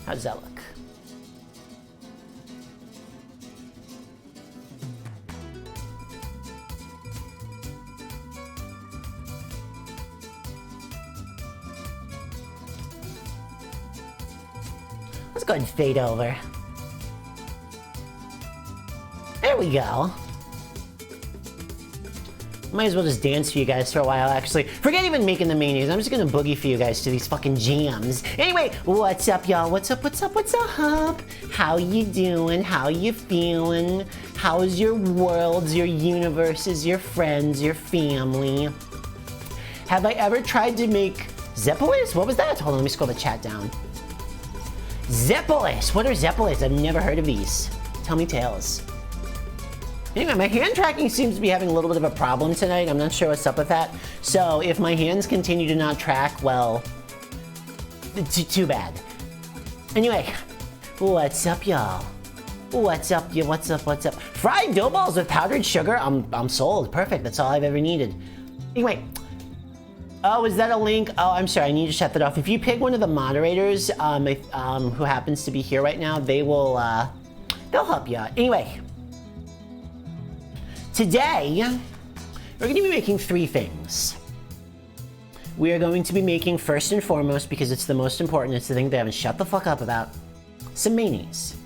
How does that look? Let's go ahead and fade over. There we go. Might as well just dance for you guys for a while, actually. Forget even making the mayonnaise. I'm just gonna boogie for you guys to these fucking jams. Anyway, what's up, y'all? What's up, what's up, what's up? How you doing? How you feeling? How's your worlds, your universes, your friends, your family? Have I ever tried to make Zeppolis? What was that? Hold on, let me scroll the chat down. Zeppolis! What are Zeppolis? I've never heard of these. Tell me tales. Anyway, my hand tracking seems to be having a little bit of a problem tonight. I'm not sure what's up with that. So if my hands continue to not track, well, too bad. Anyway, what's up, y'all? What's up, yeah, what's up, what's up? Fried dough balls with powdered sugar? I'm sold. Perfect, that's all I've ever needed. Anyway, oh, is that a link? Oh, I'm sorry, I need to shut that off. If you pick one of the moderators who happens to be here right now, they will, they'll help you out. Anyway. Today, we're going to be making 3 things. We are going to be making, first and foremost, because it's the most important, it's the thing they haven't shut the fuck up about, some mayonnaise.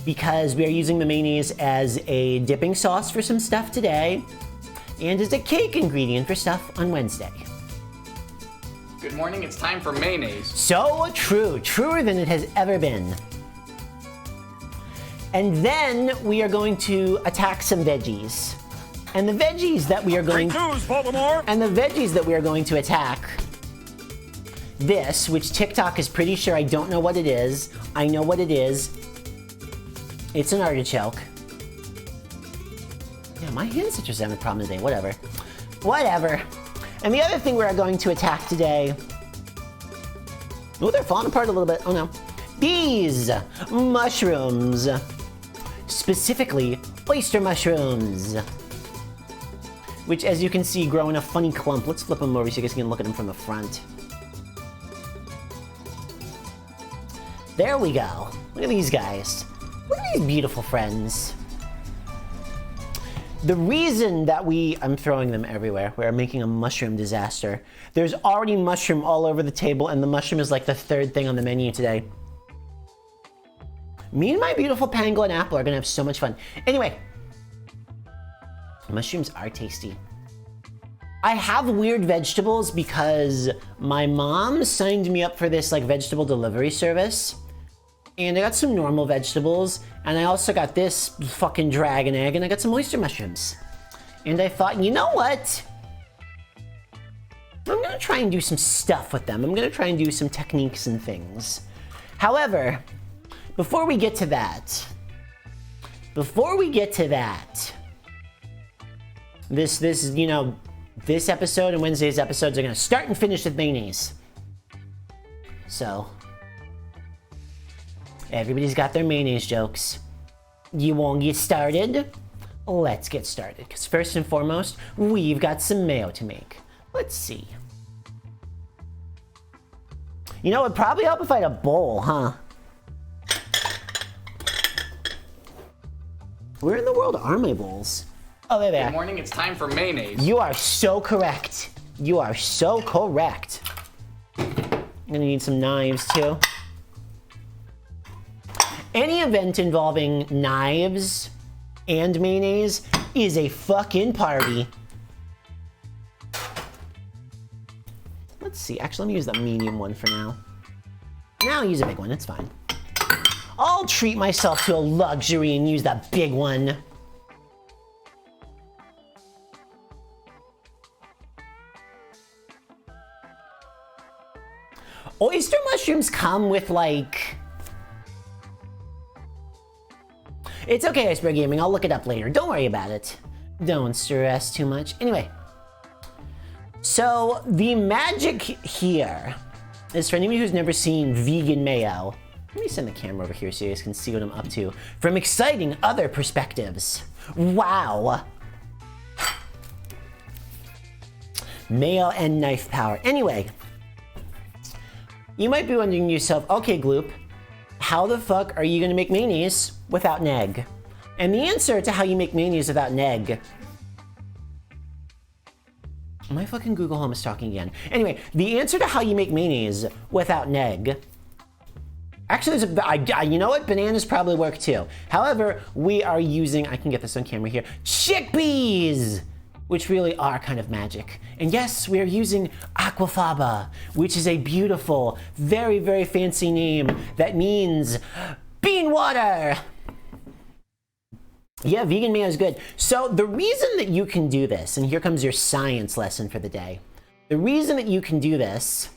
Because we are using the mayonnaise as a dipping sauce for some stuff today, and as a cake ingredient for stuff on Wednesday. Good morning, it's time for mayonnaise. So true, truer than it has ever been. And then we are going to attack some veggies. And the veggies that we are going to attack, this, which TikTok is pretty sure I don't know what it is. I know what it is. It's an artichoke. Yeah, my hand citrus having a problem today, whatever. Whatever. And the other thing we are going to attack today, oh, they're falling apart a little bit, oh no. These mushrooms. Specifically, oyster mushrooms. Which, as you can see, grow in a funny clump. Let's flip them over so you guys can look at them from the front. There we go. Look at these guys. Look at these beautiful friends. The reason that I'm throwing them everywhere, we're making a mushroom disaster. There's already mushroom all over the table, and the mushroom is like the 3rd thing on the menu today. Me and my beautiful pangolin apple are gonna have so much fun. Anyway, mushrooms are tasty. I have weird vegetables because my mom signed me up for this like vegetable delivery service. And I got some normal vegetables, and I also got this fucking dragon egg, and I got some oyster mushrooms. And I thought, you know what? I'm gonna try and do some stuff with them. I'm gonna try and do some techniques and things. However, before we get to that, this episode and Wednesday's episodes are gonna start and finish with mayonnaise. So, everybody's got their mayonnaise jokes. You won't get started? Let's get started, because first and foremost, we've got some mayo to make. Let's see. You know, it'd probably help if I had a bowl, huh? Where in the world are my bowls? Oh, there they are. Good morning, it's time for mayonnaise. You are so correct. You are so correct. I'm gonna need some knives too. Any event involving knives and mayonnaise is a fucking party. Let's see, actually let me use the medium one for now. Now I'll use a big one, it's fine. I'll treat myself to a luxury and use that big one. Oyster mushrooms come with like... It's okay, Iceberg Gaming, I'll look it up later. Don't worry about it. Don't stress too much. Anyway. So, the magic here is for anybody who's never seen vegan mayo. Let me send the camera over here so you guys can see what I'm up to from exciting other perspectives. Wow. Mayo and knife power. Anyway, You might be wondering to yourself, okay, Gloop, how the fuck are you gonna make mayonnaise without an egg? And the answer to how you make mayonnaise without an egg... My fucking Google Home is talking again. Anyway, the answer to how you make mayonnaise without an egg... Actually, you know what? Bananas probably work too. However, we are using, I can get this on camera here, chickpeas! Which really are kind of magic. And yes, we are using aquafaba, which is a beautiful, very, very fancy name that means bean water! Yeah, vegan mayo is good. So the reason that you can do this, and here comes your science lesson for the day. The reason that you can do this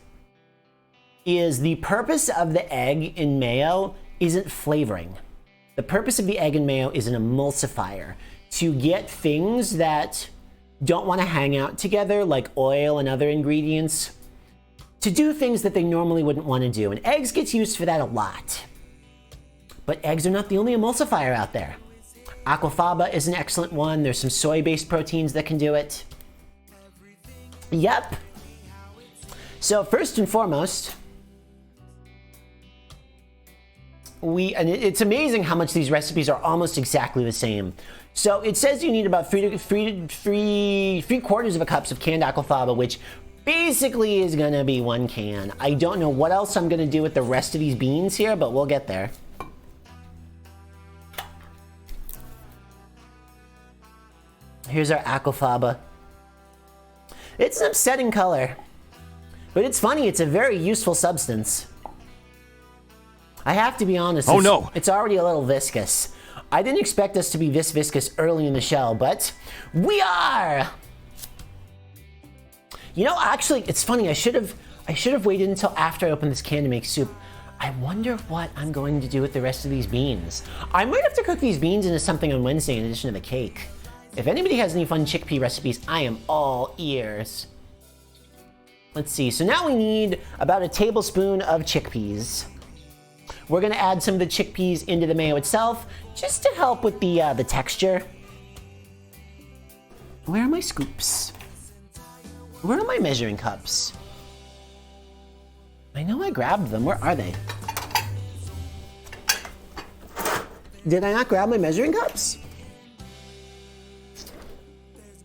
is the purpose of the egg in mayo isn't flavoring. The purpose of the egg in mayo is an emulsifier to get things that don't want to hang out together, like oil and other ingredients, to do things that they normally wouldn't want to do. And eggs gets used for that a lot. But eggs are not the only emulsifier out there. Aquafaba is an excellent one. There's some soy-based proteins that can do it. Yep. So first and foremost, and it's amazing how much these recipes are almost exactly the same. So it says you need about three quarters of a cup of canned aquafaba, which basically is gonna be 1 can. I don't know what else I'm gonna do with the rest of these beans here, but we'll get there. Here's our aquafaba. It's an upsetting color, but it's funny, it's a very useful substance. I have to be honest, it's already a little viscous. I didn't expect us to be this viscous early in the show, but we are! You know, actually, it's funny, I should have waited until after I opened this can to make soup. I wonder what I'm going to do with the rest of these beans. I might have to cook these beans into something on Wednesday in addition to the cake. If anybody has any fun chickpea recipes, I am all ears. Let's see, so now we need about a tablespoon of chickpeas. We're gonna add some of the chickpeas into the mayo itself, just to help with the texture. Where are my scoops? Where are my measuring cups? I know I grabbed them, where are they? Did I not grab my measuring cups?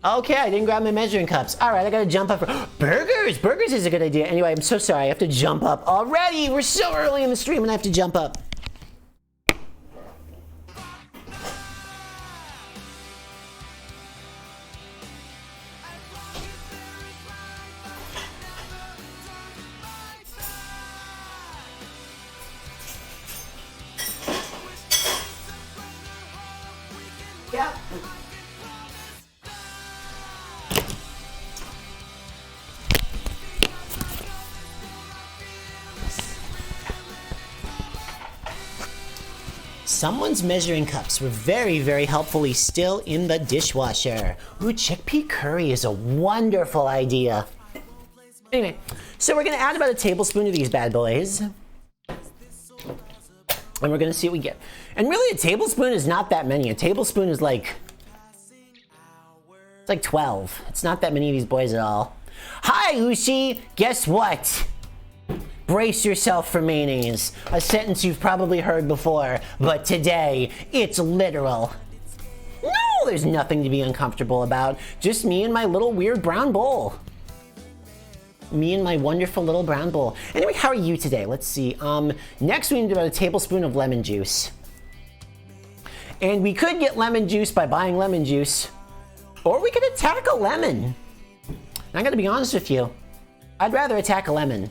Okay, I didn't grab my measuring cups. All right, I gotta jump up for burgers. Burgers is a good idea. Anyway, I'm so sorry. I have to jump up already. We're so early in the stream and I have to jump up. Yeah. Someone's measuring cups were very, very helpfully still in the dishwasher. Ooh, chickpea curry is a wonderful idea. Anyway, so we're gonna add about a tablespoon of these bad boys. And we're gonna see what we get. And really, a tablespoon is not that many. A tablespoon is like... It's like 12. It's not that many of these boys at all. Hi, Ushi! Guess what? Brace yourself for mayonnaise. A sentence you've probably heard before, but today, it's literal. No, there's nothing to be uncomfortable about. Just me and my little weird brown bowl. Me and my wonderful little brown bowl. Anyway, how are you today? Let's see. Next we need about a tablespoon of lemon juice. And we could get lemon juice by buying lemon juice, or we could attack a lemon. And I gotta be honest with you, I'd rather attack a lemon.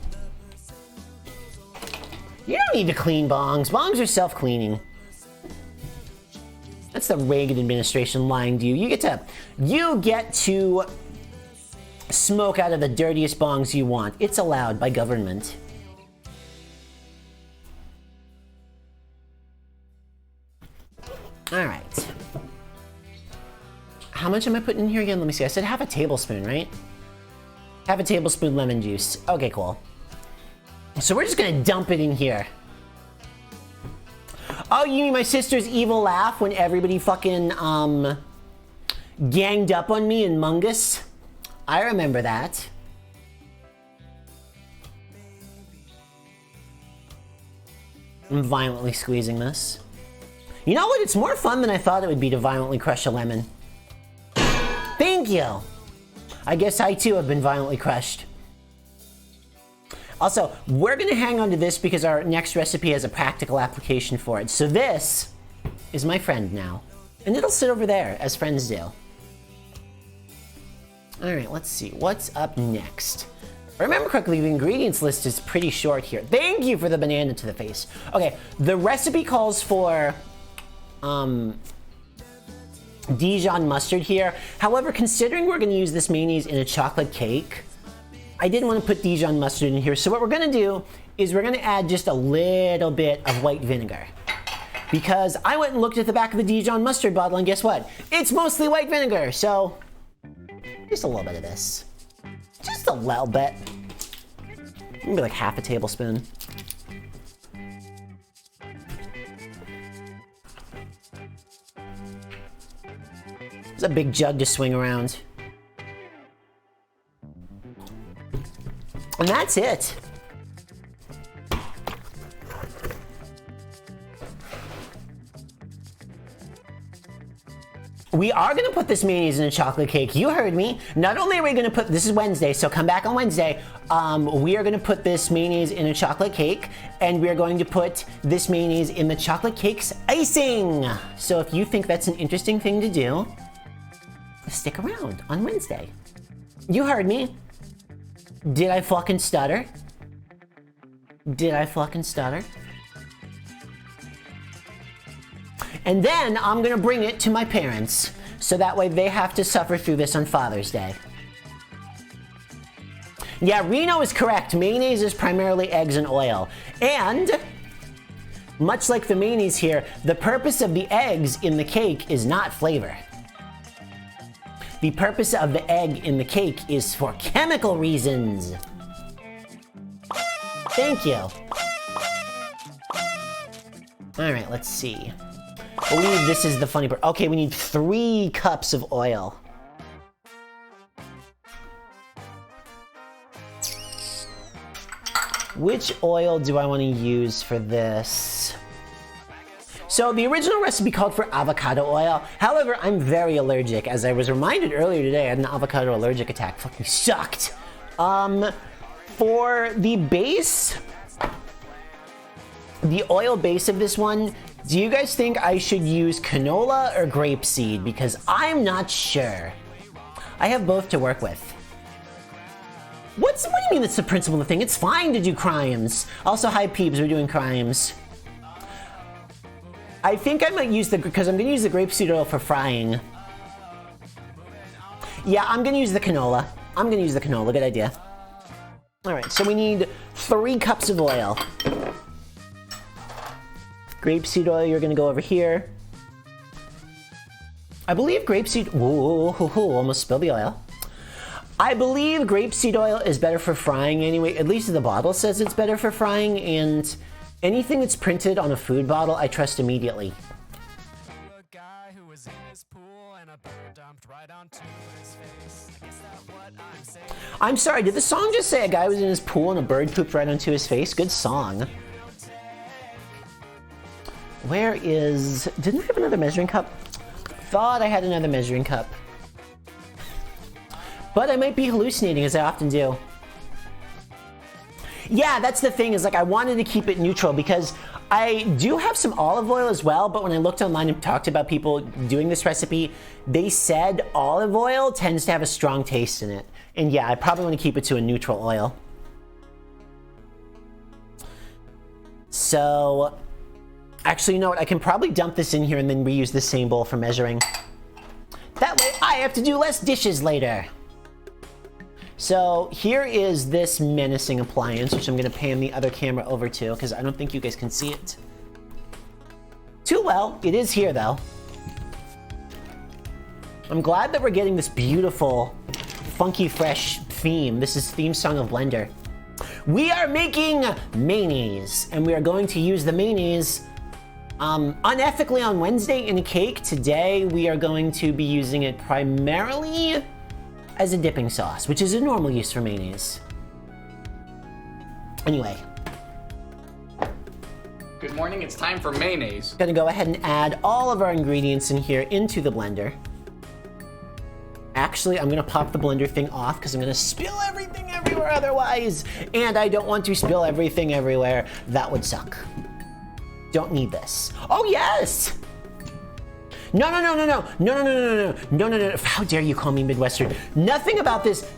You don't need to clean bongs. Bongs are self-cleaning. That's the Reagan administration lying to you. You get to smoke out of the dirtiest bongs you want. It's allowed by government. All right. How much am I putting in here again? Let me see. I said half a tablespoon, right? Half a tablespoon lemon juice. Okay, cool. So we're just gonna dump it in here. Oh, you mean my sister's evil laugh when everybody fucking, ganged up on me in Mungus? I remember that. I'm violently squeezing this. You know what? It's more fun than I thought it would be to violently crush a lemon. Thank you! I guess I too have been violently crushed. Also, we're gonna hang on to this because our next recipe has a practical application for it. So this is my friend now. And it'll sit over there, as friends do. Alright, let's see. What's up next? If I remember correctly, the ingredients list is pretty short here. Thank you for the banana to the face. Okay, the recipe calls for Dijon mustard here. However, considering we're gonna use this mayonnaise in a chocolate cake, I didn't want to put Dijon mustard in here. So what we're gonna do is we're gonna add just a little bit of white vinegar. Because I went and looked at the back of the Dijon mustard bottle and guess what? It's mostly white vinegar, so just a little bit of this. Just a little bit. Maybe like half a tablespoon. It's a big jug to swing around. And that's it. We are gonna put this mayonnaise in a chocolate cake. You heard me. Not only are we gonna put, this is Wednesday, so come back on Wednesday. We are gonna put this mayonnaise in a chocolate cake, and we are going to put this mayonnaise in the chocolate cake's icing. So if you think that's an interesting thing to do, stick around on Wednesday. You heard me. Did I fucking stutter? Did I fucking stutter? And then I'm gonna bring it to my parents, so that way they have to suffer through this on Father's Day. Yeah, Reno is correct. Mayonnaise is primarily eggs and oil. And, much like the mayonnaise here, the purpose of the eggs in the cake is not flavor. The purpose of the egg in the cake is for chemical reasons. Thank you. Alright, let's see. I believe this is the funny part. Okay, we need 3 cups of oil. Which oil do I want to use for this? So the original recipe called for avocado oil. However, I'm very allergic. As I was reminded earlier today, I had an avocado allergic attack. Fucking sucked. For the base, the oil base of this one, do you guys think I should use canola or grapeseed? Because I'm not sure. I have both to work with. What do you mean it's the principle of the thing? It's fine to do crimes. Also, hi peeps, we're doing crimes. I think I might use because I'm gonna use the grapeseed oil for frying. Yeah, I'm gonna use the canola. I'm gonna use the canola, good idea. All right, so we need 3 cups of oil. Grapeseed oil, you're gonna go over here. I believe grapeseed, whoa, almost spilled the oil. I believe grapeseed oil is better for frying anyway. At least the bottle says it's better for frying, and anything that's printed on a food bottle, I trust immediately. I'm sorry, did the song just say a guy was in his pool and a bird pooped right onto his face? Good song. Where is... Didn't I have another measuring cup? Thought I had another measuring cup. But I might be hallucinating, as I often do. Yeah, that's the thing, is like I wanted to keep it neutral because I do have some olive oil as well, but when I looked online and talked about people doing this recipe, they said olive oil tends to have a strong taste in it. And yeah, I probably want to keep it to a neutral oil. So, actually, you know what? I can probably dump this in here and then reuse the same bowl for measuring. That way I have to do less dishes later. So here is this menacing appliance, which I'm gonna pan the other camera over to, because I don't think you guys can see it too well. It is here though. I'm glad that we're getting this beautiful, funky, fresh theme. This is theme song of Blender. We are making mayonnaise, and we are going to use the mayonnaise unethically on Wednesday in a cake. Today we are going to be using it primarily as a dipping sauce, which is a normal use for mayonnaise. Anyway. Good morning, it's time for mayonnaise. Gonna go ahead and add all of our ingredients in here into the blender. Actually, I'm gonna pop the blender thing off because I'm gonna spill everything everywhere otherwise. And I don't want to spill everything everywhere. That would suck. Don't need this. Oh, yes! No. How dare you call me Midwestern? Nothing about this.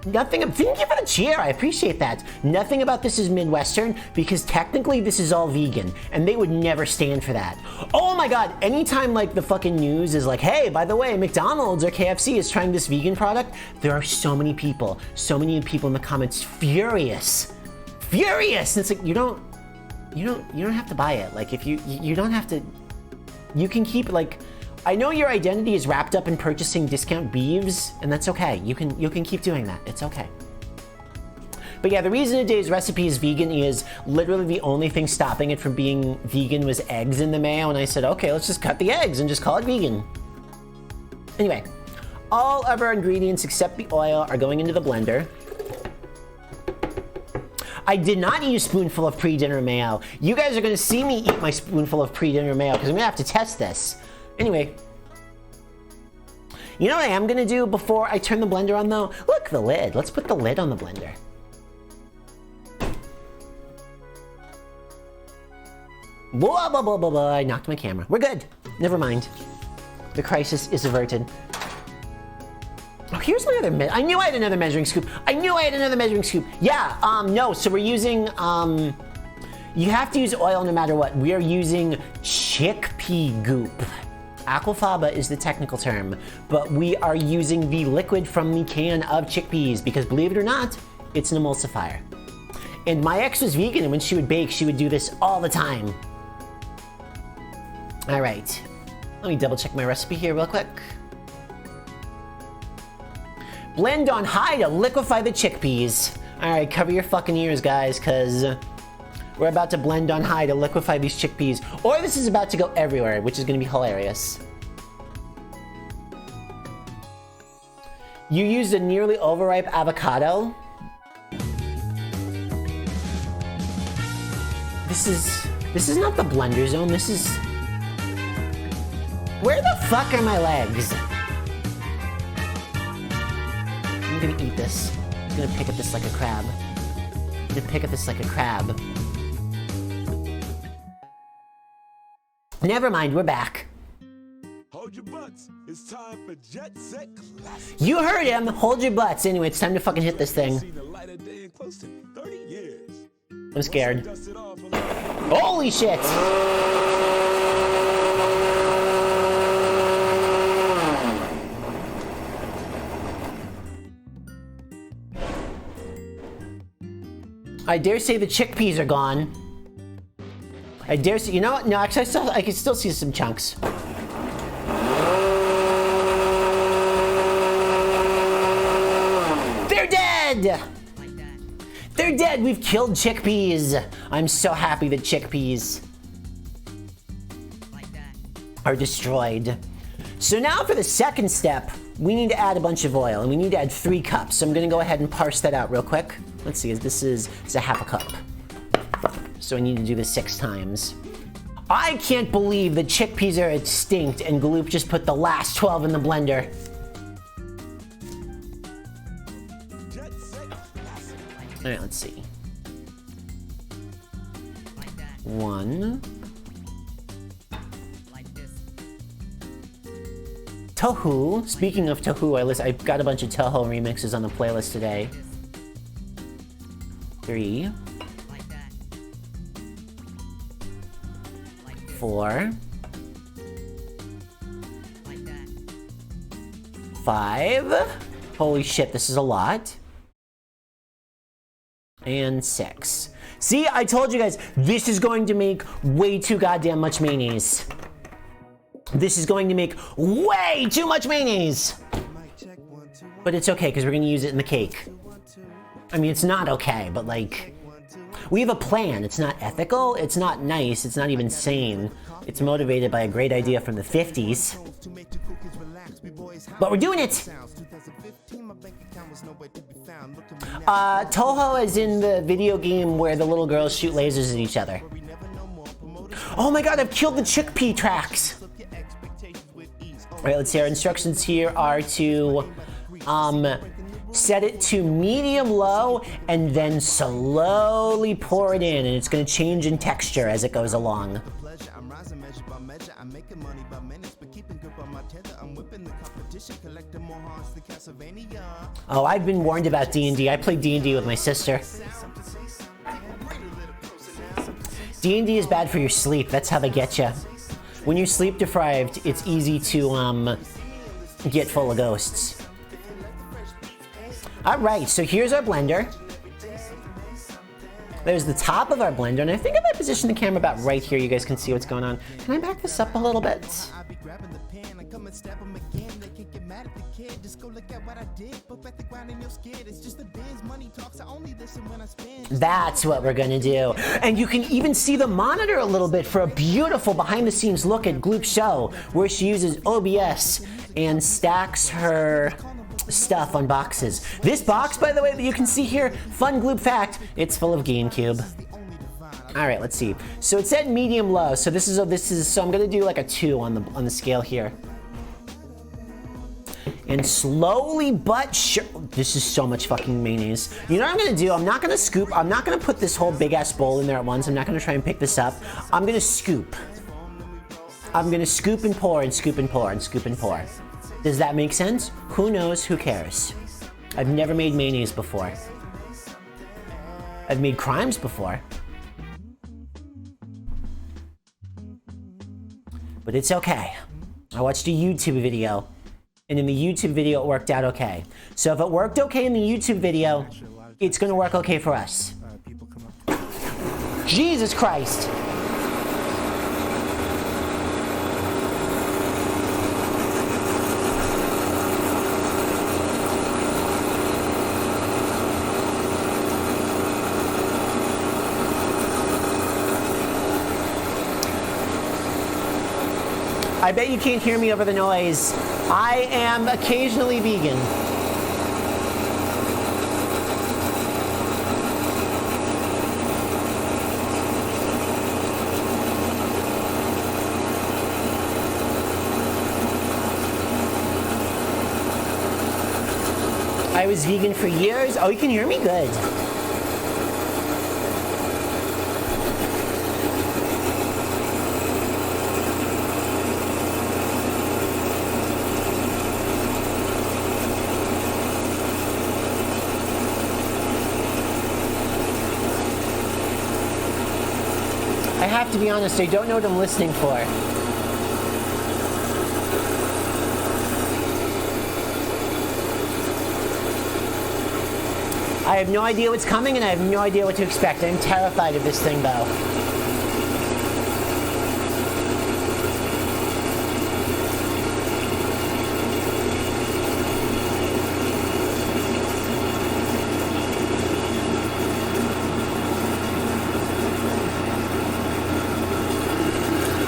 Thank you for the cheer. I appreciate that. Nothing about this is Midwestern because technically this is all vegan and they would never stand for that. Oh my God. Anytime like the fucking news is like, hey, by the way, McDonald's or KFC is trying this vegan product, there are so many people in the comments furious. And it's like, you don't have to buy it. Like if you don't have to, you can keep like, I know your identity is wrapped up in purchasing discount beeves, and that's okay. You can keep doing that. It's okay. But yeah, the reason today's recipe is vegan is literally the only thing stopping it from being vegan was eggs in the mayo, and I said, okay, let's just cut the eggs and just call it vegan. Anyway, all of our ingredients except the oil are going into the blender. I did not eat a spoonful of pre-dinner mayo. You guys are gonna see me eat my spoonful of pre-dinner mayo because I'm gonna have to test this. Anyway, you know what I am gonna do before I turn the blender on though? Look, the lid. Let's put the lid on the blender. Blah, blah, blah, blah, blah. I knocked my camera. We're good. Never mind. The crisis is averted. Oh, here's my other I knew I had another measuring scoop. Yeah, no, so we're using, you have to use oil no matter what. We are using chickpea goop. Aquafaba is the technical term, but we are using the liquid from the can of chickpeas because believe it or not, it's an emulsifier. And my ex was vegan and when she would bake, she would do this all the time. All right, let me double check my recipe here real quick. Blend on high to liquefy the chickpeas. All right, cover your fucking ears, guys, because we're about to blend on high to liquefy these chickpeas, or this is about to go everywhere, which is gonna be hilarious. You used a nearly overripe avocado. This is not the blender zone, this is... Where the fuck are my legs? I'm gonna eat this. I'm gonna pick at this like a crab. Never mind, we're back. Hold your butts. It's time for Jet Set Classic. You heard him. Hold your butts. Anyway, it's time to fucking hit this thing. Seen the light of day in close to 30 years. I'm scared. Dust it off. Holy shit! I dare say the chickpeas are gone. I dare say, you know what? No, actually, I can still see some chunks. They're dead! They're dead! We've killed chickpeas! I'm so happy that chickpeas are destroyed. So now for the second step, we need to add a bunch of oil, and we need to add 3 cups. So I'm gonna go ahead and parse that out real quick. Let's see, it's a half a cup. So I need to do this 6 times. I can't believe that chickpeas are extinct and Gloop just put the last 12 in the blender. All right, let's see. 1. Tohu. Speaking of Tohu, I got a bunch of Toho remixes on the playlist today. 3. 4. 5. Holy shit, this is a lot. And 6. See, I told you guys, this is going to make way too goddamn much mayonnaise. This is going to make way too much mayonnaise. But it's okay, because we're going to use it in the cake. I mean, it's not okay, but like, we have a plan. It's not ethical, it's not nice, it's not even sane. It's motivated by a great idea from the 50s. But we're doing it! Toho is in the video game where the little girls shoot lasers at each other. Oh my god, I've killed the chickpea tracks. All right, let's see. Our instructions here are to set it to medium low and then slowly pour it in, and it's going to change in texture as it goes along. Oh, I've been warned about D&D. I play D&D with my sister. D&D is bad for your sleep. That's how they get you. When you're sleep deprived, it's easy to get full of ghosts. All right, so here's our blender. There's the top of our blender, and I think if I position the camera about right here, you guys can see what's going on. Can I back this up a little bit? That's what we're gonna do. And you can even see the monitor a little bit for a beautiful behind-the-scenes look at Gloop's show, where she uses OBS and stacks her stuff on boxes. This box, by the way, that you can see here, fun Gloop fact, it's full of GameCube. All right, let's see. So it said medium low. So this is so I'm gonna do like a 2 on the scale here. And slowly but sure, this is so much fucking mayonnaise. You know what I'm gonna do? I'm not gonna scoop. I'm not gonna put this whole big ass bowl in there at once. I'm not gonna try and pick this up. I'm gonna scoop. I'm gonna scoop and pour and scoop and pour and scoop and pour. Does that make sense? Who knows? Who cares? I've never made mayonnaise before. I've made crimes before. But it's okay. I watched a YouTube video, and in the YouTube video it worked out okay. So if it worked okay in the YouTube video, it's gonna work okay for us. Jesus Christ! I bet you can't hear me over the noise. I am occasionally vegan. I was vegan for years. Oh, you can hear me? Good. I have to be honest, I don't know what I'm listening for. I have no idea what's coming, and I have no idea what to expect. I'm terrified of this thing, though.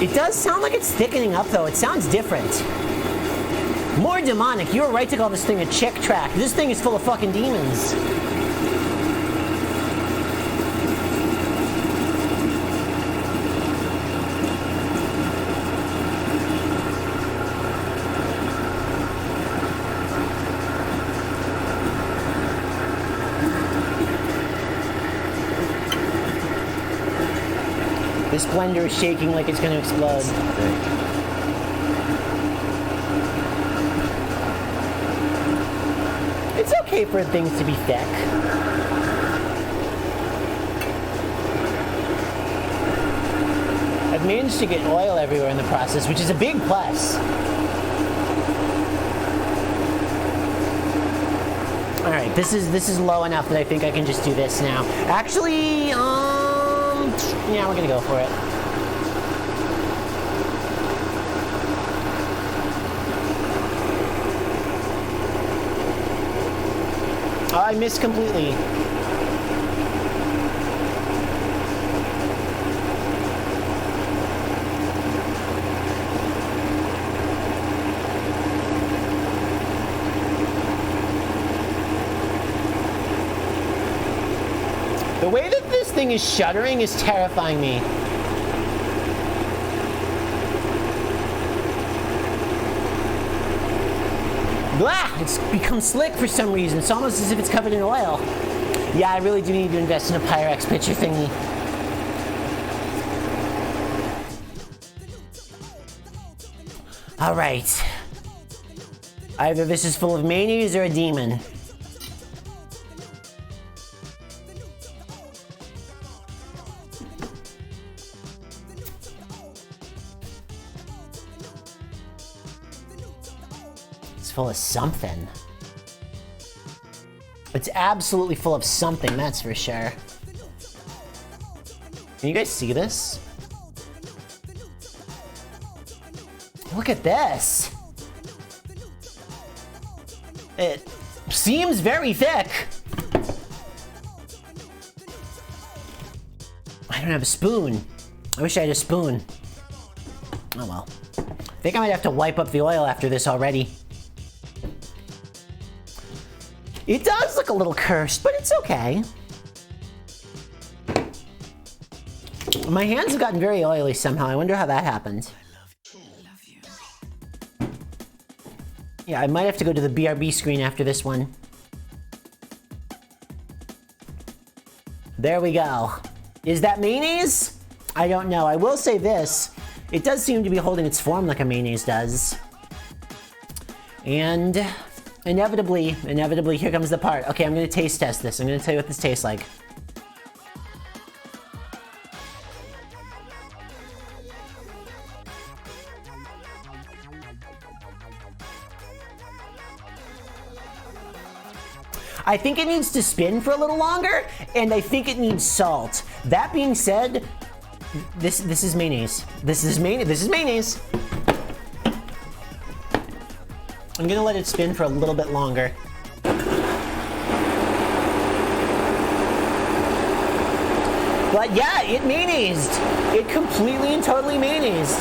It does sound like it's thickening up, though. It sounds different. More demonic. You were right to call this thing a chick track. This thing is full of fucking demons. This blender is shaking like it's going to explode. It's okay for things to be thick. I've managed to get oil everywhere in the process, which is a big plus. All right, this is low enough that I think I can just do this now. Actually, yeah, we're gonna go for it. Oh, I missed completely. The way that this thing is shuddering is terrifying me. Blah! It's become slick for some reason. It's almost as if it's covered in oil. Yeah, I really do need to invest in a Pyrex pitcher thingy. All right. Either this is full of mayonnaise or a demon. It's full of something. It's absolutely full of something, that's for sure. Can you guys see this? Look at this. It seems very thick. I don't have a spoon. I wish I had a spoon. Oh well. I think I might have to wipe up the oil after this already. It does look a little cursed, but it's okay. My hands have gotten very oily somehow. I wonder how that happened. Yeah, I might have to go to the BRB screen after this one. There we go. Is that mayonnaise? I don't know. I will say this. It does seem to be holding its form like a mayonnaise does. And inevitably, here comes the part. Okay, I'm gonna taste test this. I'm gonna tell you what this tastes like. I think it needs to spin for a little longer, and I think it needs salt. That being said, this is mayonnaise. This is mayonnaise. I'm gonna let it spin for a little bit longer. But yeah, it mayonnaised. It completely and totally mayonnaised.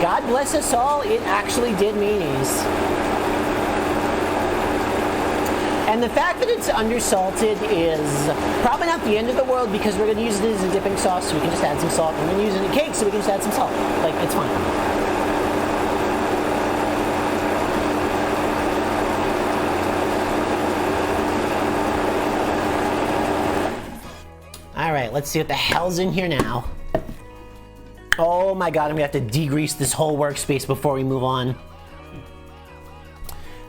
God bless us all, it actually did mayonnaise. And the fact that it's undersalted is probably not the end of the world because we're going to use it as a dipping sauce, so we can just add some salt. We're going to use it in cake, so we can just add some salt. Like, it's fine. All right, let's see what the hell's in here now. Oh my god, I'm gonna have to degrease this whole workspace before we move on.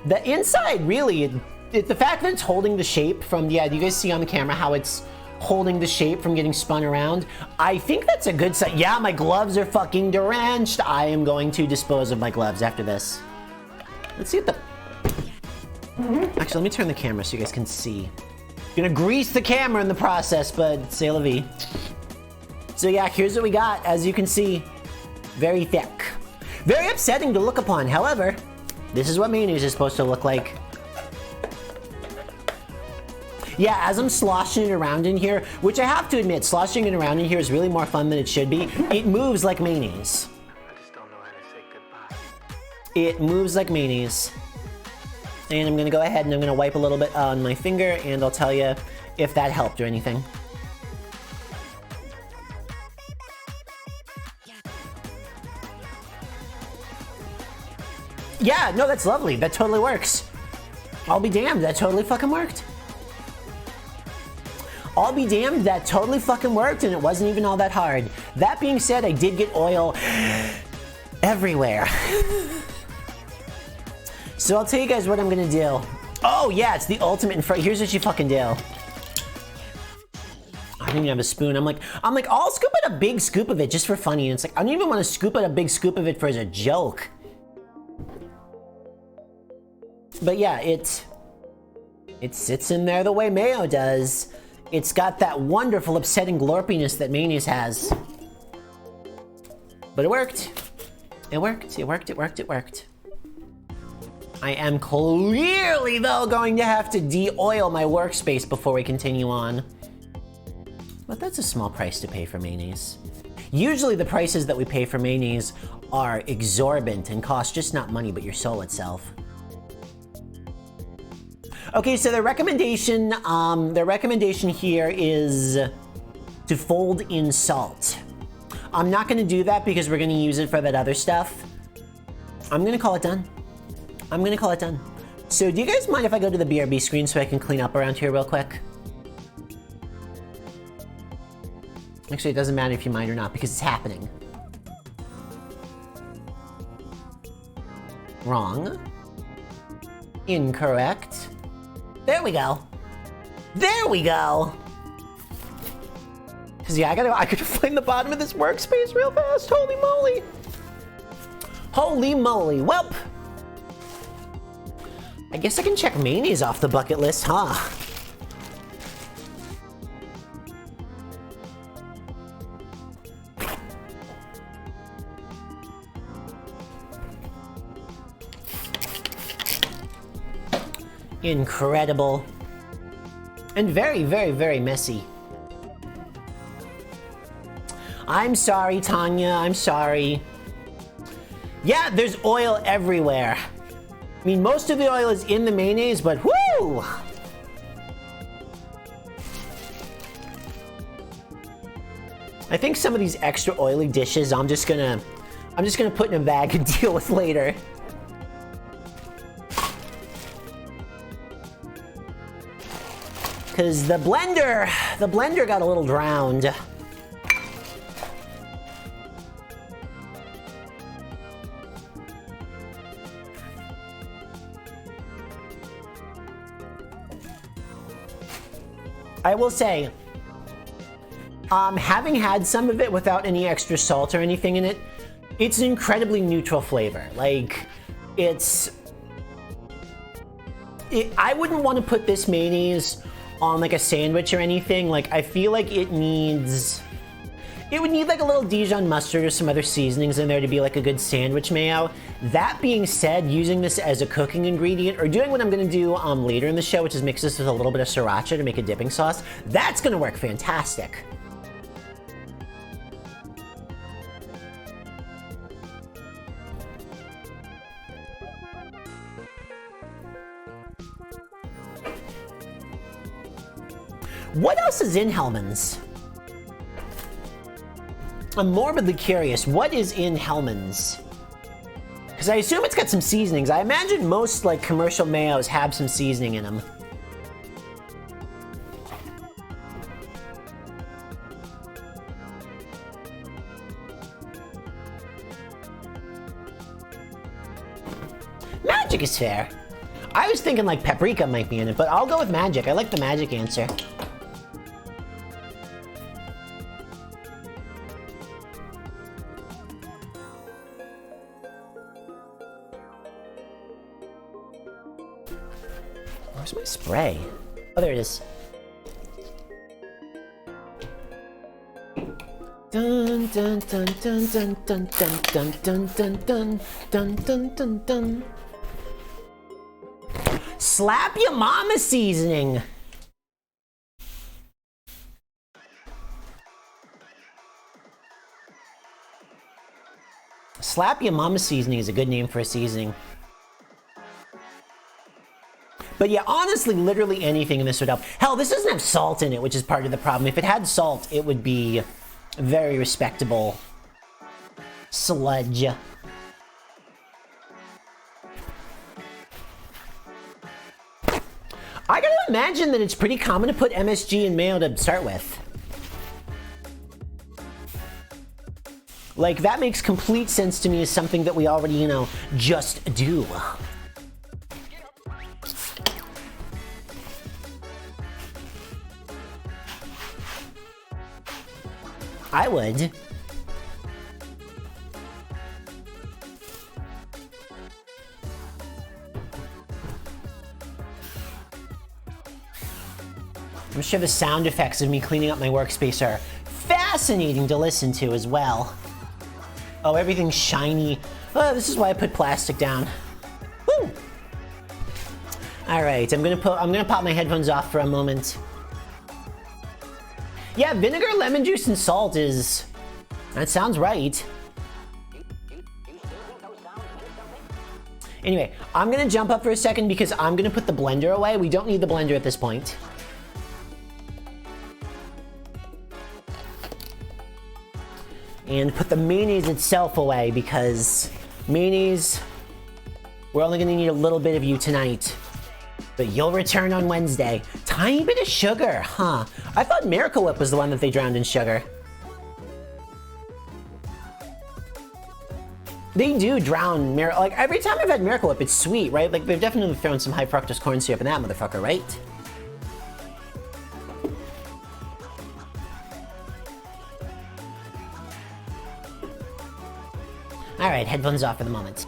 The inside, really, the fact that it's holding the shape from, yeah, do you guys see on the camera how it's holding the shape from getting spun around? I think that's a good sign. Yeah, my gloves are fucking drenched. I am going to dispose of my gloves after this. Let's see what the... Actually, let me turn the camera so you guys can see. Gonna grease the camera in the process, but c'est la vie. So yeah, here's what we got. As you can see, very thick. Very upsetting to look upon. However, this is what mayonnaise is supposed to look like. Yeah, as I'm sloshing it around in here, which I have to admit, sloshing it around in here is really more fun than it should be. It moves like mayonnaise. I just don't know how to say goodbye. It moves like mayonnaise. And I'm gonna go ahead and I'm gonna wipe a little bit on my finger and I'll tell you if that helped or anything. Yeah, no, that's lovely. That totally works. I'll be damned, that totally fucking worked. I'll be damned, that totally fucking worked, and it wasn't even all that hard. That being said, I did get oil everywhere. So I'll tell you guys what I'm gonna do. Oh yeah, it's the ultimate in front. Here's what you fucking do. I didn't even have a spoon. I'm like, I'll scoop out a big scoop of it just for funny. And it's like, I don't even want to scoop out a big scoop of it for as a joke. But yeah, it sits in there the way Mayo does. It's got that wonderful upsetting glorpiness that mayonnaise has. But it worked. It worked, it worked, it worked, it worked. I am clearly, though, going to have to de-oil my workspace before we continue on. But that's a small price to pay for mayonnaise. Usually the prices that we pay for mayonnaise are exorbitant and cost just not money, but your soul itself. Okay, so the recommendation here is to fold in salt. I'm not gonna do that because we're gonna use it for that other stuff. I'm gonna call it done. I'm gonna call it done. So do you guys mind if I go to the BRB screen so I can clean up around here real quick? Actually, it doesn't matter if you mind or not because it's happening. Wrong. Incorrect. There we go. There we go. Cause yeah, I gotta find the bottom of this workspace real fast. Holy moly. Holy moly. Welp. I guess I can check mayonnaise off the bucket list, huh? Incredible. And very, very, very messy. I'm sorry, Tanya. I'm sorry. Yeah, there's oil everywhere. I mean, most of the oil is in the mayonnaise, but whoo! I think some of these extra oily dishes I'm just gonna put in a bag and deal with later. Cause the blender got a little drowned. I will say, having had some of it without any extra salt or anything in it, it's an incredibly neutral flavor. Like, I wouldn't want to put this mayonnaise on like a sandwich or anything. Like, I feel like it would need like a little Dijon mustard or some other seasonings in there to be like a good sandwich mayo. That being said, using this as a cooking ingredient or doing what I'm gonna do later in the show, which is mix this with a little bit of sriracha to make a dipping sauce, that's gonna work fantastic. What else is in Hellmann's? I'm morbidly curious, what is in Hellmann's? Because I assume it's got some seasonings. I imagine most like commercial mayos have some seasoning in them. Magic is fair. I was thinking like paprika might be in it, but I'll go with magic. I like the magic answer. Where's my spray? Oh, there it is. Dun dun dun dun dun dun dun dun dun dun dun dun dun dun. Slap your mama seasoning. Slap your mama seasoning is a good name for a seasoning. But yeah, honestly, literally anything in this would help. Hell, this doesn't have salt in it, which is part of the problem. If it had salt, it would be very respectable sludge. I gotta imagine that it's pretty common to put MSG in mayo to start with. Like, that makes complete sense to me as something that we already, you know, just do. I would. I'm sure the sound effects of me cleaning up my workspace are fascinating to listen to as well. Oh, everything's shiny. Oh, this is why I put plastic down. Woo! All right, I'm gonna pop my headphones off for a moment. Yeah, vinegar, lemon juice, and salt is... That sounds right. Anyway, I'm gonna jump up for a second because I'm gonna put the blender away. We don't need the blender at this point. and put the mayonnaise itself away because mayonnaise, we're only gonna need a little bit of you tonight. But you'll return on Wednesday. Tiny bit of sugar, huh? I thought Miracle Whip was the one that they drowned in sugar. They do drown like every time I've had Miracle Whip, it's sweet, right? Like they've definitely thrown some high fructose corn syrup in that motherfucker, right? All right, headphones off for the moment.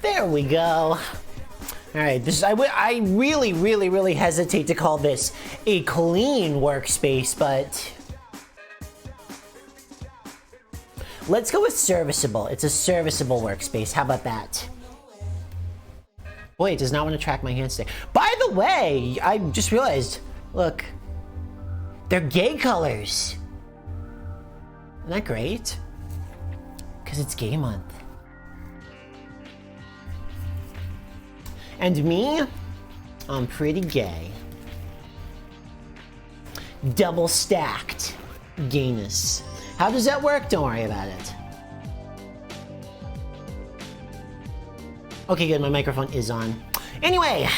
There we go. All right, I really hesitate to call this a clean workspace, but let's go with serviceable. It's a serviceable workspace. How about that? Boy, it does not want to track my handstick. By the way, I just realized, look, they're gay colors. Isn't that great? Because it's gay month. And me, I'm pretty gay. Double stacked gayness. How does that work? Don't worry about it. Okay, good, my microphone is on. Anyway,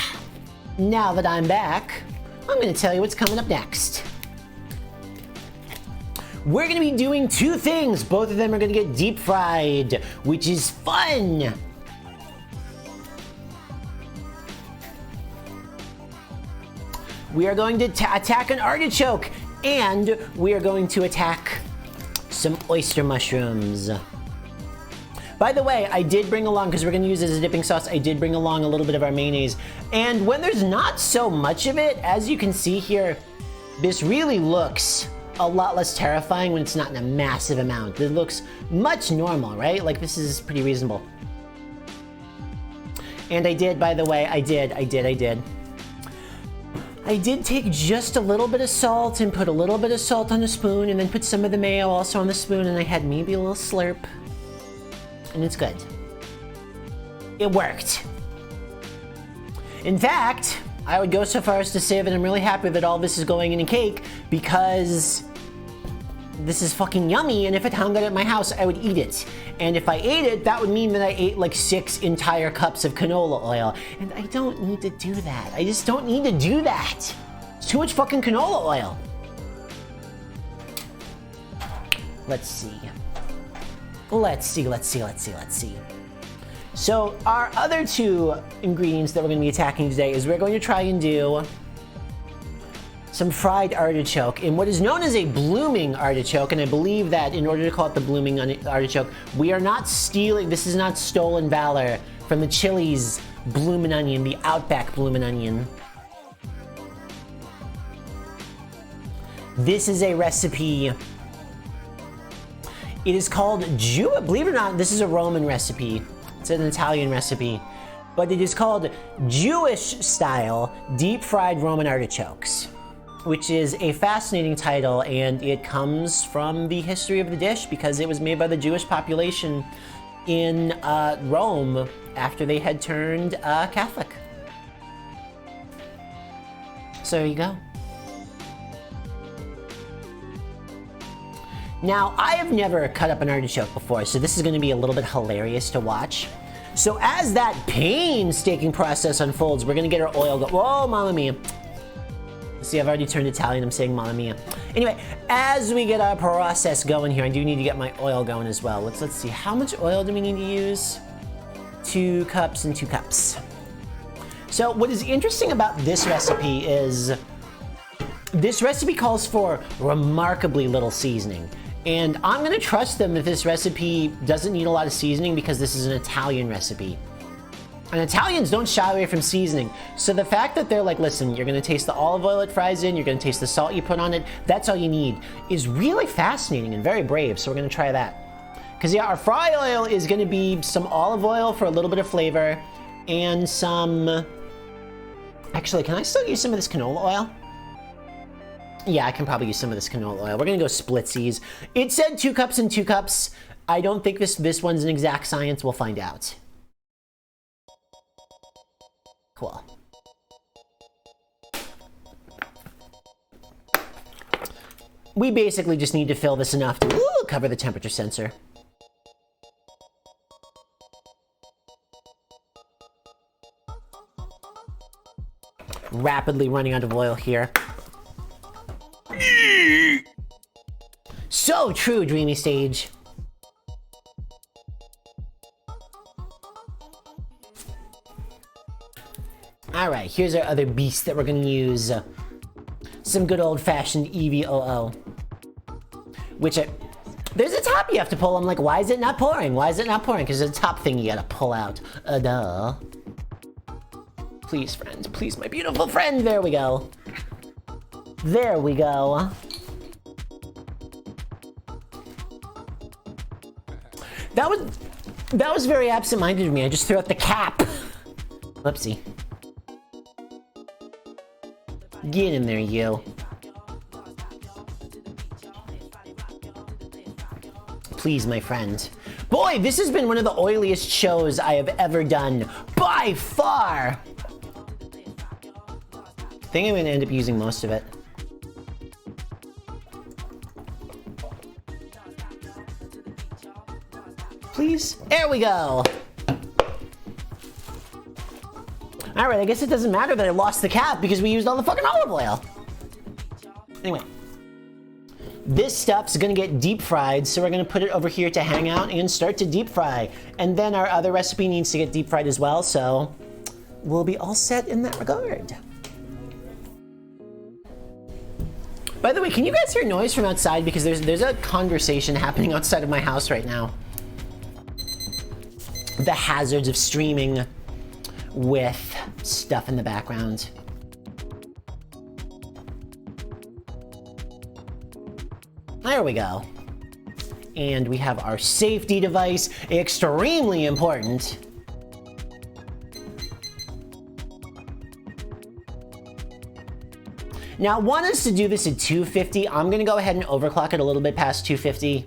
now that I'm back, I'm gonna tell you what's coming up next. We're gonna be doing two things. Both of them are gonna get deep fried, which is fun. We are going to attack an artichoke, and we are going to attack some oyster mushrooms. By the way, I did bring along, because we're going to use it as a dipping sauce, I did bring along a little bit of our mayonnaise. And when there's not so much of it, as you can see here, this really looks a lot less terrifying when it's not in a massive amount. It looks much normal, right? Like, this is pretty reasonable. And I did, by the way, I did take just a little bit of salt and put a little bit of salt on a spoon and then put some of the mayo also on the spoon, and I had maybe a little slurp. And it's good. It worked. In fact, I would go so far as to say that I'm really happy that all this is going in a cake, because this is fucking yummy, and if it hung out at my house, I would eat it. And if I ate it, that would mean that I ate like 6 entire cups of canola oil. And I don't need to do that. I just don't need to do that. It's too much fucking canola oil. Let's see. So our other 2 ingredients that we're going to be attacking today is we're going to try and do some fried artichoke in what is known as a blooming artichoke, and I believe that in order to call it the blooming artichoke, we are not stealing, this is not stolen valor from the Chili's bloomin' onion, the Outback bloomin' onion. This is a recipe. It is called believe it or not, this is a Roman recipe. It's an Italian recipe. But it is called Jewish style deep fried Roman artichokes, which is a fascinating title, and it comes from the history of the dish because it was made by the Jewish population in Rome after they had turned Catholic. So there you go. Now, I have never cut up an artichoke before, so this is going to be a little bit hilarious to watch. So as that painstaking process unfolds, we're going to get our oil go. Whoa, mamma mia. See, I've already turned Italian, I'm saying mamma mia. Anyway, as we get our process going here, I do need to get my oil going as well. Let's see, how much oil do we need to use? 2 cups and 2 cups. So what is interesting about this recipe is this recipe calls for remarkably little seasoning. And I'm gonna trust them that this recipe doesn't need a lot of seasoning because this is an Italian recipe. And Italians don't shy away from seasoning. So the fact that they're like, listen, you're gonna taste the olive oil it fries in, you're gonna taste the salt you put on it, that's all you need, is really fascinating and very brave, so we're gonna try that. Because yeah, our fry oil is gonna be some olive oil for a little bit of flavor, and some... Actually, can I still use some of this canola oil? Yeah, I can probably use some of this canola oil. We're gonna go splitsies. It said 2 cups and 2 cups. I don't think this one's an exact science. We'll find out. Cool. We basically just need to fill this enough to cover the temperature sensor. Rapidly running out of oil here. So true, Dreamy Stage. All right, here's our other beast that we're gonna use. Some good old-fashioned EVOO. There's a top you have to pull. I'm like, why is it not pouring? Why is it not pouring? Because there's a top thing you gotta pull out. Duh. Please, friend. Please, my beautiful friend. There we go. There we go. That was very absent-minded of me. I just threw out the cap. Whoopsie. Get in there, you. Please, my friend. Boy, this has been one of the oiliest shows I have ever done. By far! I think I'm gonna end up using most of it. Please? There we go! Alright, I guess it doesn't matter that I lost the cap because we used all the fucking olive oil. Anyway. This stuff's gonna get deep fried, so we're gonna put it over here to hang out and start to deep fry. And then our other recipe needs to get deep fried as well, so we'll be all set in that regard. By the way, can you guys hear noise from outside? Because there's a conversation happening outside of my house right now. The hazards of streaming with stuff in the background. There we go. And we have our safety device, extremely important. Now, I want us to do this at 250. I'm gonna go ahead and overclock it a little bit past 250,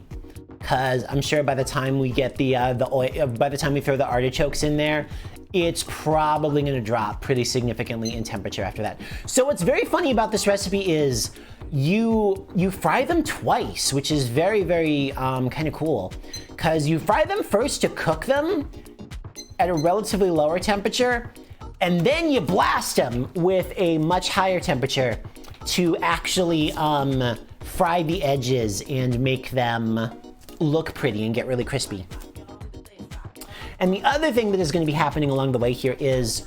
because I'm sure by the time we get the oil, by the time we throw the artichokes in there, it's probably gonna drop pretty significantly in temperature after that. So what's very funny about this recipe is you fry them twice, which is very, very kind of cool, because you fry them first to cook them at a relatively lower temperature, and then you blast them with a much higher temperature to actually fry the edges and make them look pretty and get really crispy. And the other thing that is going to be happening along the way here is,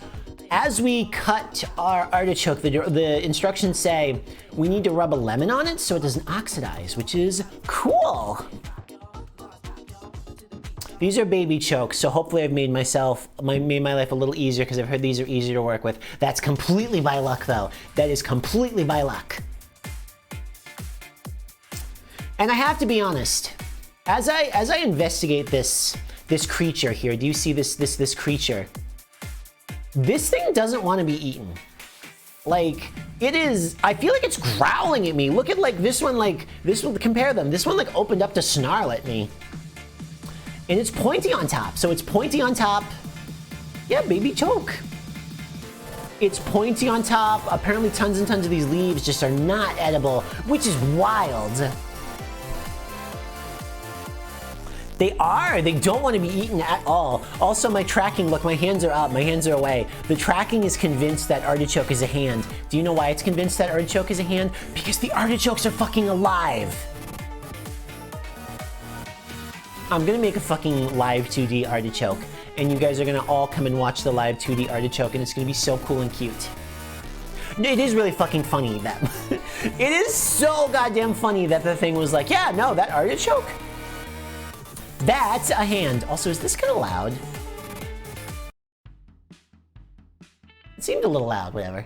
as we cut our artichoke, the instructions say we need to rub a lemon on it so it doesn't oxidize, which is cool. These are baby chokes, so hopefully I've made my life a little easier, because I've heard these are easier to work with. That's completely by luck, though. That is completely by luck. And I have to be honest, as I investigate this creature here, do you see this creature? This thing doesn't want to be eaten. Like, it is, I feel like it's growling at me. Look at this one, compare them. This one opened up to snarl at me. And it's pointy on top. So it's pointy on top. Yeah, baby choke. It's pointy on top. Apparently tons and tons of these leaves just are not edible, which is wild. They are. They don't want to be eaten at all. Also, my tracking, look, my hands are up, my hands are away. The tracking is convinced that artichoke is a hand. Do you know why it's convinced that artichoke is a hand? Because the artichokes are fucking alive. I'm gonna make a fucking live 2D artichoke, and you guys are gonna all come and watch the live 2D artichoke, and it's gonna be so cool and cute. It is really fucking funny that, it is so goddamn funny that the thing was like, yeah, no, that artichoke, that's a hand. Also, is this kind of loud? It seemed a little loud, whatever.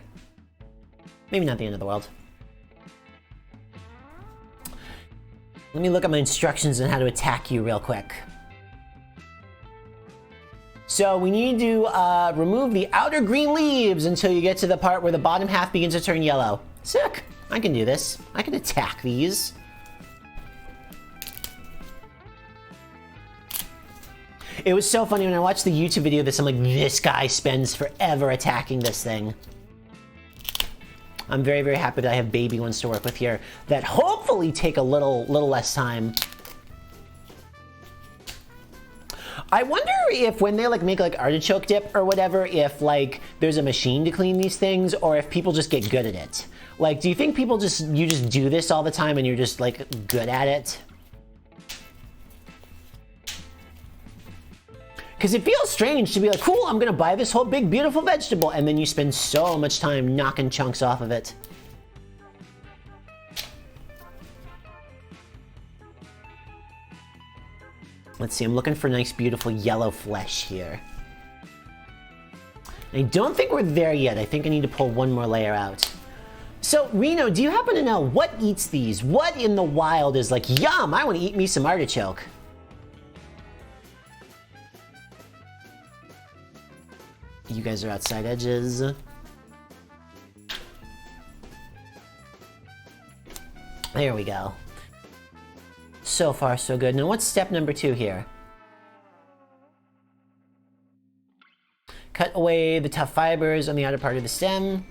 Maybe not the end of the world. Let me look at my instructions on how to attack you real quick. So we need to remove the outer green leaves until you get to the part where the bottom half begins to turn yellow. Sick. I can do this. I can attack these. It was so funny when I watched the YouTube video of this, I'm like, this guy spends forever attacking this thing. I'm very, very happy that I have baby ones to work with here that hopefully take a little less time. I wonder if when they make artichoke dip or whatever, if there's a machine to clean these things, or if people just get good at it. Do you think people you just do this all the time and you're just good at it? Because it feels strange to be like, cool, I'm gonna buy this whole big beautiful vegetable, and then you spend so much time knocking chunks off of it. Let's see, I'm looking for nice beautiful yellow flesh here. I don't think we're there yet. I think I need to pull one more layer out. So, Reno, do you happen to know what eats these? What in the wild is yum, I want to eat me some artichoke? You guys are outside edges. There we go. So far, so good. Now, what's step number 2 here? Cut away the tough fibers on the outer part of the stem.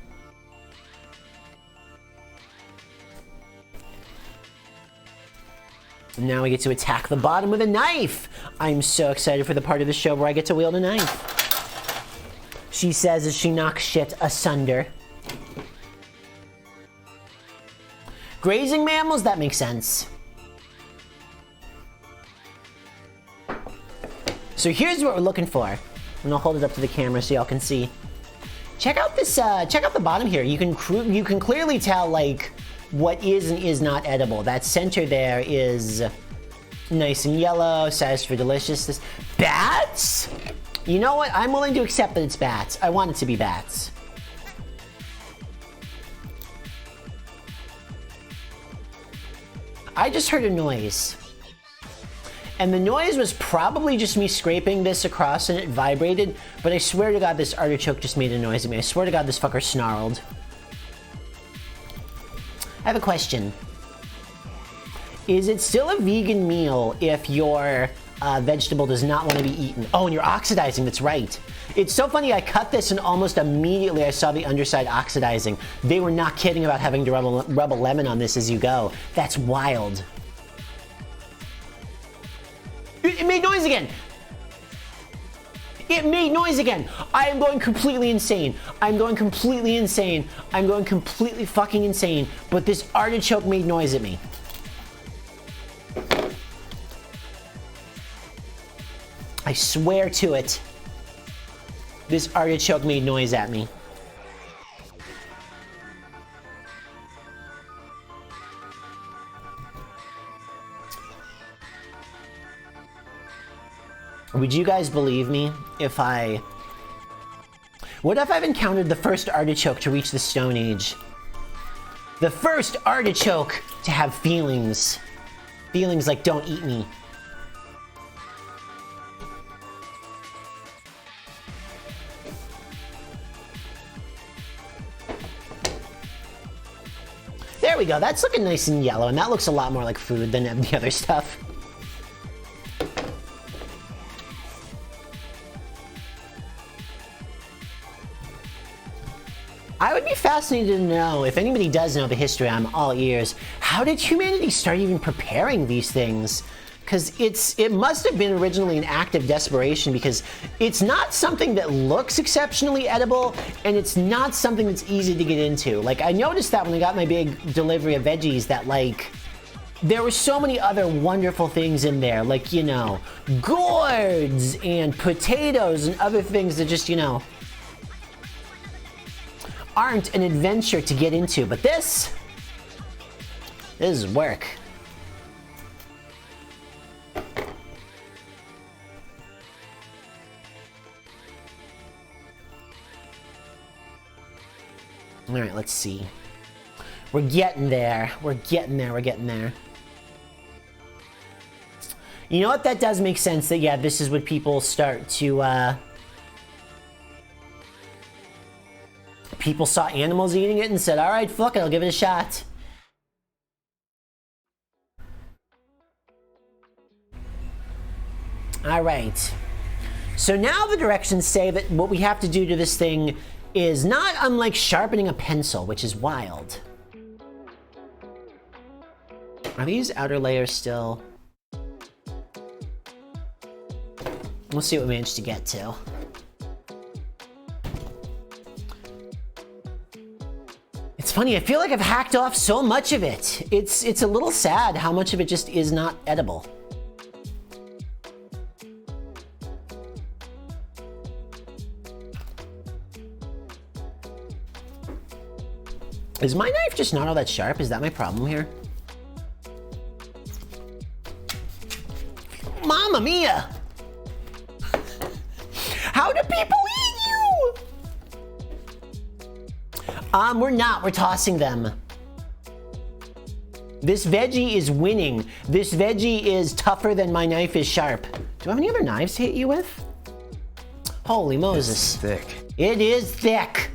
Now we get to attack the bottom with a knife. I'm so excited for the part of the show where I get to wield a knife. She says as she knocks shit asunder. Grazing mammals, that makes sense. So here's what we're looking for. I'm gonna hold it up to the camera so y'all can see. Check out this, check out the bottom here. You can clearly tell what is and is not edible. That center there is nice and yellow, sized for deliciousness. Bats? You know what? I'm willing to accept that it's bats. I want it to be bats. I just heard a noise. And the noise was probably just me scraping this across and it vibrated, but I swear to God this artichoke just made a noise at me. I swear to God this fucker snarled. I have a question. Is it still a vegan meal if your vegetable does not want to be eaten? Oh, and you're oxidizing, that's right. It's so funny, I cut this and almost immediately I saw the underside oxidizing. They were not kidding about having to rub a lemon on this as you go. That's wild. It made noise again! It made noise again! I am going completely insane. I'm going completely insane. I'm going completely fucking insane. But this artichoke made noise at me. I swear to it. This artichoke made noise at me. Would you guys believe me if I... What if I've encountered the first artichoke to reach the Stone Age? The first artichoke to have feelings. Feelings like don't eat me. There we go, that's looking nice and yellow, and that looks a lot more like food than the other stuff. I would be fascinated to know, if anybody does know the history, I'm all ears, how did humanity start even preparing these things? Because it must have been originally an act of desperation, because it's not something that looks exceptionally edible, and it's not something that's easy to get into. Like, I noticed that when I got my big delivery of veggies, that, like, there were so many other wonderful things in there, like, you know, gourds and potatoes and other things that just, you know, aren't an adventure to get into. But this is work. All right, let's see. We're getting there. We're getting there. We're getting there. You know what? That does make sense that, yeah, this is what people start to, people saw animals eating it and said, all right, fuck it, I'll give it a shot. All right. So now the directions say that what we have to do to this thing is not unlike sharpening a pencil, which is wild. Are these outer layers still? We'll see what we manage to get to. It's funny, I feel like I've hacked off so much of it. It's a little sad how much of it just is not edible. Is my knife just not all that sharp? Is that my problem here? Mamma mia! How do people eat you? We're not. We're tossing them. This veggie is winning. This veggie is tougher than my knife is sharp. Do I have any other knives to hit you with? Holy Moses. It's thick. It is thick.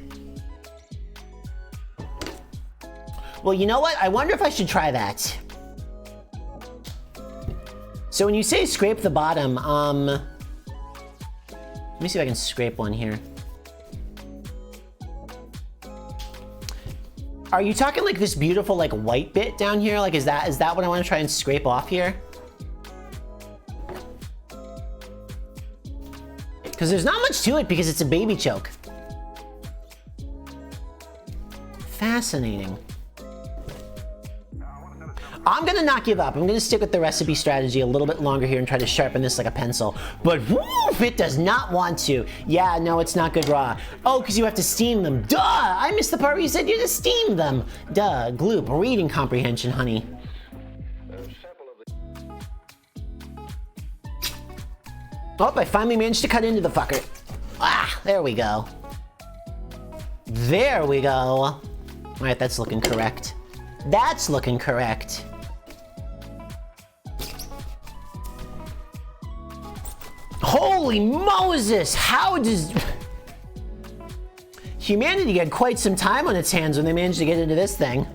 Well, you know what? I wonder if I should try that. So when you say scrape the bottom, let me see if I can scrape one here. Are you talking like this beautiful like white bit down here? Like is that what I want to try and scrape off here? Because there's not much to it because it's a baby choke. Fascinating. I'm gonna not give up. I'm gonna stick with the recipe strategy a little bit longer here and try to sharpen this like a pencil. But woof, it does not want to. Yeah, no, it's not good raw. Oh, because you have to steam them. Duh! I missed the part where you said you had to steam them. Duh, Gloop, reading comprehension, honey. Oh, I finally managed to cut into the fucker. Ah, there we go. There we go. All right, that's looking correct. That's looking correct. Holy Moses! How does... Humanity had quite some time on its hands when they managed to get into this thing.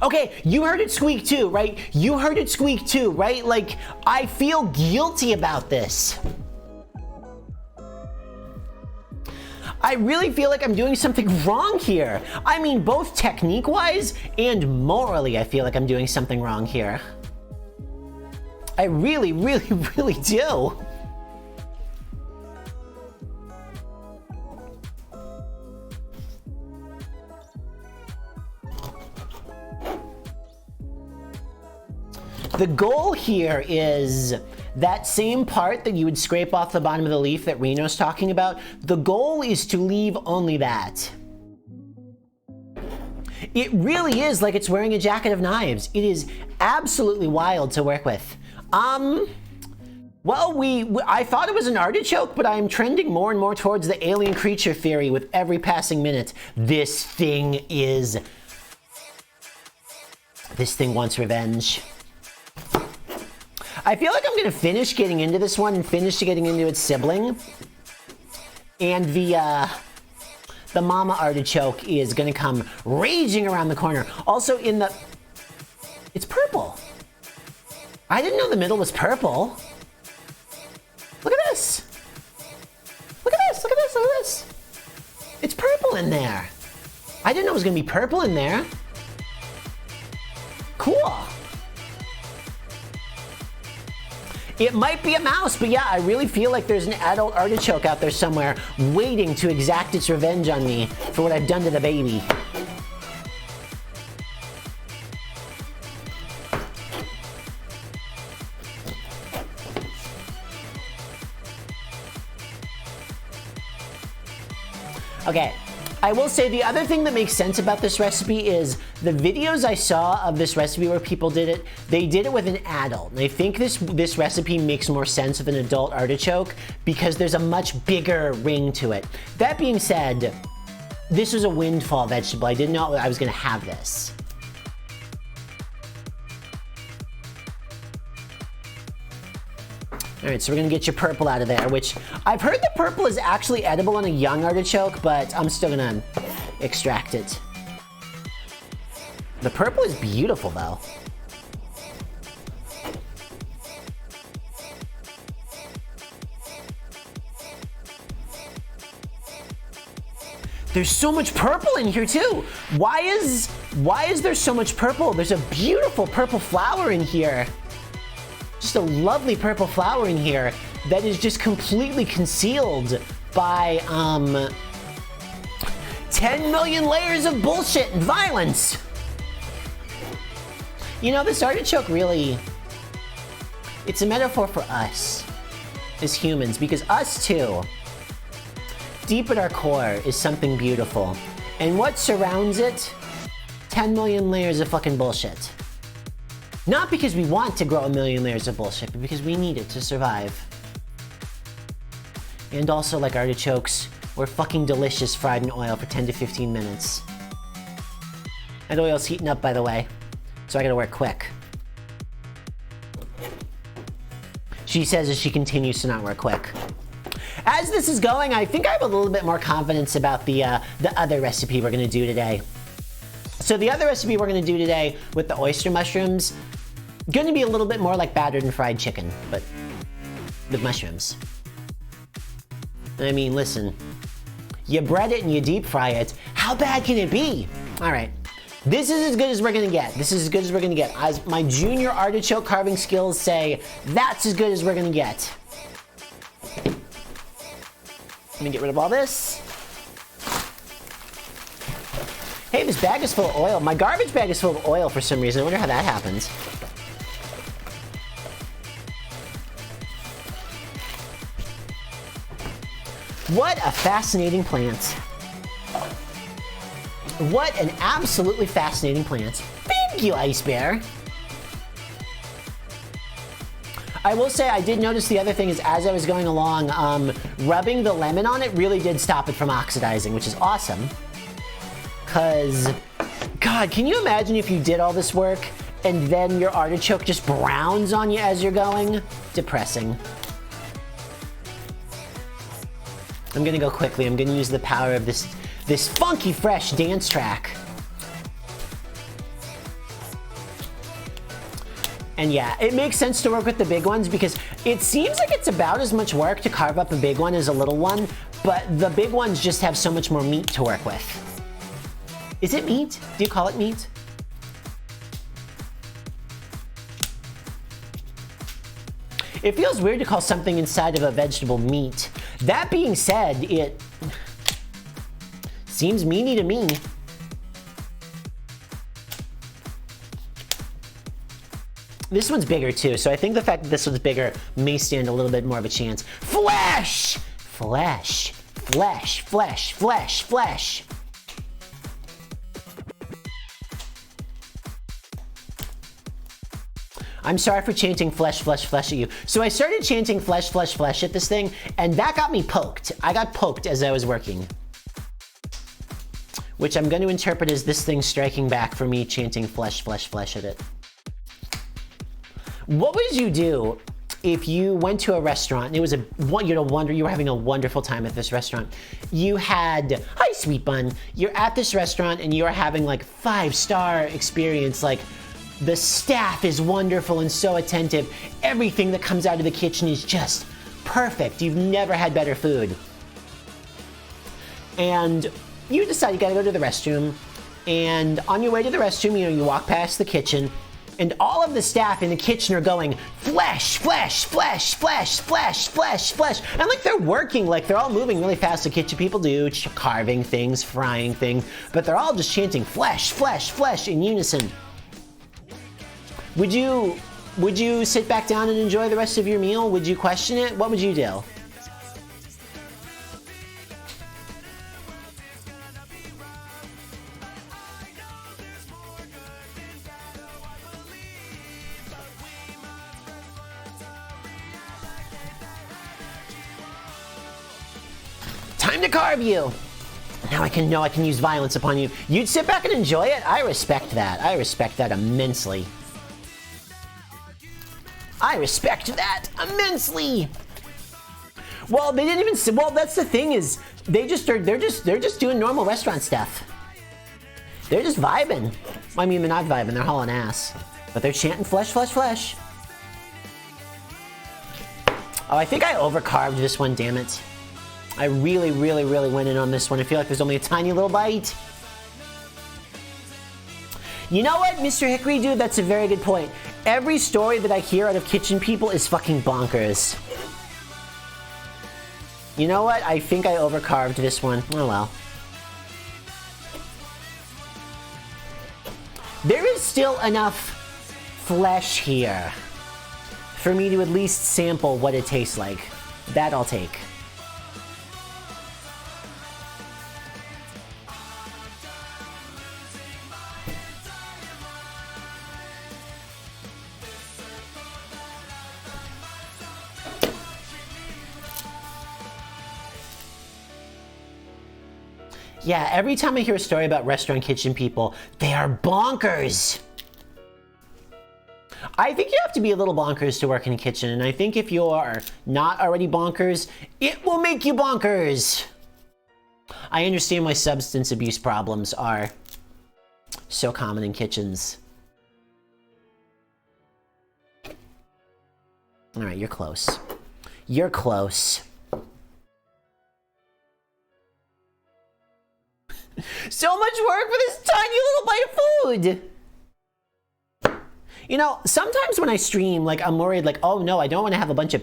Okay, you heard it squeak too, right? You heard it squeak too, right? Like, I feel guilty about this. I really feel like I'm doing something wrong here. I mean, both technique-wise and morally, I feel like I'm doing something wrong here. I really, really, really do. The goal here is that same part that you would scrape off the bottom of the leaf that Reno's talking about. The goal is to leave only that. It really is like it's wearing a jacket of knives. It is absolutely wild to work with. Well, I thought it was an artichoke, but I'm trending more and more towards the alien creature theory with every passing minute. This thing wants revenge. I feel like I'm gonna finish getting into this one and finish getting into its sibling. And the mama artichoke is gonna come raging around the corner. Also it's purple. I didn't know the middle was purple. Look at this. Look at this, look at this, look at this. It's purple in there. I didn't know it was gonna be purple in there. Cool. It might be a mouse, but yeah, I really feel like there's an adult artichoke out there somewhere waiting to exact its revenge on me for what I've done to the baby. Okay, I will say the other thing that makes sense about this recipe is the videos I saw of this recipe where people did it, they did it with an adult. And I think this recipe makes more sense with an adult artichoke because there's a much bigger ring to it. That being said, this was a windfall vegetable. I didn't know I was gonna have this. All right, so we're gonna get your purple out of there, which I've heard the purple is actually edible on a young artichoke, but I'm still gonna extract it. The purple is beautiful though. There's so much purple in here too. Why is there so much purple? There's a beautiful purple flower in here. Just a lovely purple flower in here that is just completely concealed by 10 million layers of bullshit and violence. You know, this artichoke really, it's a metaphor for us as humans, because us too, deep at our core, is something beautiful. And what surrounds it? 10 million layers of fucking bullshit. Not because we want to grow a million layers of bullshit, but because we need it to survive. And also, like artichokes, we're fucking delicious fried in oil for 10 to 15 minutes. And oil's heating up, by the way, so I gotta work quick. She says as she continues to not work quick. As this is going, I think I have a little bit more confidence about the other recipe we're gonna do today. So the other recipe we're gonna do today with the oyster mushrooms, gonna be a little bit more like battered and fried chicken, but with mushrooms. I mean, listen, you bread it and you deep fry it, how bad can it be? All right, this is as good as we're gonna get. This is as good as we're gonna get. As my junior artichoke carving skills say, that's as good as we're gonna get. Let me get rid of all this. Hey, this bag is full of oil. My garbage bag is full of oil for some reason. I wonder how that happens. What a fascinating plant. What an absolutely fascinating plant. Thank you, Ice Bear. I will say I did notice the other thing is as I was going along, rubbing the lemon on it really did stop it from oxidizing, which is awesome. Cause, God, can you imagine if you did all this work and then your artichoke just browns on you as you're going? Depressing. I'm gonna go quickly. I'm gonna use the power of this funky fresh dance track. And yeah, it makes sense to work with the big ones because it seems like it's about as much work to carve up a big one as a little one, but the big ones just have so much more meat to work with. Is it meat? Do you call it meat? It feels weird to call something inside of a vegetable meat. That being said, it seems meaty to me. This one's bigger too, so I think the fact that this one's bigger may stand a little bit more of a chance. Flesh! Flesh. Flesh, flesh, flesh, flesh. I'm sorry for chanting flesh, flesh, flesh at you. So I started chanting flesh, flesh, flesh at this thing, and that got me poked. I got poked as I was working. Which I'm going to interpret as this thing striking back for me chanting flesh, flesh, flesh at it. What would you do if you went to a restaurant and it was you were having a wonderful time at this restaurant? You had, hi sweet bun, you're at this restaurant and you're having like 5-star experience, like the staff is wonderful and so attentive. Everything that comes out of the kitchen is just perfect. You've never had better food. And you decide you gotta go to the restroom, and on your way to the restroom, you walk past the kitchen, and all of the staff in the kitchen are going, flesh, flesh, flesh, flesh, flesh, flesh, flesh. And like they're working, like they're all moving really fast, the kitchen people do, carving things, frying things, but they're all just chanting flesh, flesh, flesh in unison. Would you sit back down and enjoy the rest of your meal? Would you question it? What would you do? Time to carve you! Now I can use violence upon you. You'd sit back and enjoy it? I respect that. I respect that immensely. I respect that immensely. Well, they didn't even. Well, that's the thing is, they're just doing normal restaurant stuff. They're just vibing. I mean, they're not vibing. They're hauling ass, but they're chanting flesh, flesh, flesh. Oh, I think I overcarved this one. Damn it! I really, really, really went in on this one. I feel like there's only a tiny little bite. You know what, Mr. Hickory dude? That's a very good point. Every story that I hear out of kitchen people is fucking bonkers. You know what? I think I overcarved this one. Oh well. There is still enough flesh here for me to at least sample what it tastes like. That I'll take. Yeah, every time I hear a story about restaurant kitchen people, they are bonkers. I think you have to be a little bonkers to work in a kitchen, and I think if you are not already bonkers, it will make you bonkers. I understand why substance abuse problems are so common in kitchens. All right, you're close. You're close. So much work for this tiny little bite of food! You know, sometimes when I stream, like, I'm worried, like, oh no, I don't want to have a bunch of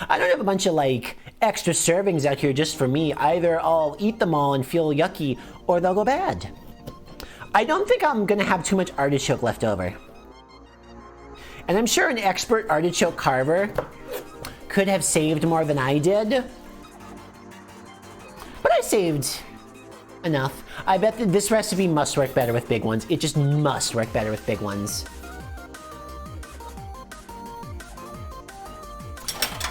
I don't have a bunch of, like, extra servings out here just for me. Either I'll eat them all and feel yucky, or they'll go bad. I don't think I'm gonna have too much artichoke left over. And I'm sure an expert artichoke carver could have saved more than I did. But I saved enough. I bet that this recipe must work better with big ones. It just must work better with big ones.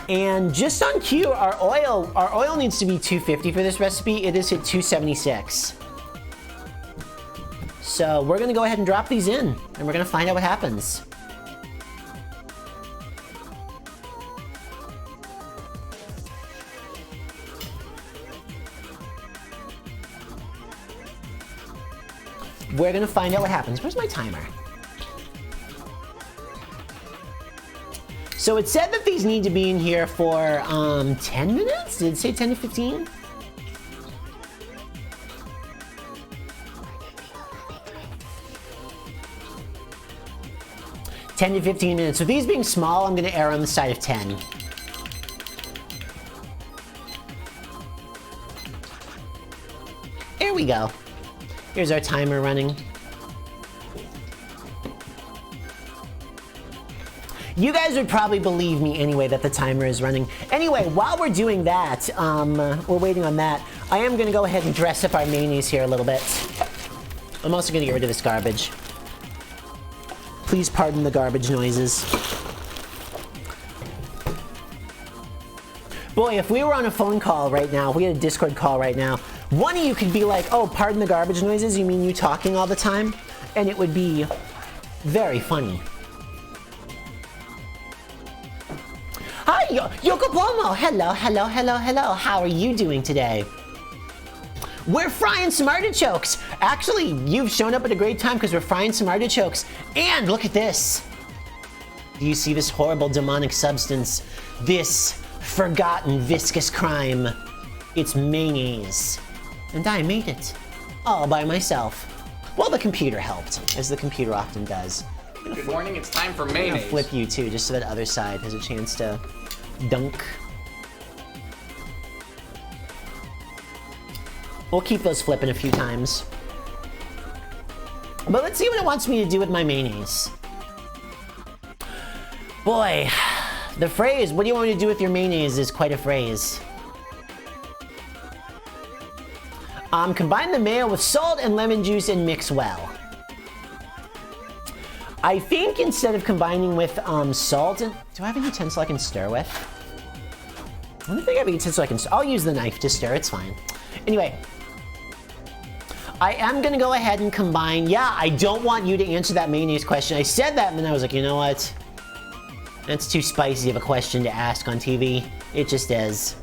And just on cue, our oil needs to be 250 for this recipe. It is at 276. So we're gonna go ahead and drop these in, and we're gonna find out what happens. We're gonna find out what happens. Where's my timer? So it said that these need to be in here for 10 minutes? Did it say 10 to 15? "10 to 15 minutes. So these being small, I'm gonna err on the side of 10. There we go. Here's our timer running. You guys would probably believe me anyway that the timer is running. Anyway, while we're doing that, we're waiting on that, I am gonna go ahead and dress up our mayonnaise here a little bit. I'm also gonna get rid of this garbage. Please pardon the garbage noises. Boy, if we were on a phone call right now, if we had a Discord call right now, one of you could be like, oh, pardon the garbage noises, you mean you talking all the time? And it would be very funny. Hi, Yokopomo! Hello, hello, hello, hello. How are you doing today? We're frying some artichokes. Actually, you've shown up at a great time because we're frying some artichokes. And look at this. Do you see this horrible demonic substance? This forgotten viscous crime. It's mayonnaise. And I made it. All by myself. Well, the computer helped, as the computer often does. Good morning, it's time for I'm mayonnaise. gonna flip you too, just so that other side has a chance to dunk. We'll keep those flipping a few times. But let's see what it wants me to do with my mayonnaise. Boy, the phrase, what do you want me to do with your mayonnaise, is quite a phrase. Combine the mayo with salt and lemon juice and mix well. I think instead of combining with salt and... Do I have a utensil I can stir with? I don't think I have a utensil I can stir. I'll use the knife to stir, it's fine. Anyway, I am gonna go ahead and combine... Yeah, I don't want you to answer that mayonnaise question. I said that and then I was like, you know what? That's too spicy of a question to ask on TV. It just is.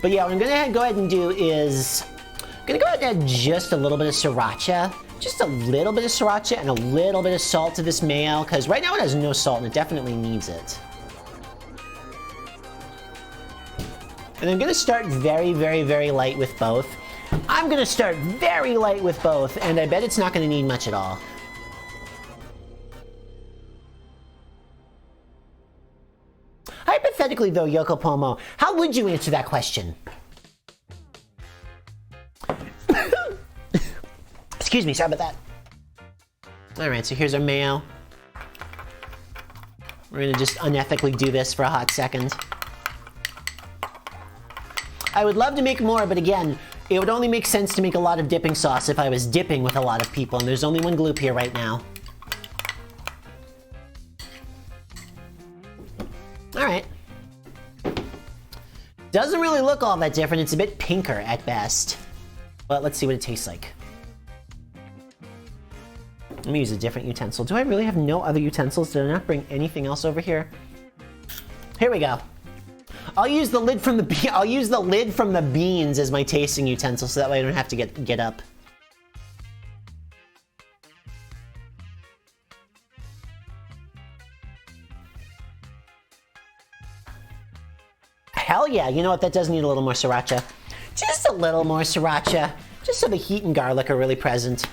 But yeah, what I'm gonna go ahead and do is... I'm gonna go ahead and add just a little bit of sriracha. Just a little bit of sriracha and a little bit of salt to this mayo, because right now it has no salt and it definitely needs it. And I'm gonna start very, very, very light with both. I'm gonna start very light with both, and I bet it's not gonna need much at all. Hypothetically though, Yokopomo, how would you answer that question? Excuse me, sorry about that. Alright, so here's our mayo. We're gonna just unethically do this for a hot second. I would love to make more, but again, it would only make sense to make a lot of dipping sauce if I was dipping with a lot of people, and there's only one Gloop here right now. Alright. Doesn't really look all that different, it's a bit pinker at best. But let's see what it tastes like. Let me use a different utensil. Do I really have no other utensils? Did I not bring anything else over here? Here we go. I'll use the lid from the beans as my tasting utensil, so that way I don't have to get up. Hell yeah, you know what? That does need a little more sriracha. Just a little more sriracha. Just so the heat and garlic are really present.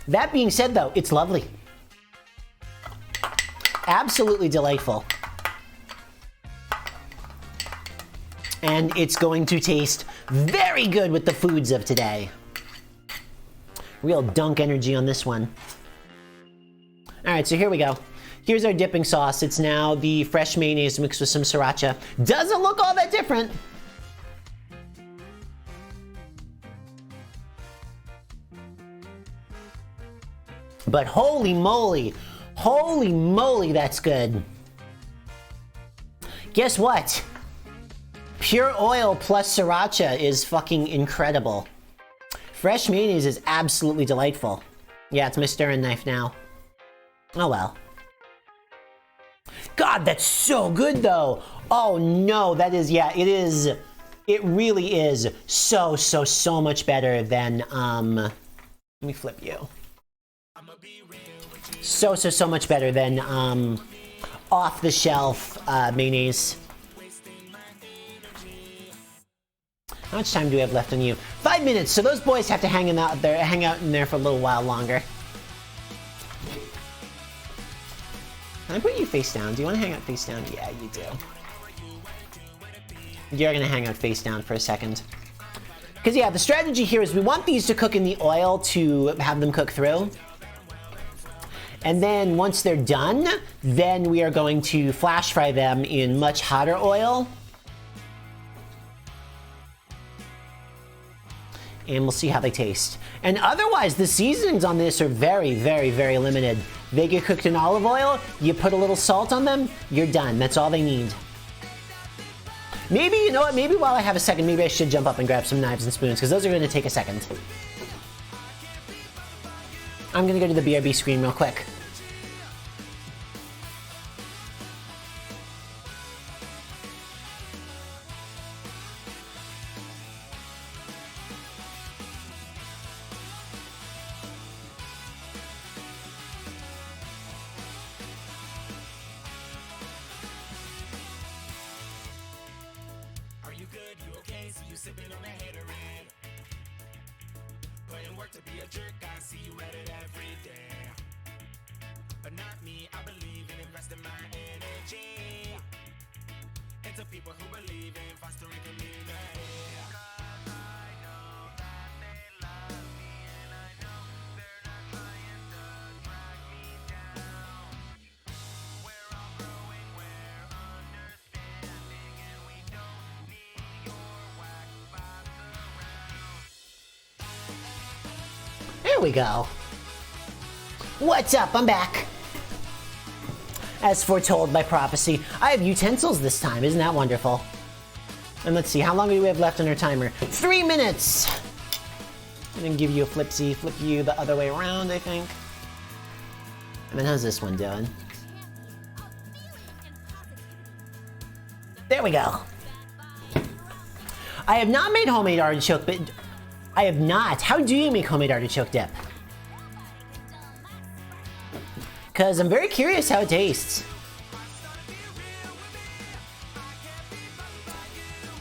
That being said, though, it's lovely. Absolutely delightful. And it's going to taste very good with the foods of today. Real dunk energy on this one. All right, so here we go. Here's our dipping sauce. It's now the fresh mayonnaise mixed with some sriracha. Doesn't look all that different. But holy moly, that's good. Guess what? Pure oil plus sriracha is fucking incredible. Fresh mayonnaise is absolutely delightful. Yeah, it's my stirring knife now. Oh well. God, that's so good though. Oh no, that is, yeah, it is. It really is so much better than, let me flip you. So much better than, off the shelf, mayonnaise. How much time do we have left on you? 5 minutes, so those boys have to hang out in there for a little while longer. Can I put you face down? Do you want to hang out face down? Yeah, you do. You're gonna hang out face down for a second. Because yeah, the strategy here is we want these to cook in the oil to have them cook through. And then once they're done, then we are going to flash fry them in much hotter oil. And we'll see how they taste. And otherwise, the seasonings on this are very limited. They get cooked in olive oil, you put a little salt on them, you're done. That's all they need. Maybe, you know what, maybe while I have a second, maybe I should jump up and grab some knives and spoons, because those are gonna take a second. I'm gonna go to the BRB screen real quick. There we go. What's up? I'm back. As foretold by prophecy, I have utensils this time. Isn't that wonderful? And let's see, how long do we have left on our timer? 3 minutes! I'm gonna give you a flipsy, flip you the other way around, I think. And then how's this one doing? There we go. I have not made homemade artichoke, but I have not. How do you make homemade artichoke dip? Because I'm very curious how it tastes.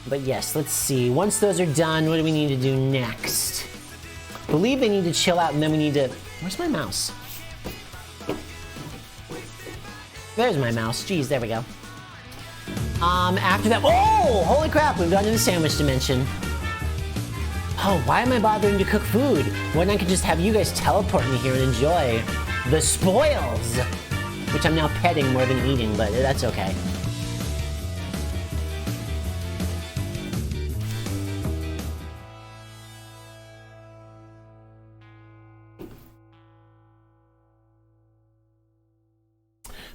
But yes, let's see. Once those are done, what do we need to do next? I believe they need to chill out and then we need to... Where's my mouse? There's my mouse. Jeez, there we go. After that... Oh! Holy crap, we've gone to the sandwich dimension. Oh, why am I bothering to cook food when I could just have you guys teleport me here and enjoy the spoils? Which I'm now petting more than eating, but that's okay.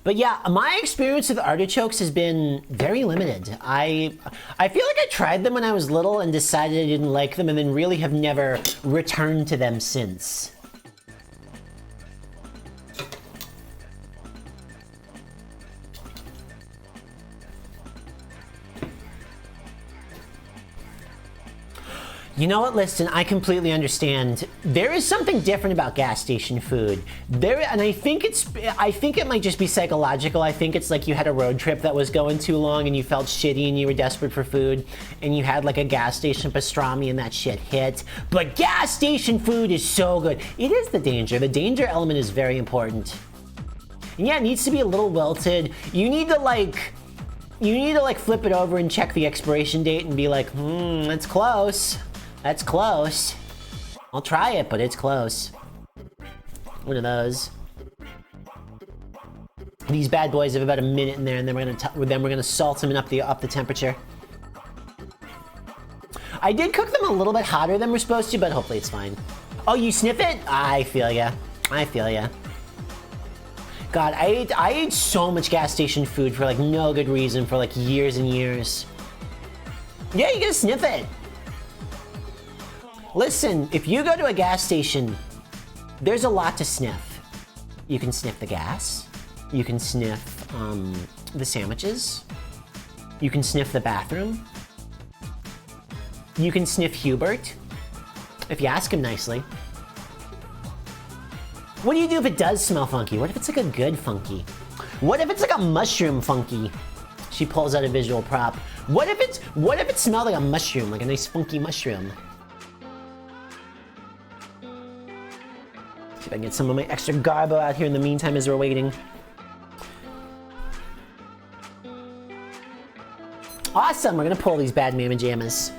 But yeah, my experience with artichokes has been very limited. I feel like I tried them when I was little and decided I didn't like them and then really have never returned to them since. You know what, listen, I completely understand. There is something different about gas station food. And I think it might just be psychological. I think it's like you had a road trip that was going too long and you felt shitty and you were desperate for food and you had like a gas station pastrami and that shit hit. But gas station food is so good. It is the danger. The danger element is very important. And yeah, it needs to be a little wilted. You need to like flip it over and check the expiration date and be like, that's close. That's close. I'll try it, but it's close. One of those. These bad boys have about a minute in there, and then we're gonna salt them and up the temperature. I did cook them a little bit hotter than we're supposed to, but hopefully it's fine. Oh, you sniff it? I feel ya. I feel ya. God, I ate so much gas station food for like no good reason for like years and years. Yeah, you gotta sniff it. Listen, if you go to a gas station, there's a lot to sniff. You can sniff the gas. You can sniff the sandwiches. You can sniff the bathroom. You can sniff Hubert, if you ask him nicely. What do you do if it does smell funky? What if it's like a good funky? What if it's like a mushroom funky? She pulls out a visual prop. What if it smelled like a mushroom, like a nice funky mushroom? See if I can get some of my extra garbo out here in the meantime as we're waiting. Awesome, we're gonna pull these bad mamma jammas.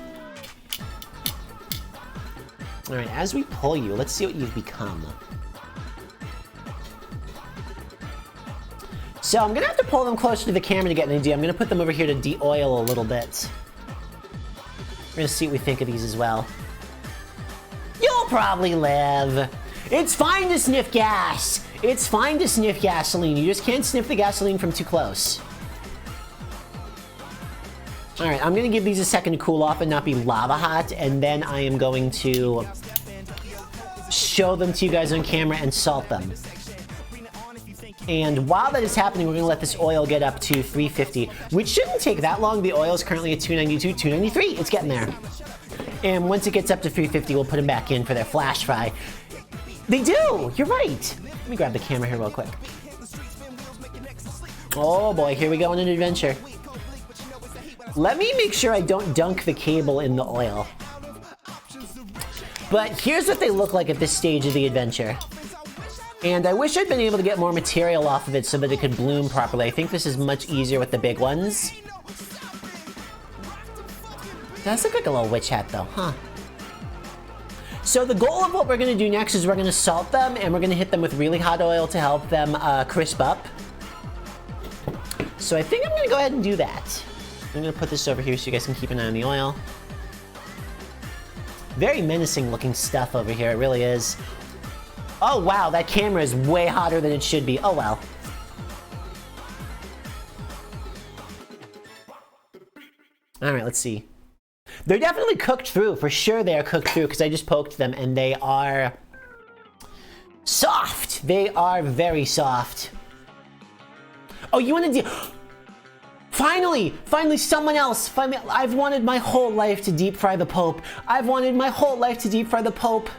All right, as we pull you, let's see what you've become. So I'm gonna have to pull them closer to the camera to get an idea. I'm gonna put them over here to de-oil a little bit. We're gonna see what we think of these as well. You'll probably live. It's fine to sniff gas. It's fine to sniff gasoline. You just can't sniff the gasoline from too close. All right, I'm gonna give these a second to cool off and not be lava hot, and then I am going to show them to you guys on camera and salt them. And while that is happening, we're gonna let this oil get up to 350, which shouldn't take that long. The oil is currently at 292, 293. It's getting there. And once it gets up to 350, we'll put them back in for their flash fry. They do! You're right! Let me grab the camera here real quick. Oh boy, here we go on an adventure. Let me make sure I don't dunk the cable in the oil. But here's what they look like at this stage of the adventure. And I wish I'd been able to get more material off of it so that it could bloom properly. I think this is much easier with the big ones. Does look like a little witch hat though, huh? So the goal of what we're gonna do next is we're gonna salt them and we're gonna hit them with really hot oil to help them crisp up. So I think I'm gonna go ahead and do that. I'm gonna put this over here so you guys can keep an eye on the oil. Very menacing looking stuff over here, it really is. Oh wow, that camera is way hotter than it should be. Oh well. Alright, let's see. They're definitely cooked through, for sure they are cooked through, because I just poked them and they are soft. They are very soft. Oh, you want to do... Finally someone else. Finally, I've wanted my whole life to deep fry the Pope. I've wanted my whole life to deep fry the Pope.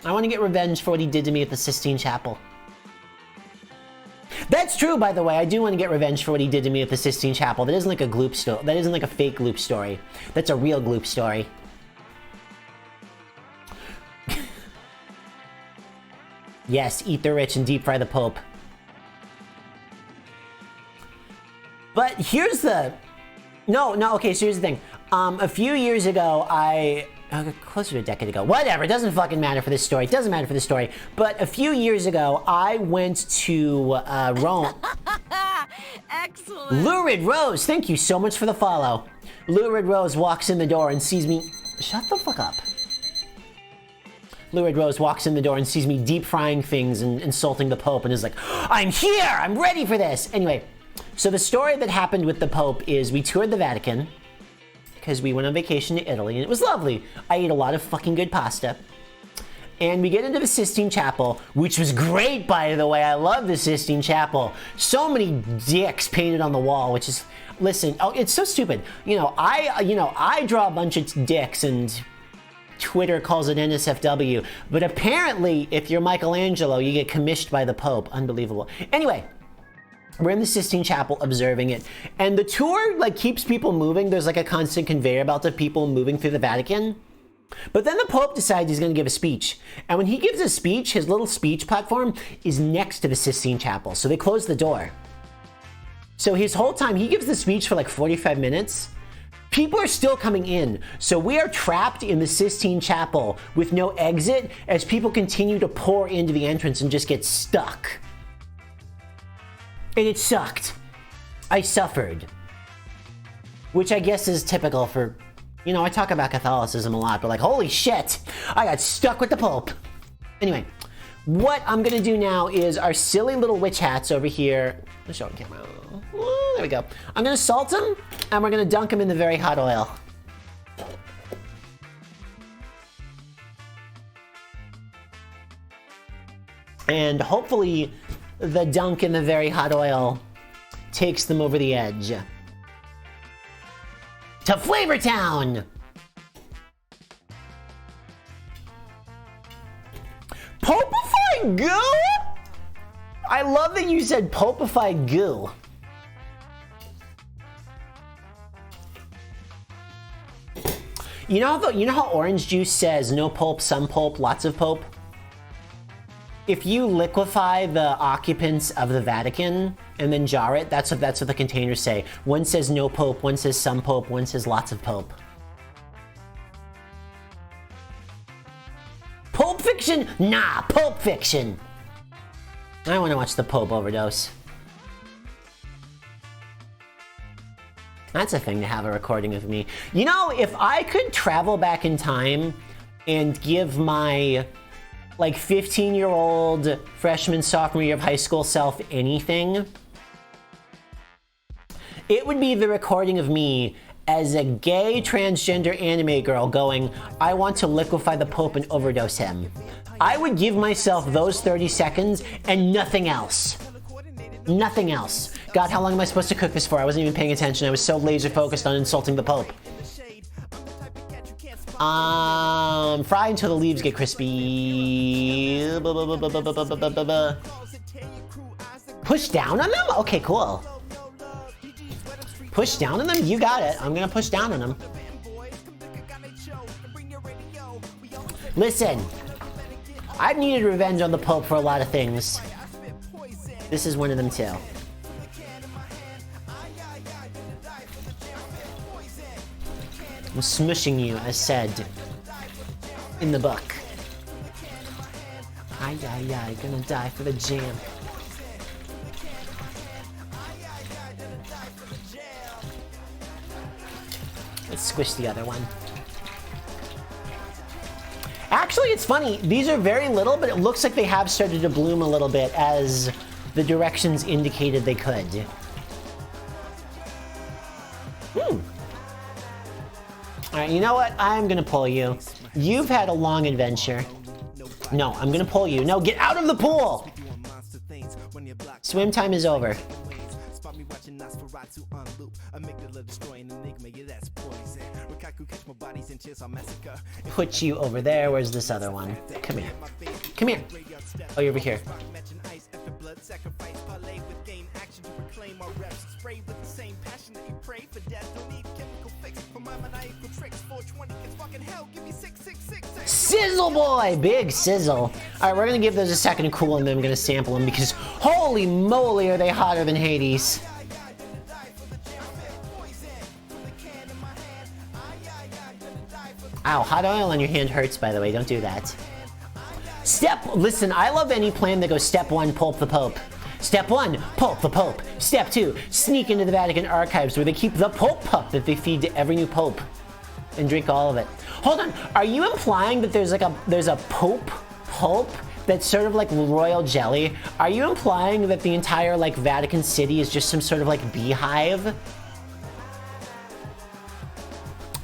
I want to get revenge for what he did to me at the Sistine Chapel. That's true, by the way. I do want to get revenge for what he did to me at the Sistine Chapel. That isn't like a Gloop story. That isn't like a fake Gloop story. That's a real Gloop story. Yes, eat the rich and deep fry the Pope. But here's the... No, okay, so here's the thing. A few years ago, closer to a decade ago. Whatever, it doesn't fucking matter for this story. It doesn't matter for this story. But a few years ago, I went to Rome. Excellent. Lurid Rose, thank you so much for the follow. Lurid Rose walks in the door and sees me... Shut the fuck up. Lurid Rose walks in the door and sees me deep frying things and insulting the Pope and is like, I'm here! I'm ready for this! Anyway, so the story that happened with the Pope is we toured the Vatican because we went on vacation to Italy and it was lovely. I ate a lot of fucking good pasta. And we get into the Sistine Chapel, which was great, by the way. I love the Sistine Chapel. So many dicks painted on the wall, which is, listen, oh, it's so stupid. I draw a bunch of dicks and Twitter calls it NSFW, but apparently if you're Michelangelo, you get commissioned by the Pope. Unbelievable. Anyway, we're in the Sistine Chapel observing it, and the tour like keeps people moving. There's like a constant conveyor belt of people moving through the Vatican. But then the Pope decides he's going to give a speech. And when he gives a speech, his little speech platform is next to the Sistine Chapel. So they close the door. So his whole time, he gives the speech for like 45 minutes. People are still coming in. So we are trapped in the Sistine Chapel with no exit as people continue to pour into the entrance and just get stuck. And it sucked. I suffered. Which I guess is typical for... I talk about Catholicism a lot, but like, holy shit, I got stuck with the Pope. Anyway, what I'm gonna do now is our silly little witch hats over here. Let's show it on camera. Ooh, there we go. I'm gonna salt them, and we're gonna dunk them in the very hot oil. And hopefully, the dunk in the very hot oil takes them over the edge. To Flavor Town! Popified goo? I love that you said popified goo. You know how orange juice says no pulp, some pulp, lots of pulp? If you liquefy the occupants of the Vatican and then jar it, that's what the containers say. One says no pope, one says some pope, one says lots of pope. Pulp Fiction? Nah, Pulp Fiction. I want to watch the Pope overdose. That's a thing to have a recording of me. If I could travel back in time and give my... like 15-year-old freshman, sophomore year of high school self anything, it would be the recording of me as a gay transgender anime girl going, I want to liquefy the Pope and overdose him. I would give myself those 30 seconds and nothing else. Nothing else. God, how long am I supposed to cook this for? I wasn't even paying attention. I was so laser focused on insulting the Pope. Fry until the leaves get crispy. Push down on them? Okay, cool. Push down on them? You got it. I'm gonna push down on them. Listen, I've needed revenge on the Pope for a lot of things. This is one of them too. I'm smushing you, as said in the book. Ay, ay, ay, gonna die for the jam. Let's squish the other one. Actually, it's funny. These are very little, but it looks like they have started to bloom a little bit as the directions indicated they could. Alright, you know what? I'm gonna pull you. You've had a long adventure. No, I'm gonna pull you. No, get out of the pool! Swim time is over. Put you over there. Where's this other one? Come here. Come here. Oh, you're over here. Sizzle boy! Big sizzle. Alright, we're gonna give those a second to cool and then I'm gonna sample them because holy moly are they hotter than Hades. Ow, hot oil on your hand hurts, by the way. Don't do that. Listen, I love any plan that goes step 1, pulp the Pope. Step 1, pulp the Pope. Step 2, sneak into the Vatican archives where they keep the Pope pup that they feed to every new Pope. And drink all of it. Hold on, are you implying that there's a Pope pulp that's sort of like royal jelly? Are you implying that the entire like Vatican City is just some sort of like beehive?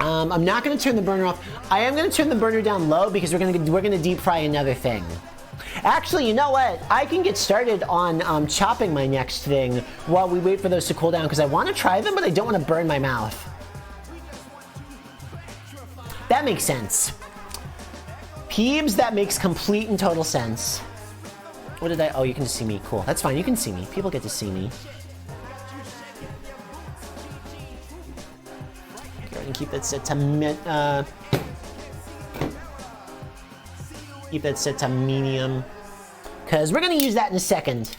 I'm not gonna turn the burner off. I am gonna turn the burner down low because we're gonna deep fry another thing. Actually, you know what? I can get started on chopping my next thing while we wait for those to cool down because I want to try them, but I don't want to burn my mouth. That makes sense. Peebs, that makes complete and total sense. What did I... Oh, you can just see me. Cool. That's fine. You can see me. People get to see me. Go ahead and keep that set to... keep that set to medium. Because we're going to use that in a second.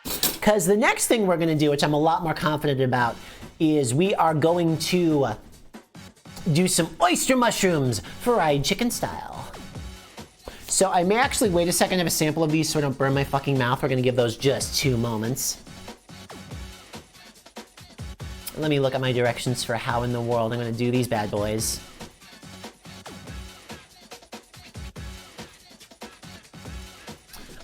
Because the next thing we're going to do, which I'm a lot more confident about, is we are going to do some oyster mushrooms, fried chicken style. So I may actually wait a second, have a sample of these so I don't burn my fucking mouth. We're gonna give those just 2 moments. Let me look at my directions for how in the world I'm gonna do these bad boys.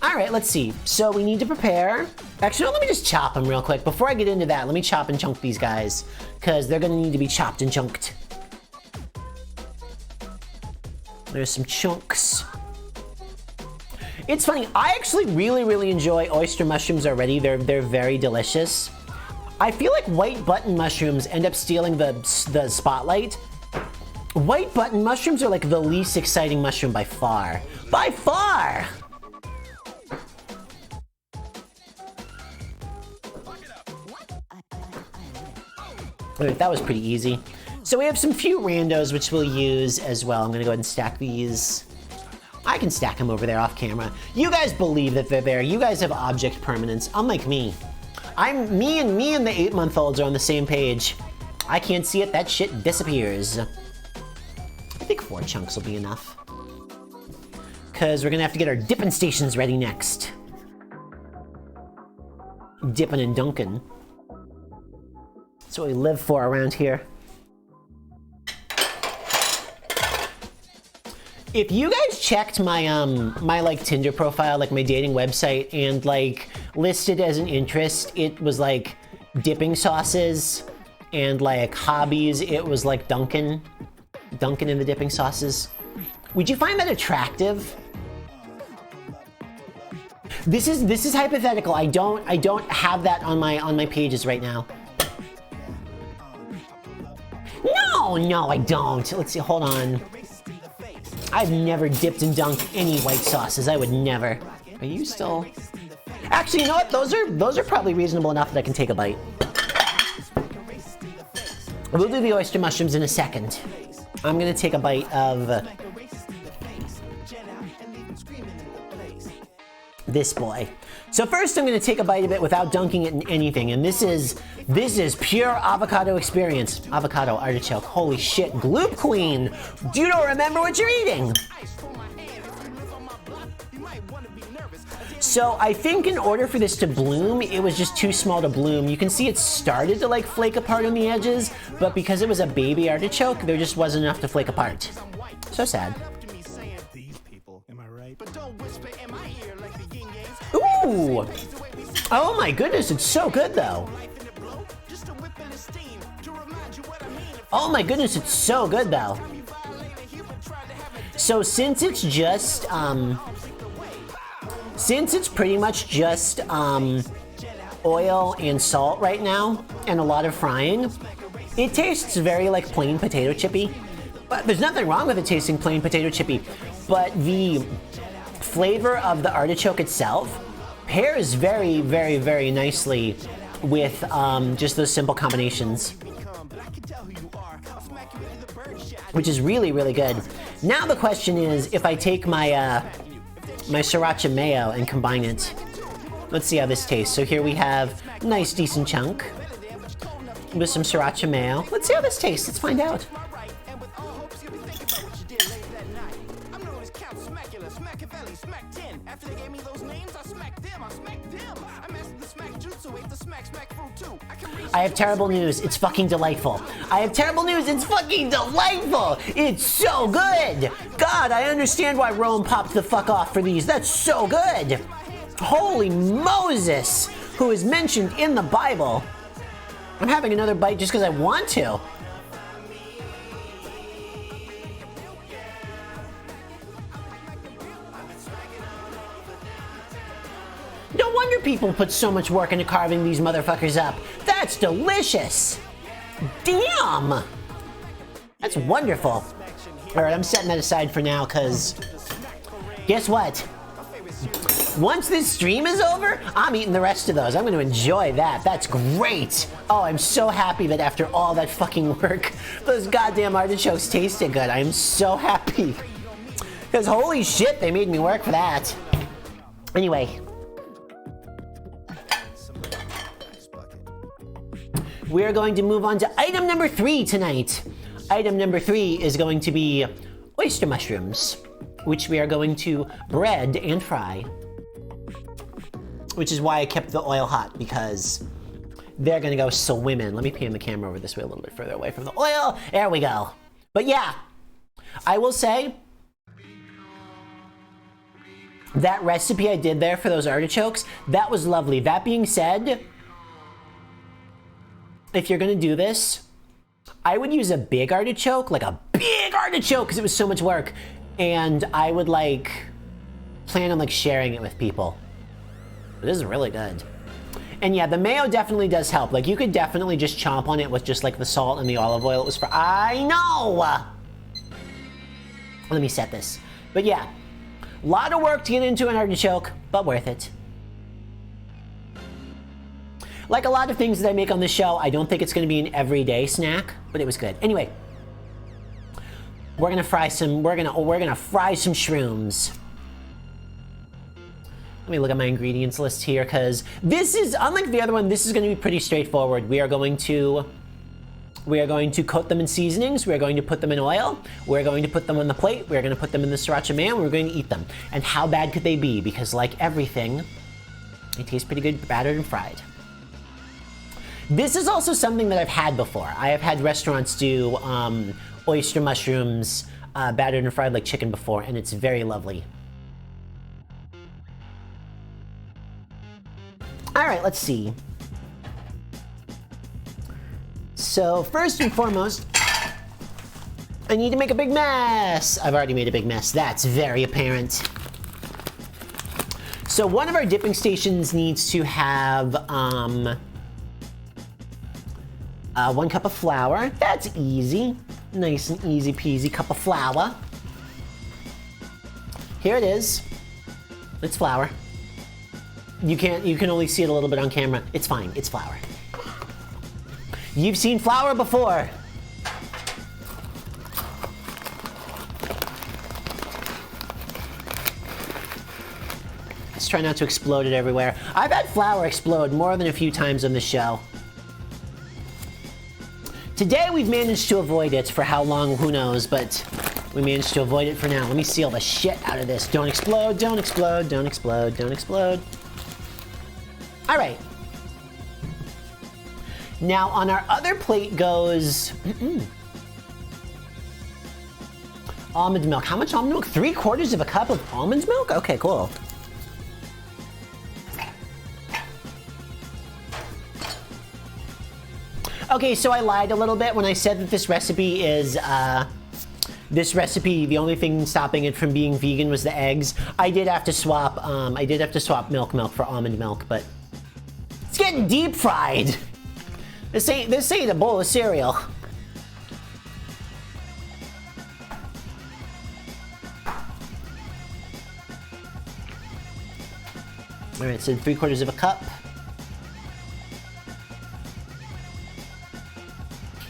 All right, let's see. So we need to prepare. Actually, no, let me just chop them real quick. Before I get into that, let me chop and chunk these guys because they're gonna need to be chopped and chunked. There's some chunks. It's funny, I actually really enjoy oyster mushrooms already. They're very delicious. I feel like white button mushrooms end up stealing the spotlight. White button mushrooms are like the least exciting mushroom by far. By far! Alright, that was pretty easy. So we have some few randos which we'll use as well. I'm gonna go ahead and stack these. I can stack them over there off camera. You guys believe that they're there. You guys have object permanence, unlike me. Me and the 8-month-olds are on the same page. I can't see it, that shit disappears. I think 4 chunks will be enough. Cause we're gonna have to get our dipping stations ready next. Dipping and dunking. That's what we live for around here. If you guys checked my my like Tinder profile, like my dating website, and like listed as an interest, it was like dipping sauces, and like hobbies, it was like dunking in the dipping sauces. Would you find that attractive? This is hypothetical. I don't have that on my pages right now. No, I don't. Let's see. Hold on. I've never dipped and dunked any white sauces. I would never. Are you still? Actually, you know what? Those are probably reasonable enough that I can take a bite. We'll do the oyster mushrooms in a second. I'm gonna take a bite of this boy. So first I'm gonna take a bite of it without dunking it in anything, and this is pure avocado experience. Avocado artichoke, holy shit, Gloop Queen! You don't remember what you're eating! So I think in order for this to bloom, it was just too small to bloom. You can see it started to like flake apart on the edges, but because it was a baby artichoke, there just wasn't enough to flake apart. So sad. Ooh! Oh my goodness, it's so good though. Oh my goodness, it's so good though. So since it's just, since it's pretty much just oil and salt right now, and a lot of frying, it tastes very like plain potato chippy. But there's nothing wrong with it tasting plain potato chippy, but the flavor of the artichoke itself pairs very, very, very nicely with just those simple combinations, which is really, really good. Now the question is, if I take my my sriracha mayo and combine it, let's see how this tastes. So here we have a nice, decent chunk with some sriracha mayo. Let's see how this tastes. Let's find out. I have terrible news. It's fucking delightful. I have terrible news. It's fucking delightful. It's so good. God, I understand why Rome popped the fuck off for these. That's so good. Holy Moses, who is mentioned in the Bible. I'm having another bite just because I want to. wonder people put so much work into carving these motherfuckers up. That's delicious. Damn. That's wonderful. All right, I'm setting that aside for now because guess what? Once this stream is over, I'm eating the rest of those. I'm going to enjoy that. That's great. Oh, I'm so happy that after all that fucking work, those goddamn artichokes tasted good. I am so happy. Because holy shit, they made me work for that. Anyway. We are going to move on to item number 3 tonight. Item number 3 is going to be oyster mushrooms, which we are going to bread and fry. Which is why I kept the oil hot, because they're gonna go swimming. Let me pan the camera over this way a little bit further away from the oil. There we go. But yeah, I will say, that recipe I did there for those artichokes, that was lovely. That being said, if you're gonna do this, I would use a big artichoke, like a big artichoke, because it was so much work. And I would like, plan on like sharing it with people. This is really good. And yeah, the mayo definitely does help. Like, you could definitely just chomp on it with just like the salt and the olive oil. It was for, I know! Let me set this. But yeah, a lot of work to get into an artichoke, but worth it. Like a lot of things that I make on the show, I don't think it's gonna be an everyday snack, but it was good. Anyway, we're gonna fry some shrooms. Let me look at my ingredients list here, because this is, unlike the other one, this is going to be pretty straightforward. We are going to coat them in seasonings. We are going to put them in oil. We're going to put them on the plate. We're going to put them in the sriracha mayo. We're going to eat them. And how bad could they be? Because like everything, they taste pretty good battered and fried. This is also something that I've had before. I have had restaurants do oyster mushrooms battered and fried like chicken before, and it's very lovely. All right, let's see. So first and foremost, I need to make a big mess. I've already made a big mess. That's very apparent. So one of our dipping stations needs to have 1 cup of flour. That's easy. Nice and easy peasy cup of flour. Here it is. It's flour. You can only see it a little bit on camera. It's fine, it's flour. You've seen flour before. Let's try not to explode it everywhere. I've had flour explode more than a few times on the show. Today we've managed to avoid it. For how long, who knows, but we managed to avoid it for now. Let me seal the shit out of this. Don't explode, don't explode, don't explode, don't explode. All right. Now on our other plate goes almond milk. How much almond milk? 3/4 of a cup of almond milk? Okay, cool. Okay, so I lied a little bit when I said that this recipe is, the only thing stopping it from being vegan was the eggs. I did have to swap milk for almond milk, but it's getting deep fried. This ain't a bowl of cereal. All right, so 3/4 of a cup.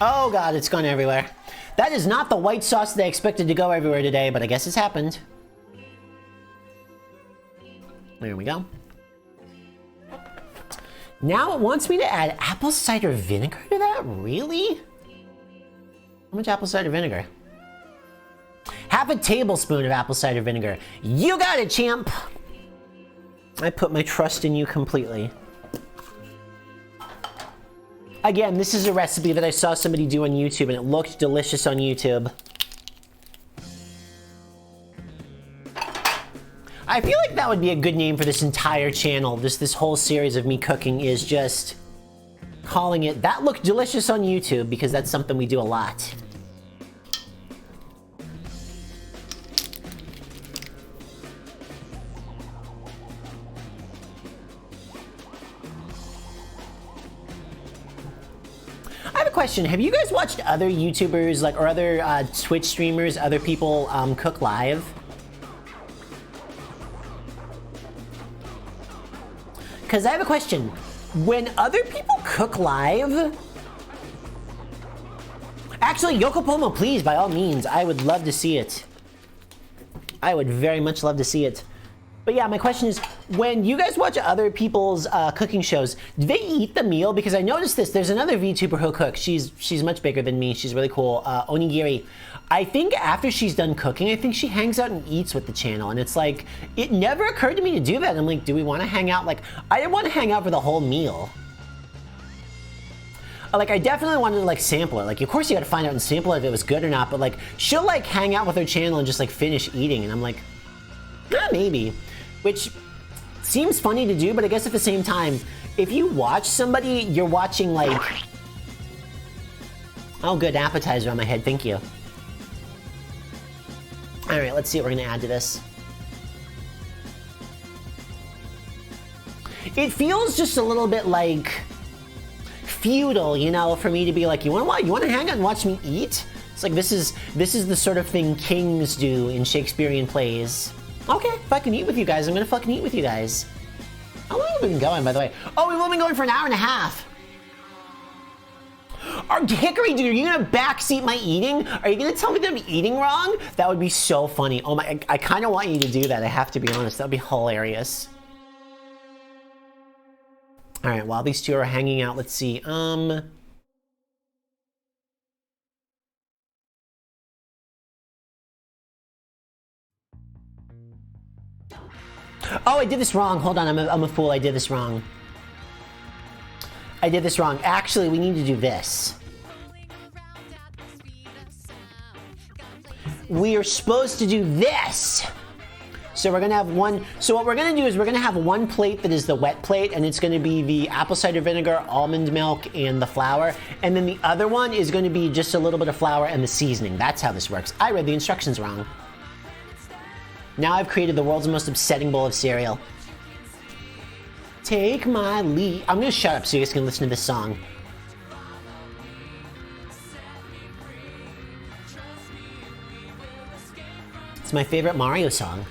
Oh God, it's gone everywhere. That is not the white sauce that I expected to go everywhere today, but I guess it's happened. There we go. Now it wants me to add apple cider vinegar to that? Really? How much apple cider vinegar? 1/2 tablespoon of apple cider vinegar. You got it, champ! I put my trust in you completely. Again, this is a recipe that I saw somebody do on YouTube, and it looked delicious on YouTube. I feel like that would be a good name for this entire channel. This whole series of me cooking is just calling it "That Looked Delicious on YouTube," because that's something we do a lot. question. Have you guys watched other YouTubers, like, or other Twitch streamers, other people cook live? Because I have a question. When other people cook live... Actually, Yokopomo, please, by all means. I would love to see it. I would very much love to see it. But yeah, my question is, when you guys watch other people's cooking shows, do they eat the meal? Because I noticed this. There's another VTuber who cooks. She's much bigger than me. She's really cool. Onigiri. I think after she's done cooking, I think she hangs out and eats with the channel. And it's like, it never occurred to me to do that. I'm like, do we want to hang out? Like, I didn't want to hang out for the whole meal. Like, I definitely wanted to, like, sample it. Like, of course you gotta find out and sample it if it was good or not, but, like, she'll, like, hang out with her channel and just, like, finish eating, and I'm like, maybe. Which seems funny to do, but I guess at the same time, if you watch somebody, you're watching, like... Oh, good, appetizer on my head, thank you. Alright, let's see what we're gonna add to this. It feels just a little bit, like... feudal, you know, for me to be like, you want to hang out and watch me eat? It's like, this is the sort of thing kings do in Shakespearean plays. Okay, if I can eat with you guys, I'm gonna fucking eat with you guys. How long have we been going, by the way? Oh, we've only been going for an hour and a half. Hickory, dude, are you gonna backseat my eating? Are you gonna tell me that I'm eating wrong? That would be so funny. Oh my, I kind of want you to do that, I have to be honest. That would be hilarious. All right, while these two are hanging out, let's see. Oh, I did this wrong. Hold on, I'm a fool. I did this wrong. I did this wrong. Actually, we need to do this. We are supposed to do this. So we're gonna have one, so what we're gonna do is we're gonna have one plate that is the wet plate, and it's gonna be the apple cider vinegar, almond milk, and the flour. And then the other one is gonna be just a little bit of flour and the seasoning. That's how this works. I read the instructions wrong. Now I've created the world's most upsetting bowl of cereal. Take my lead. I'm gonna shut up so you guys can listen to this song. It's my favorite Mario song.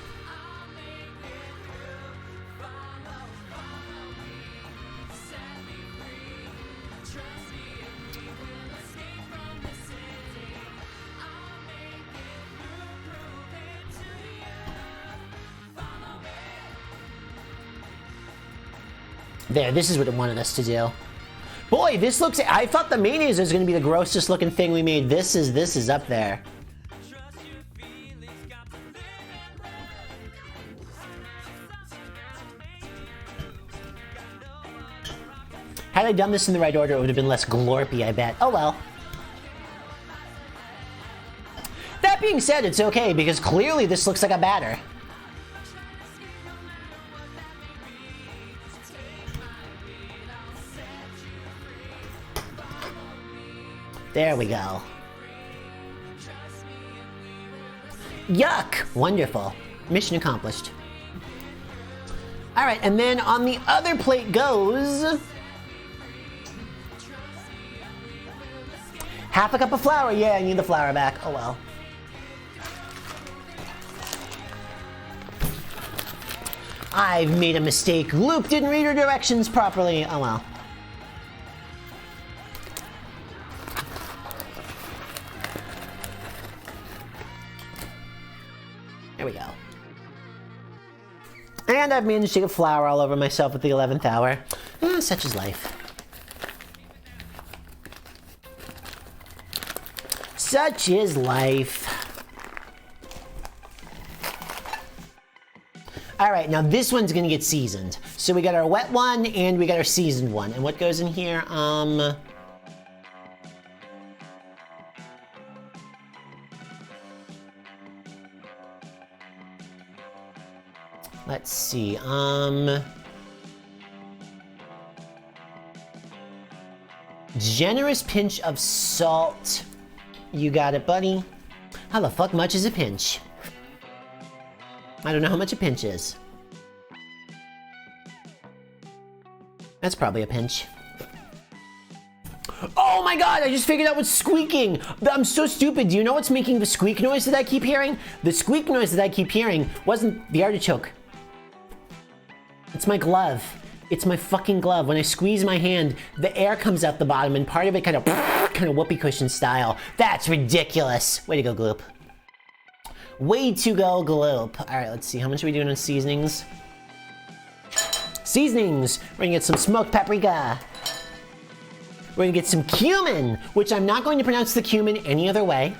There, this is what it wanted us to do. Boy, this looks... I thought the mayonnaise was going to be the grossest looking thing we made. This is up there. Had I done this in the right order, it would have been less glorpy, I bet. Oh well. That being said, it's okay, because clearly this looks like a batter. There we go. Yuck! Wonderful. Mission accomplished. Alright, and then on the other plate goes... half a cup of flour. Yeah, I need the flour back. Oh well. I've made a mistake. Gloop didn't read her directions properly. Oh well. There we go. And I've managed to get flour all over myself at the 11th hour. Such is life. Such is life. Alright, now this one's gonna get seasoned. So we got our wet one and we got our seasoned one. And what goes in here? Let's see, generous pinch of salt. You got it, buddy. How the fuck much is a pinch? I don't know how much a pinch is. That's probably a pinch. Oh my god, I just figured out what's squeaking. I'm so stupid. Do you know what's making the squeak noise that I keep hearing? The squeak noise that I keep hearing wasn't the artichoke. It's my glove. It's my fucking glove. When I squeeze my hand, the air comes out the bottom and part of it kind of whoopee cushion style. That's ridiculous. Way to go, Gloop. Way to go, Gloop. All right, let's see. How much are we doing on seasonings? Seasonings. We're gonna get some smoked paprika. We're gonna get some cumin, which I'm not going to pronounce the cumin any other way.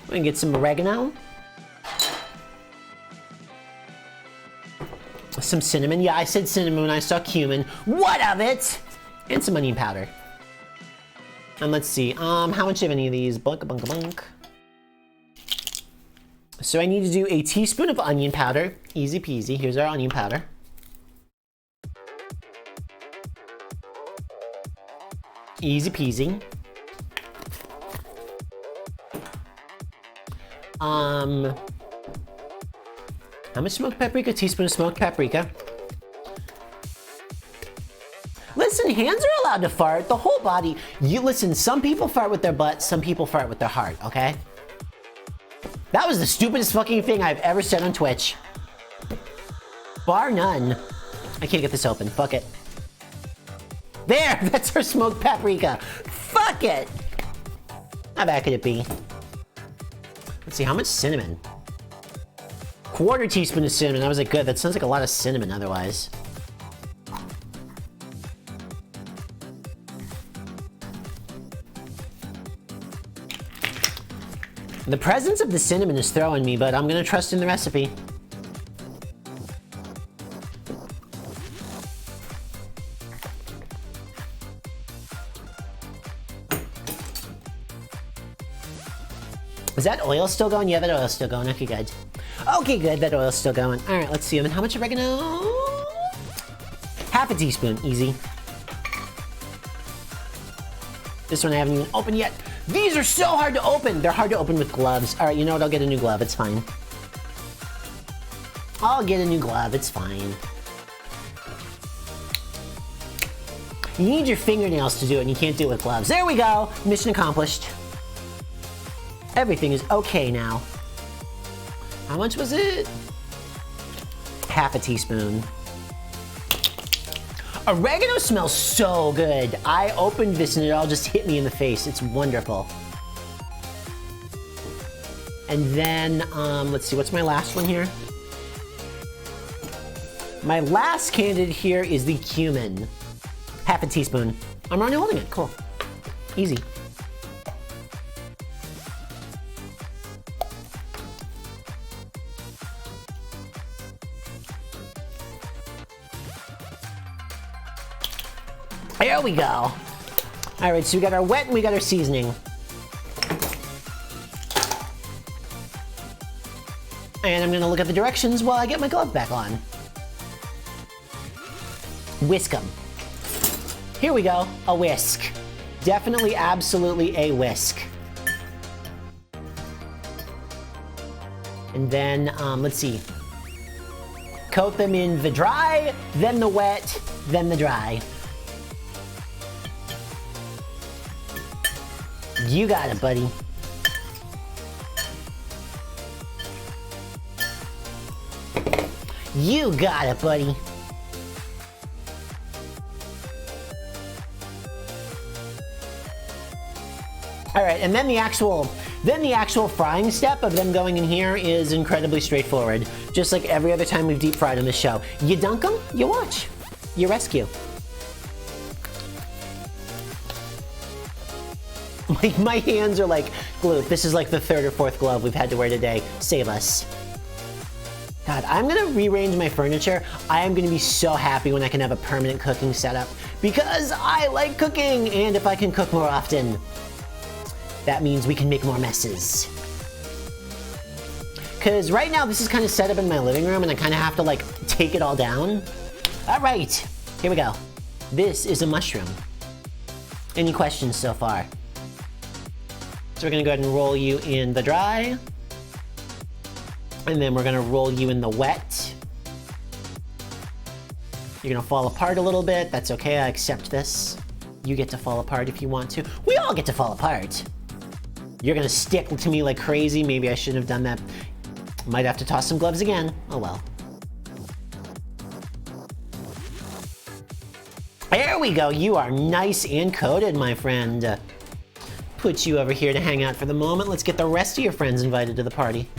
We're gonna get some oregano. Some cinnamon. Yeah, I said cinnamon when I saw cumin. What of it? And some onion powder. And let's see, how much of any of these? Bunk, bunk, bunk. So I need to do a teaspoon of onion powder. Easy peasy. Here's our onion powder. Easy peasy. How much smoked paprika? A teaspoon of smoked paprika. Listen, hands are allowed to fart. The whole body. You listen, some people fart with their butt, some people fart with their heart, okay? That was the stupidest fucking thing I've ever said on Twitch. Bar none. I can't get this open. Fuck it. There! That's our smoked paprika. Fuck it! How bad could it be? Let's see, how much cinnamon? Quarter teaspoon of cinnamon. I was like, good. That sounds like a lot of cinnamon otherwise. The presence of the cinnamon is throwing me, but I'm gonna trust in the recipe. Is that oil still going? Yeah, that oil's still going. Okay, good. Okay, good. That oil's still going. All right, let's see. And how much oregano? Half a teaspoon. Easy. This one I haven't even opened yet. These are so hard to open. They're hard to open with gloves. All right, you know what? I'll get a new glove. It's fine. I'll get a new glove. It's fine. You need your fingernails to do it, and you can't do it with gloves. There we go. Mission accomplished. Everything is okay now. How much was it? Half a teaspoon. Oregano smells so good. I opened this and it all just hit me in the face. It's wonderful. And then, let's see, what's my last one here? My last candidate here is the cumin. Half a teaspoon. I'm already holding it, cool. Easy. There we go. All right, so we got our wet and we got our seasoning. And I'm gonna look at the directions while I get my glove back on. Whisk them. Here we go, a whisk. Definitely, absolutely a whisk. And then, let's see. Coat them in the dry, then the wet, then the dry. You got it, buddy. You got it, buddy. All right, and then the actual frying step of them going in here is incredibly straightforward. Just like every other time we've deep fried on this show. You dunk them, you watch, you rescue. My hands are like Gloop. This is like the third or fourth glove we've had to wear today. Save us. God, I'm gonna rearrange my furniture. I am gonna be so happy when I can have a permanent cooking setup because I like cooking, and if I can cook more often, that means we can make more messes. Because right now this is kind of set up in my living room and I kind of have to like take it all down. All right, here we go. This is a mushroom. Any questions so far? So we're gonna go ahead and roll you in the dry. And then we're gonna roll you in the wet. You're gonna fall apart a little bit. That's okay, I accept this. You get to fall apart if you want to. We all get to fall apart. You're gonna stick to me like crazy. Maybe I shouldn't have done that. Might have to toss some gloves again. Oh well. There we go. You are nice and coated, my friend. Put you over here to hang out for the moment. Let's get the rest of your friends invited to the party.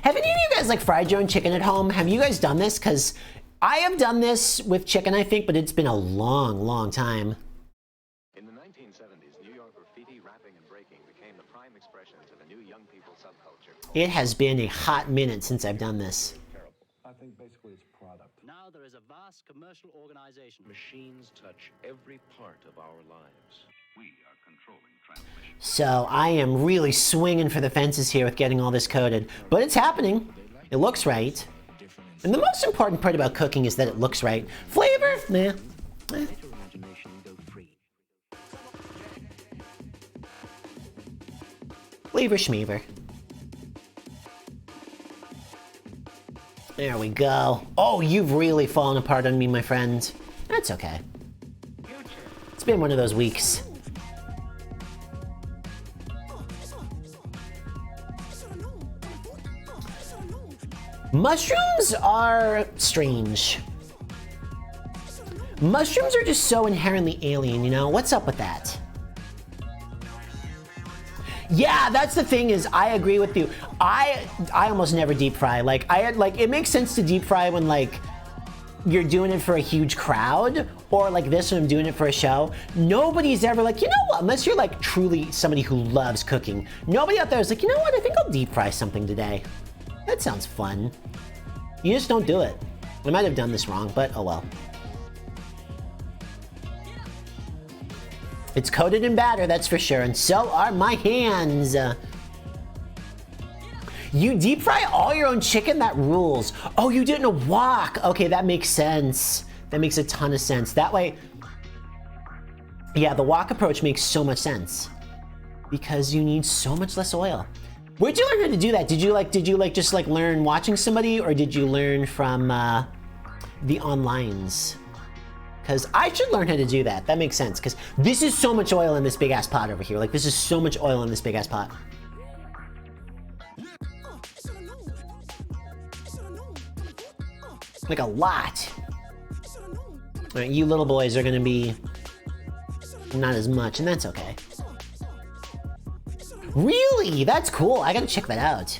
Have any of you guys like fried your own chicken at home? Have you guys done this? Because I have done this with chicken, I think, but it's been a long, long time. In the 1970s, New York graffiti, rapping, and breaking became the prime expressions of a new young people subculture. It has been a hot minute since I've done this. I think basically it's product. Now there is a vast commercial organization. Machines touch every part of our lives. We are controlling transmission. So I am really swinging for the fences here with getting all this coated, but it's happening. It looks right. And the most important part about cooking is that it looks right. Flavor? Nah. Let your imagination go free. Flavor schmeaver. There we go. Oh, you've really fallen apart on me, my friend. That's okay. It's been one of those weeks. Mushrooms are strange. Mushrooms are just so inherently alien, you know? What's up with that? Yeah, that's the thing is, I agree with you. I almost never deep fry. Like, it makes sense to deep fry when, like, you're doing it for a huge crowd, or like this when I'm doing it for a show. Nobody's ever like, you know what, unless you're like truly somebody who loves cooking, nobody out there is like, you know what, I think I'll deep fry something today. That sounds fun. You just don't do it. I might have done this wrong, but oh well. It's coated in batter, that's for sure, and so are my hands. You deep fry all your own chicken? That rules. Oh, you did it in a wok. Okay, that makes sense. That makes a ton of sense. That way, yeah, the wok approach makes so much sense because you need so much less oil. Where'd you learn how to do that? Did you just learn watching somebody, or did you learn from the onlines? Because I should learn how to do that. That makes sense. Because this is so much oil in this big ass pot over here. Like, this is so much oil in this big ass pot. Like a lot. All right, you little boys are gonna be not as much, and that's okay. Really? That's cool. I gotta check that out.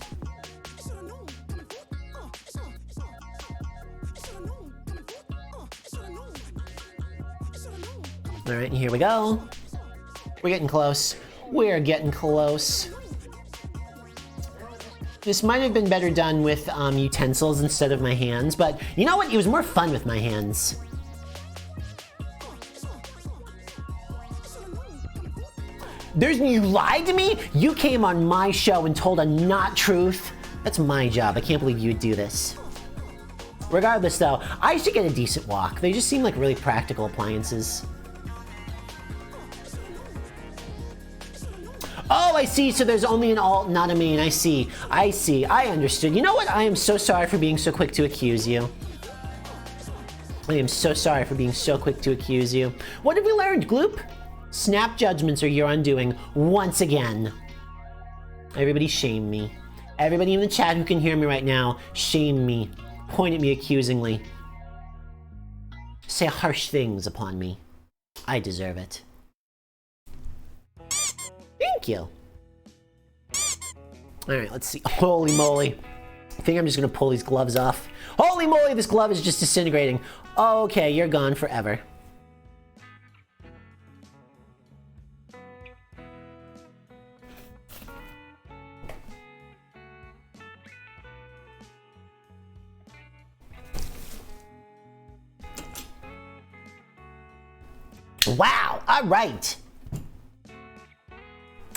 All right, here we go. We're getting close. We're getting close. This might have been better done with utensils instead of my hands, but you know what? It was more fun with my hands. You lied to me? You came on my show and told a not truth? That's my job. I can't believe you would do this. Regardless though, I should get a decent wok. They just seem like really practical appliances. Oh, I see. So there's only an alt, not a main. I see. I understood. You know what? I am so sorry for being so quick to accuse you. I am so sorry for being so quick to accuse you. What have we learned, Gloop? Snap judgments are your undoing once again. Everybody shame me. Everybody in the chat who can hear me right now, shame me. Point at me accusingly. Say harsh things upon me. I deserve it. Thank you. All right, let's see. Holy moly. I think I'm just gonna pull these gloves off. Holy moly, this glove is just disintegrating. Okay, you're gone forever. Wow, all right.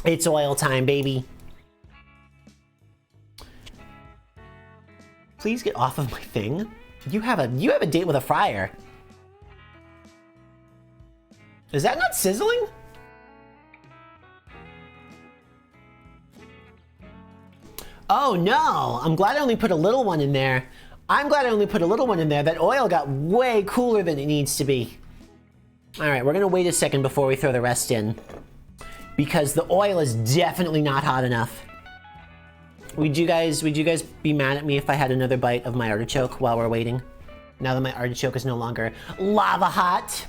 It's oil time, baby. Please get off of my thing. You have a date with a fryer. Is that not sizzling? Oh no, I'm glad I only put a little one in there. I'm glad I only put a little one in there. That oil got way cooler than it needs to be. All right, we're gonna wait a second before we throw the rest in, because the oil is definitely not hot enough. Would you guys be mad at me if I had another bite of my artichoke while we're waiting? Now that my artichoke is no longer lava hot.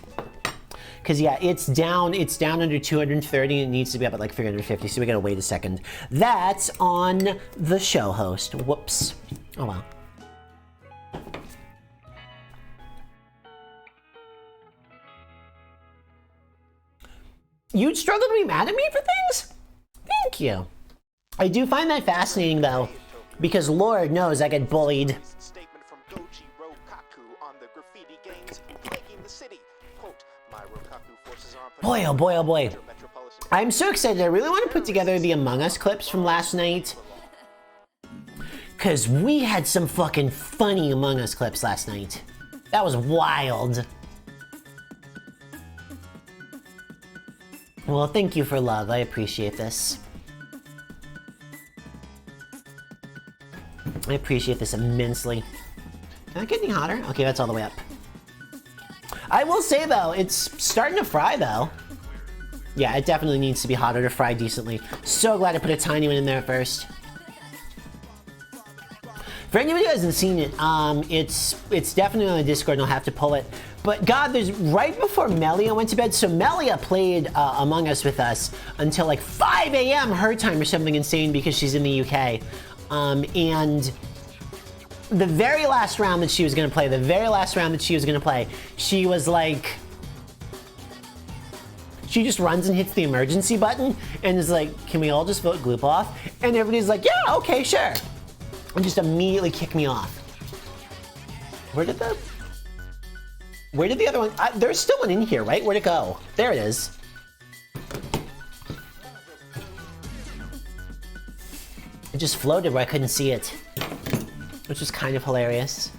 Cause yeah, it's down under 230 and it needs to be up at like 350, so we gotta wait a second. That's on the show host. Whoops. Oh well. You'd struggle to be mad at me for things? Thank you. I do find that fascinating though, because Lord knows I get bullied. Statement from Goji Rokaku on the graffiti gangs plaguing the city. Quote, my Rokaku forces are Boy, oh boy, oh boy. I'm so excited. I really want to put together the Among Us clips from last night. Because we had some fucking funny Among Us clips last night. That was wild. Well, thank you for love. I appreciate this. I appreciate this immensely. Can I get any hotter? Okay, that's all the way up. I will say though, it's starting to fry though. Yeah, it definitely needs to be hotter to fry decently. So glad I put a tiny one in there first. For anybody who hasn't seen it, it's definitely on the Discord and I'll have to pull it. But God, there's right before Melia went to bed, so Melia played Among Us with us until like 5 a.m. her time or something insane because she's in the UK. And the very last round that she was gonna play, she was like, she just runs and hits the emergency button and is like, can we all just vote Gloop off? And everybody's like, yeah, okay, sure. And just immediately kick me off. Where did the other one, there's still one in here, right? Where'd it go? There it is. It just floated where I couldn't see it, which was kind of hilarious.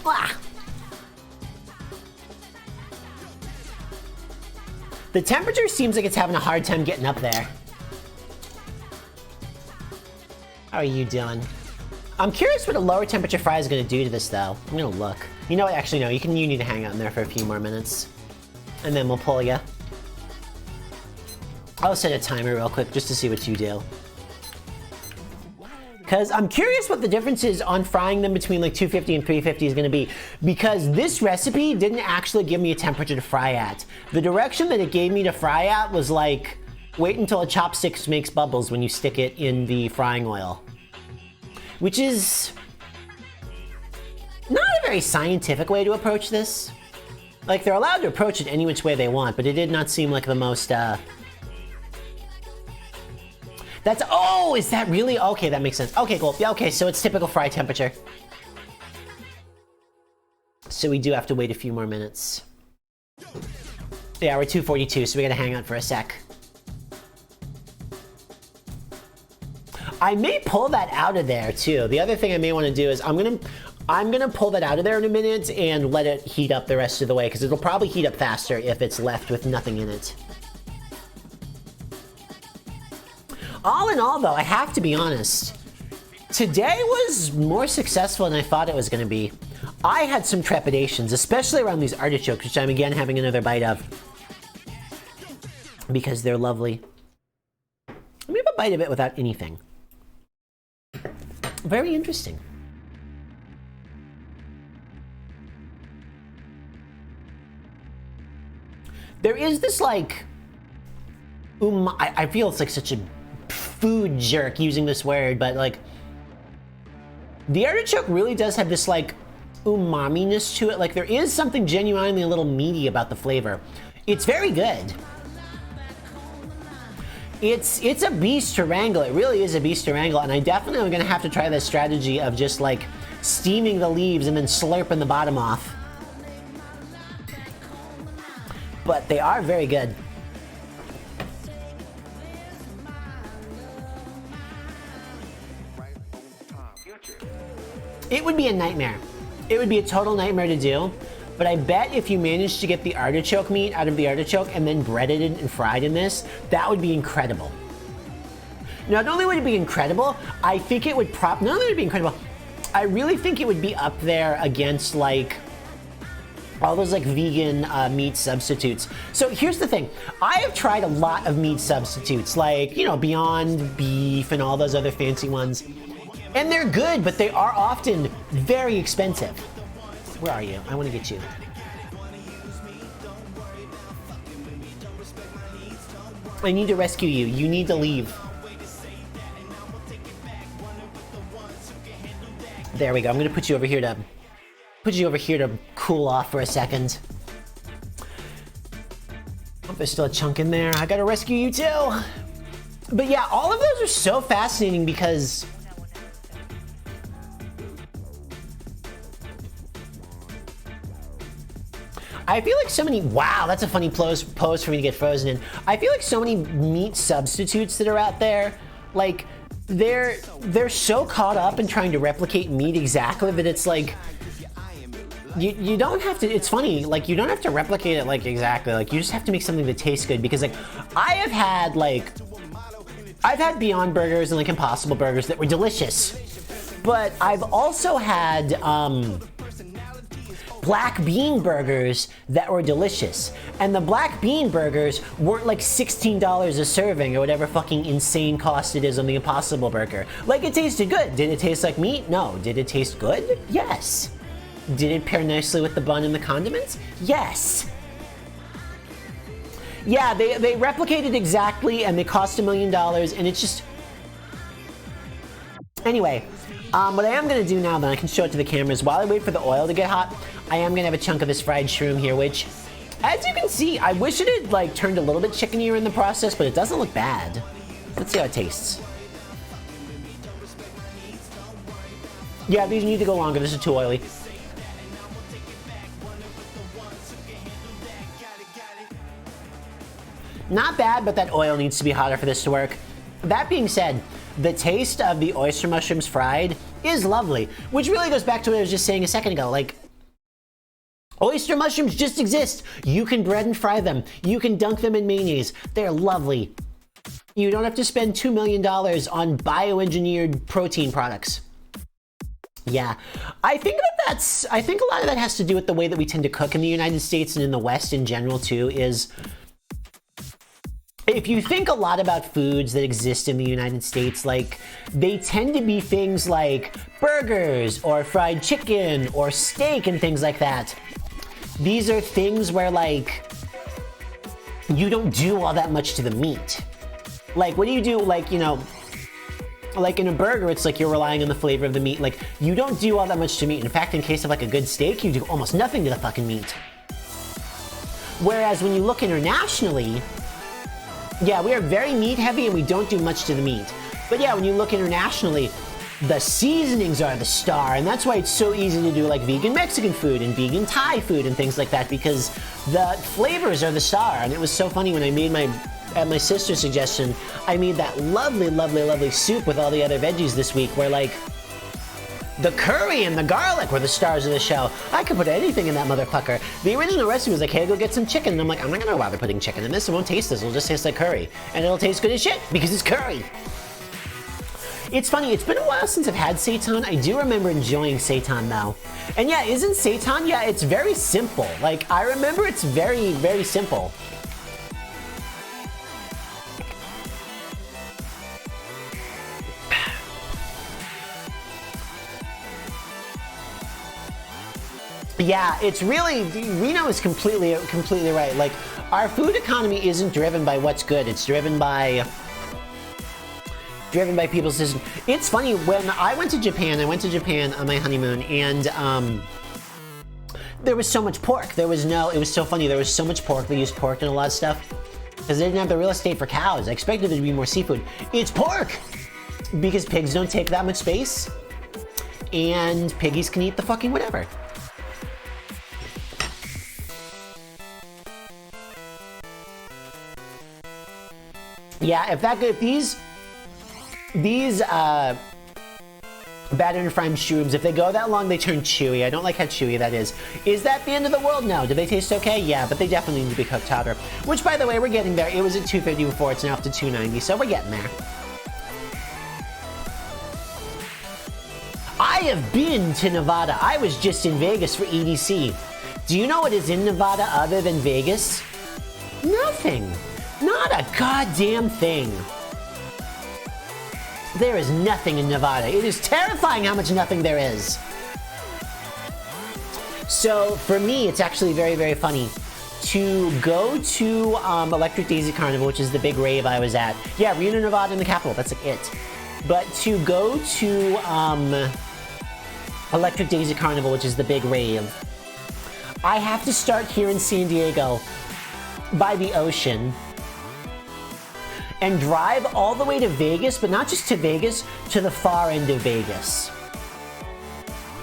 Ah. The temperature seems like it's having a hard time getting up there. How are you doing? I'm curious what a lower temperature fry is gonna do to this though. I'm gonna look. You know what, actually no, you need to hang out in there for a few more minutes. And then we'll pull ya. I'll set a timer real quick just to see what you do. Because I'm curious what the difference is on frying them between like 250 and 350 is going to be. Because this recipe didn't actually give me a temperature to fry at. The direction that it gave me to fry at was like, wait until a chopstick makes bubbles when you stick it in the frying oil. Which is not a very scientific way to approach this. Like, they're allowed to approach it any which way they want, but it did not seem like the most, oh, is that really? Okay, that makes sense. Okay, cool. Yeah, okay, so it's typical fry temperature. So we do have to wait a few more minutes. Yeah, we're 242, so we gotta hang out for a sec. I may pull that out of there, too. The other thing I may want to do is I'm gonna pull that out of there in a minute and let it heat up the rest of the way, because it'll probably heat up faster if it's left with nothing in it. All in all, though, I have to be honest. Today was more successful than I thought it was going to be. I had some trepidations, especially around these artichokes, which I'm again having another bite of. Because they're lovely. Let me have a bite of it without anything. Very interesting. There is this like, I feel it's like such a food jerk using this word, but like, the artichoke really does have this like umami-ness to it. Like there is something genuinely a little meaty about the flavor. It's very good. It's a beast to wrangle. It really is a beast to wrangle, and I definitely am gonna have to try this strategy of just like steaming the leaves and then slurping the bottom off. But they are very good. It would be a nightmare. It would be a total nightmare to do, but I bet if you managed to get the artichoke meat out of the artichoke and then breaded it and fried in this, that would be incredible. Not only would it be incredible, I think it would not only would it be incredible, I really think it would be up there against like all those like vegan meat substitutes. So here's the thing. I have tried a lot of meat substitutes, like, you know, Beyond Beef and all those other fancy ones. And they're good, but they are often very expensive. Where are you? I want to get you. I need to rescue you. You need to leave. There we go. I'm going to put you over here to cool off for a second. Oh, there's still a chunk in there. I gotta rescue you too. But yeah, all of those are so fascinating because I feel like so many, wow, that's a funny pose for me to get frozen in. I feel like so many meat substitutes that are out there, like, they're so caught up in trying to replicate meat exactly that it's like, you don't have to, it's funny, like, you don't have to replicate it, like, exactly. Like, you just have to make something that tastes good because, like, I've had Beyond Burgers and, like, Impossible Burgers that were delicious. But I've also had, black bean burgers that were delicious. And the black bean burgers weren't like $16 a serving or whatever fucking insane cost it is on the Impossible Burger. Like, it tasted good. Did it taste like meat? No. Did it taste good? Yes. Did it pair nicely with the bun and the condiments? Yes. Yeah, they replicated exactly and they cost $1 million and it's just... Anyway, what I am going to do now, then I can show it to the cameras, while I wait for the oil to get hot, I am going to have a chunk of this fried shroom here, which, as you can see, I wish it had, like, turned a little bit chickenier in the process, but it doesn't look bad. Let's see how it tastes. Yeah, these need to go longer. This is too oily. Not bad, but that oil needs to be hotter for this to work. That being said, the taste of the oyster mushrooms fried is lovely, which really goes back to what I was just saying a second ago. Like, oyster mushrooms just exist. You can bread and fry them. You can dunk them in mayonnaise. They're lovely. You don't have to spend $2 million on bioengineered protein products. Yeah, I think a lot of that has to do with the way that we tend to cook in the United States and in the West in general too, is if you think a lot about foods that exist in the United States, like, they tend to be things like burgers or fried chicken or steak and things like that. These are things where, like, you don't do all that much to the meat. Like, what do you do, like, you know, like in a burger, it's like you're relying on the flavor of the meat. Like, you don't do all that much to meat. In fact, in case of like a good steak, you do almost nothing to the fucking meat. Whereas when you look internationally, yeah, we are very meat heavy and we don't do much to the meat. But yeah, when you look internationally, the seasonings are the star, and that's why it's so easy to do like vegan Mexican food and vegan Thai food and things like that, because the flavors are the star. And it was so funny when I made at my sister's suggestion, I made that lovely, lovely, lovely soup with all the other veggies this week where, like, the curry and the garlic were the stars of the show. I could put anything in that motherfucker. The original recipe was like, hey, go get some chicken. And I'm like, I'm not gonna bother putting chicken in this. It won't taste this. It'll just taste like curry. And it'll taste good as shit because it's curry. It's funny, it's been a while since I've had seitan. I do remember enjoying seitan though. And yeah, isn't seitan? Yeah, it's very simple. Like, I remember it's very, very simple. Yeah, it's really, Reno is completely right. Like, our food economy isn't driven by what's good. It's driven by people's decisions. It's funny, when I went to Japan on my honeymoon, and there was so much pork. It was so funny, there was so much pork. They used pork in a lot of stuff because they didn't have the real estate for cows. I expected there to be more seafood. It's pork! Because pigs don't take that much space, and piggies can eat the fucking whatever. Yeah, if these battered and fried mushrooms, if they go that long, they turn chewy. I don't like how chewy that is. Is that the end of the world? No. Do they taste okay? Yeah, but they definitely need to be cooked hotter. Which, by the way, we're getting there. It was at 250 before. It's now up to 290, so we're getting there. I have been to Nevada. I was just in Vegas for EDC. Do you know what is in Nevada other than Vegas? Nothing. Not a goddamn thing. There is nothing in Nevada. It is terrifying how much nothing there is. So for me, it's actually very, very funny to go to Electric Daisy Carnival, which is the big rave I was at. Yeah, Reno, Nevada in the capital. That's like it. But to go to Electric Daisy Carnival, which is the big rave, I have to start here in San Diego by the ocean and drive all the way to Vegas, but not just to Vegas, to the far end of Vegas.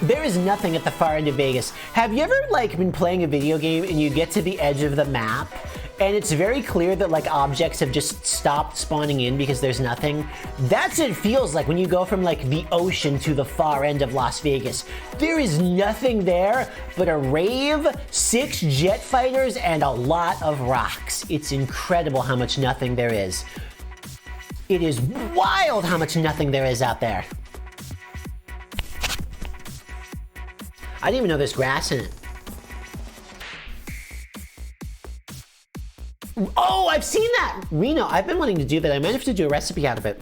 There is nothing at the far end of Vegas. Have you ever like been playing a video game and you get to the edge of the map and it's very clear that like objects have just stopped spawning in because there's nothing? That's what it feels like when you go from like the ocean to the far end of Las Vegas. There is nothing there but a rave, 6 jet fighters, and a lot of rocks. It's incredible how much nothing there is. It is wild how much nothing there is out there. I didn't even know there's grass in it. Oh, I've seen that! Reno, I've been wanting to do that. I might have to do a recipe out of it.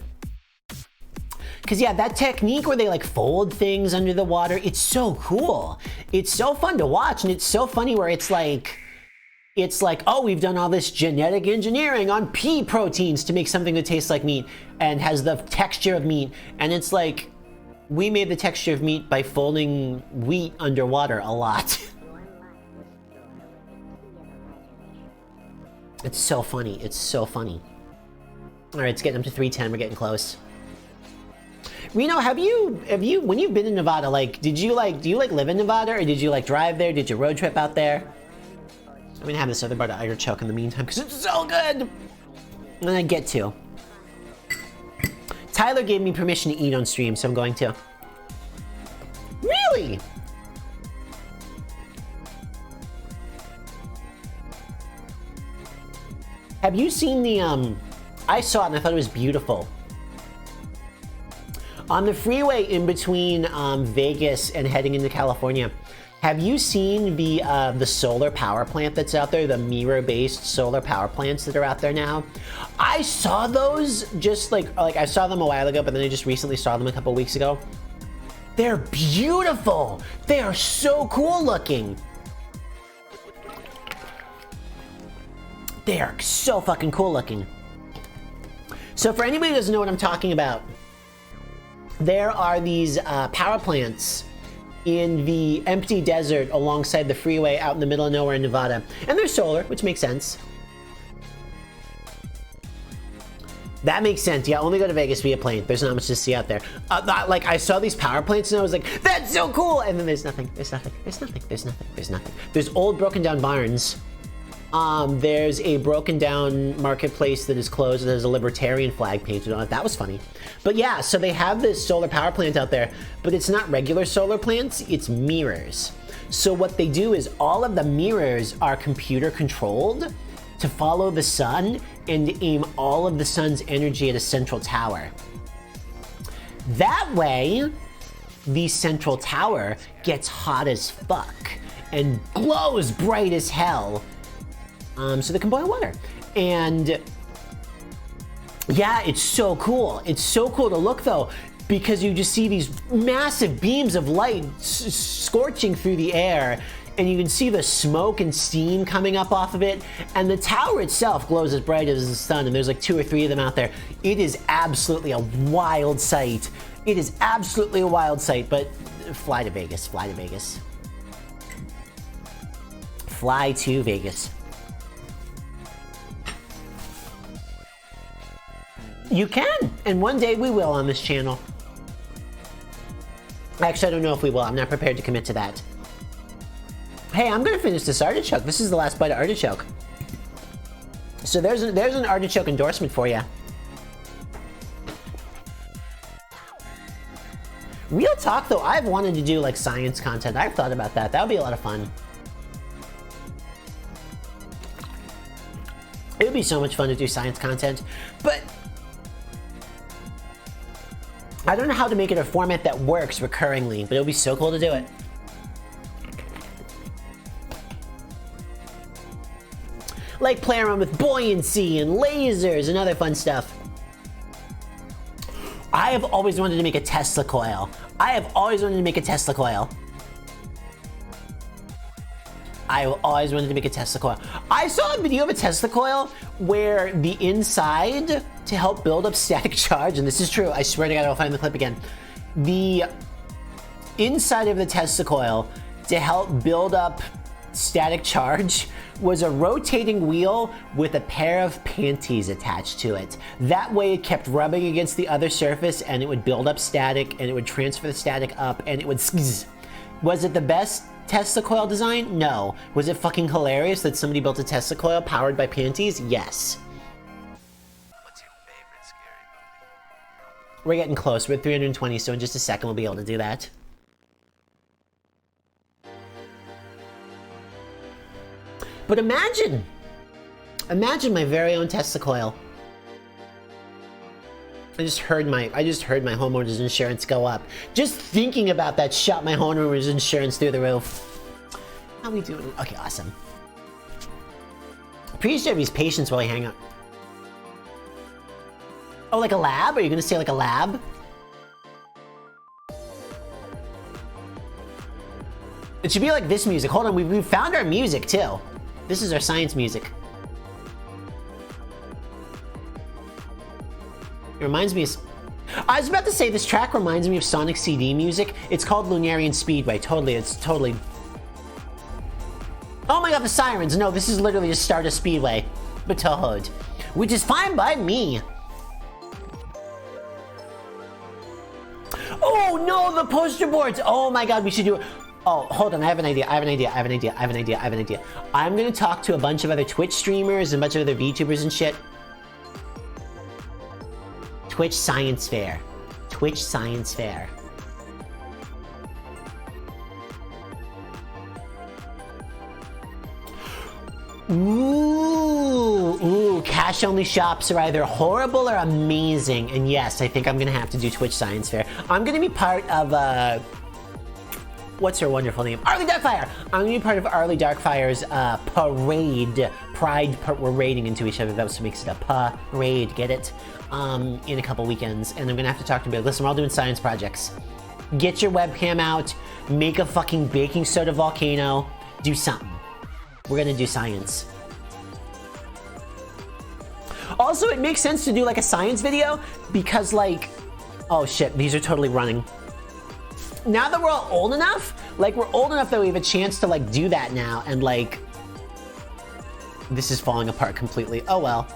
Cause yeah, that technique where they like fold things under the water, it's so cool. It's so fun to watch, and it's so funny where it's like, oh, we've done all this genetic engineering on pea proteins to make something that tastes like meat and has the texture of meat. And it's like, we made the texture of meat by folding wheat underwater a lot. It's so funny. It's so funny. All right, it's getting up to 3:10. We're getting close. Reno, have you, when you've been in Nevada, like, do you live in Nevada, or did you like drive there? Did you road trip out there? I'm gonna have this other bite of artichoke in the meantime because it's so good. And I get to. Tyler gave me permission to eat on stream, so I'm going to. Really? Have you seen the, I saw it and I thought it was beautiful. On the freeway in between Vegas and heading into California, have you seen the solar power plant that's out there, the mirror-based solar power plants that are out there now? I saw those just like I saw them a while ago, but then I just recently saw them a couple weeks ago. They're beautiful. They are so cool looking. They are so fucking cool looking. So for anybody who doesn't know what I'm talking about, there are these power plants in the empty desert alongside the freeway out in the middle of nowhere in Nevada. And they're solar, which makes sense. That makes sense. Yeah, only go to Vegas via plane. There's not much to see out there. Like, I saw these power plants and I was like, that's so cool! And then there's nothing, there's nothing, there's nothing, there's nothing, there's nothing. There's old broken down barns. There's a broken down marketplace that is closed that has a libertarian flag painted on it. That was funny. But yeah, so they have this solar power plant out there, but it's not regular solar plants, it's mirrors. So what they do is all of the mirrors are computer controlled to follow the sun and aim all of the sun's energy at a central tower. That way, the central tower gets hot as fuck and glows bright as hell. So they can boil water. And yeah, it's so cool. It's so cool to look though, because you just see these massive beams of light scorching through the air, and you can see the smoke and steam coming up off of it. And the tower itself glows as bright as the sun, and there's like 2 or 3 of them out there. It is absolutely a wild sight. It is absolutely a wild sight, but fly to Vegas, fly to Vegas. Fly to Vegas. You can, and one day we will on this channel. Actually, I don't know if we will. I'm not prepared to commit to that. Hey, I'm gonna finish this artichoke. This is the last bite of artichoke. So there's an artichoke endorsement for you. Real talk though, I've wanted to do like science content. I've thought about that. That would be a lot of fun. It would be so much fun to do science content, but I don't know how to make it a format that works recurringly, but it would be so cool to do it. Like play around with buoyancy and lasers and other fun stuff. I have always wanted to make a Tesla coil. I have always wanted to make a Tesla coil. I always wanted to make a Tesla coil. I saw a video of a Tesla coil where the inside, to help build up static charge, and this is true, I swear to God I'll find the clip again. The inside of the Tesla coil, to help build up static charge, was a rotating wheel with a pair of panties attached to it. That way it kept rubbing against the other surface and it would build up static and it would transfer the static up and it would skzz. Was it the best Tesla coil design? No. Was it fucking hilarious that somebody built a Tesla coil powered by panties? Yes. What's your favorite scary movie? We're getting close. We're at 320, so in just a second we'll be able to do that. But imagine my very own Tesla coil. I just heard my homeowner's insurance go up. Just thinking about that shot my homeowner's insurance through the roof. How we doing? Okay, awesome. Appreciate everybody's patience while we hang out. Oh, like a lab? Are you gonna say like a lab? It should be like this music. Hold on, we found our music too. This is our science music. It reminds me of... I was about to say this track reminds me of Sonic CD music. It's called Lunarian Speedway. Totally, it's totally... Oh my god, the sirens! No, this is literally just Stardust Speedway. But Toad. Which is fine by me. Oh no, the poster boards! Oh my god, we should do it. Oh, hold on, I have an idea. I'm gonna talk to a bunch of other Twitch streamers and a bunch of other VTubers and shit. Twitch Science Fair. Twitch Science Fair. Ooh, cash-only shops are either horrible or amazing. And yes, I think I'm gonna have to do Twitch Science Fair. I'm gonna be part of, what's her wonderful name? Arlie Darkfire! I'm gonna be part of Arlie Darkfire's parade. We're raiding into each other. That's what makes it a parade, get it? In a couple weekends. And I'm gonna have to talk to people. Listen, we're all doing science projects. Get your webcam out, make a fucking baking soda volcano, do something. We're gonna do science. Also, it makes sense to do like a science video because like, oh shit, these are totally running. Now that we're all old enough, like we're old enough that we have a chance to like do that now and like, this is falling apart completely. Oh well.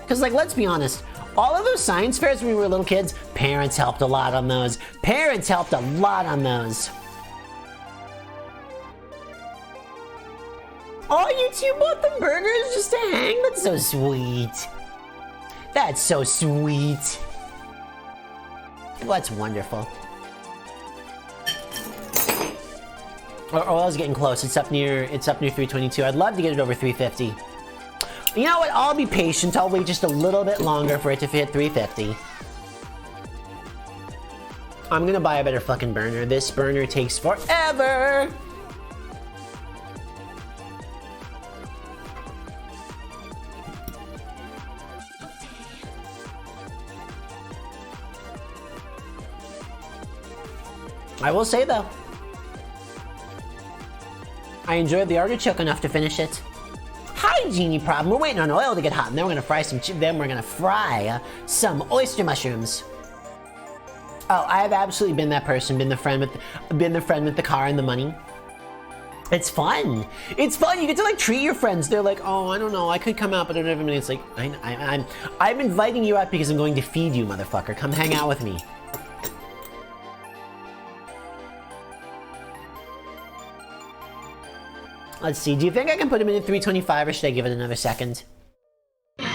Cause like, let's be honest, all of those science fairs when we were little kids, parents helped a lot on those. Parents helped a lot on those. Oh, you two bought the burgers just to hang? That's so sweet. That's so sweet. That's wonderful. Our oil's getting close. It's up near 322. I'd love to get it over 350. You know what? I'll be patient. I'll wait just a little bit longer for it to hit 350. I'm gonna buy a better fucking burner. This burner takes forever. I will say though, I enjoyed the artichoke enough to finish it. Hygiene problem. We're waiting on oil to get hot, and then we're gonna fry some oyster mushrooms. Oh, I have absolutely been that person. Been the friend with the car and the money. It's fun. It's fun. You get to like treat your friends. They're like, oh, I don't know, I could come out, but I don't have a minute. It's like, I'm inviting you out because I'm going to feed you, motherfucker. Come hang out with me. Let's see, do you think I can put him in at 325 or should I give it another second? Lloyd!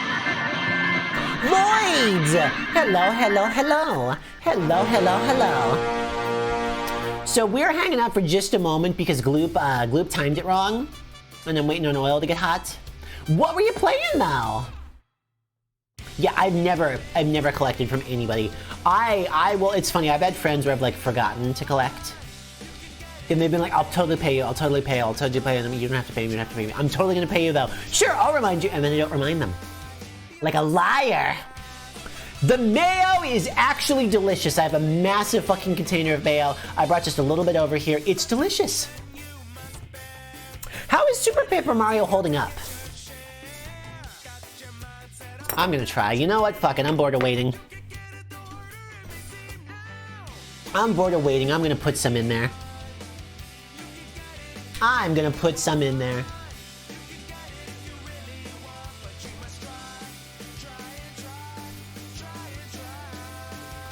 Hello, hello, hello. Hello, hello, hello. So we're hanging out for just a moment because Gloop timed it wrong. And I'm waiting on oil to get hot. What were you playing though? Yeah, I've never collected from anybody. Well, it's funny, I've had friends where I've like forgotten to collect. And they've been like, I'll totally pay you, I'll totally pay you, I'll totally pay you. And you don't have to pay me, you don't have to pay me. I'm totally gonna pay you though. Sure, I'll remind you. And then I don't remind them. Like a liar. The mayo is actually delicious. I have a massive fucking container of mayo. I brought just a little bit over here. It's delicious. How is Super Paper Mario holding up? I'm gonna try. You know what? Fuck it. I'm bored of waiting. I'm bored of waiting. I'm gonna put some in there. I'm gonna put some in there.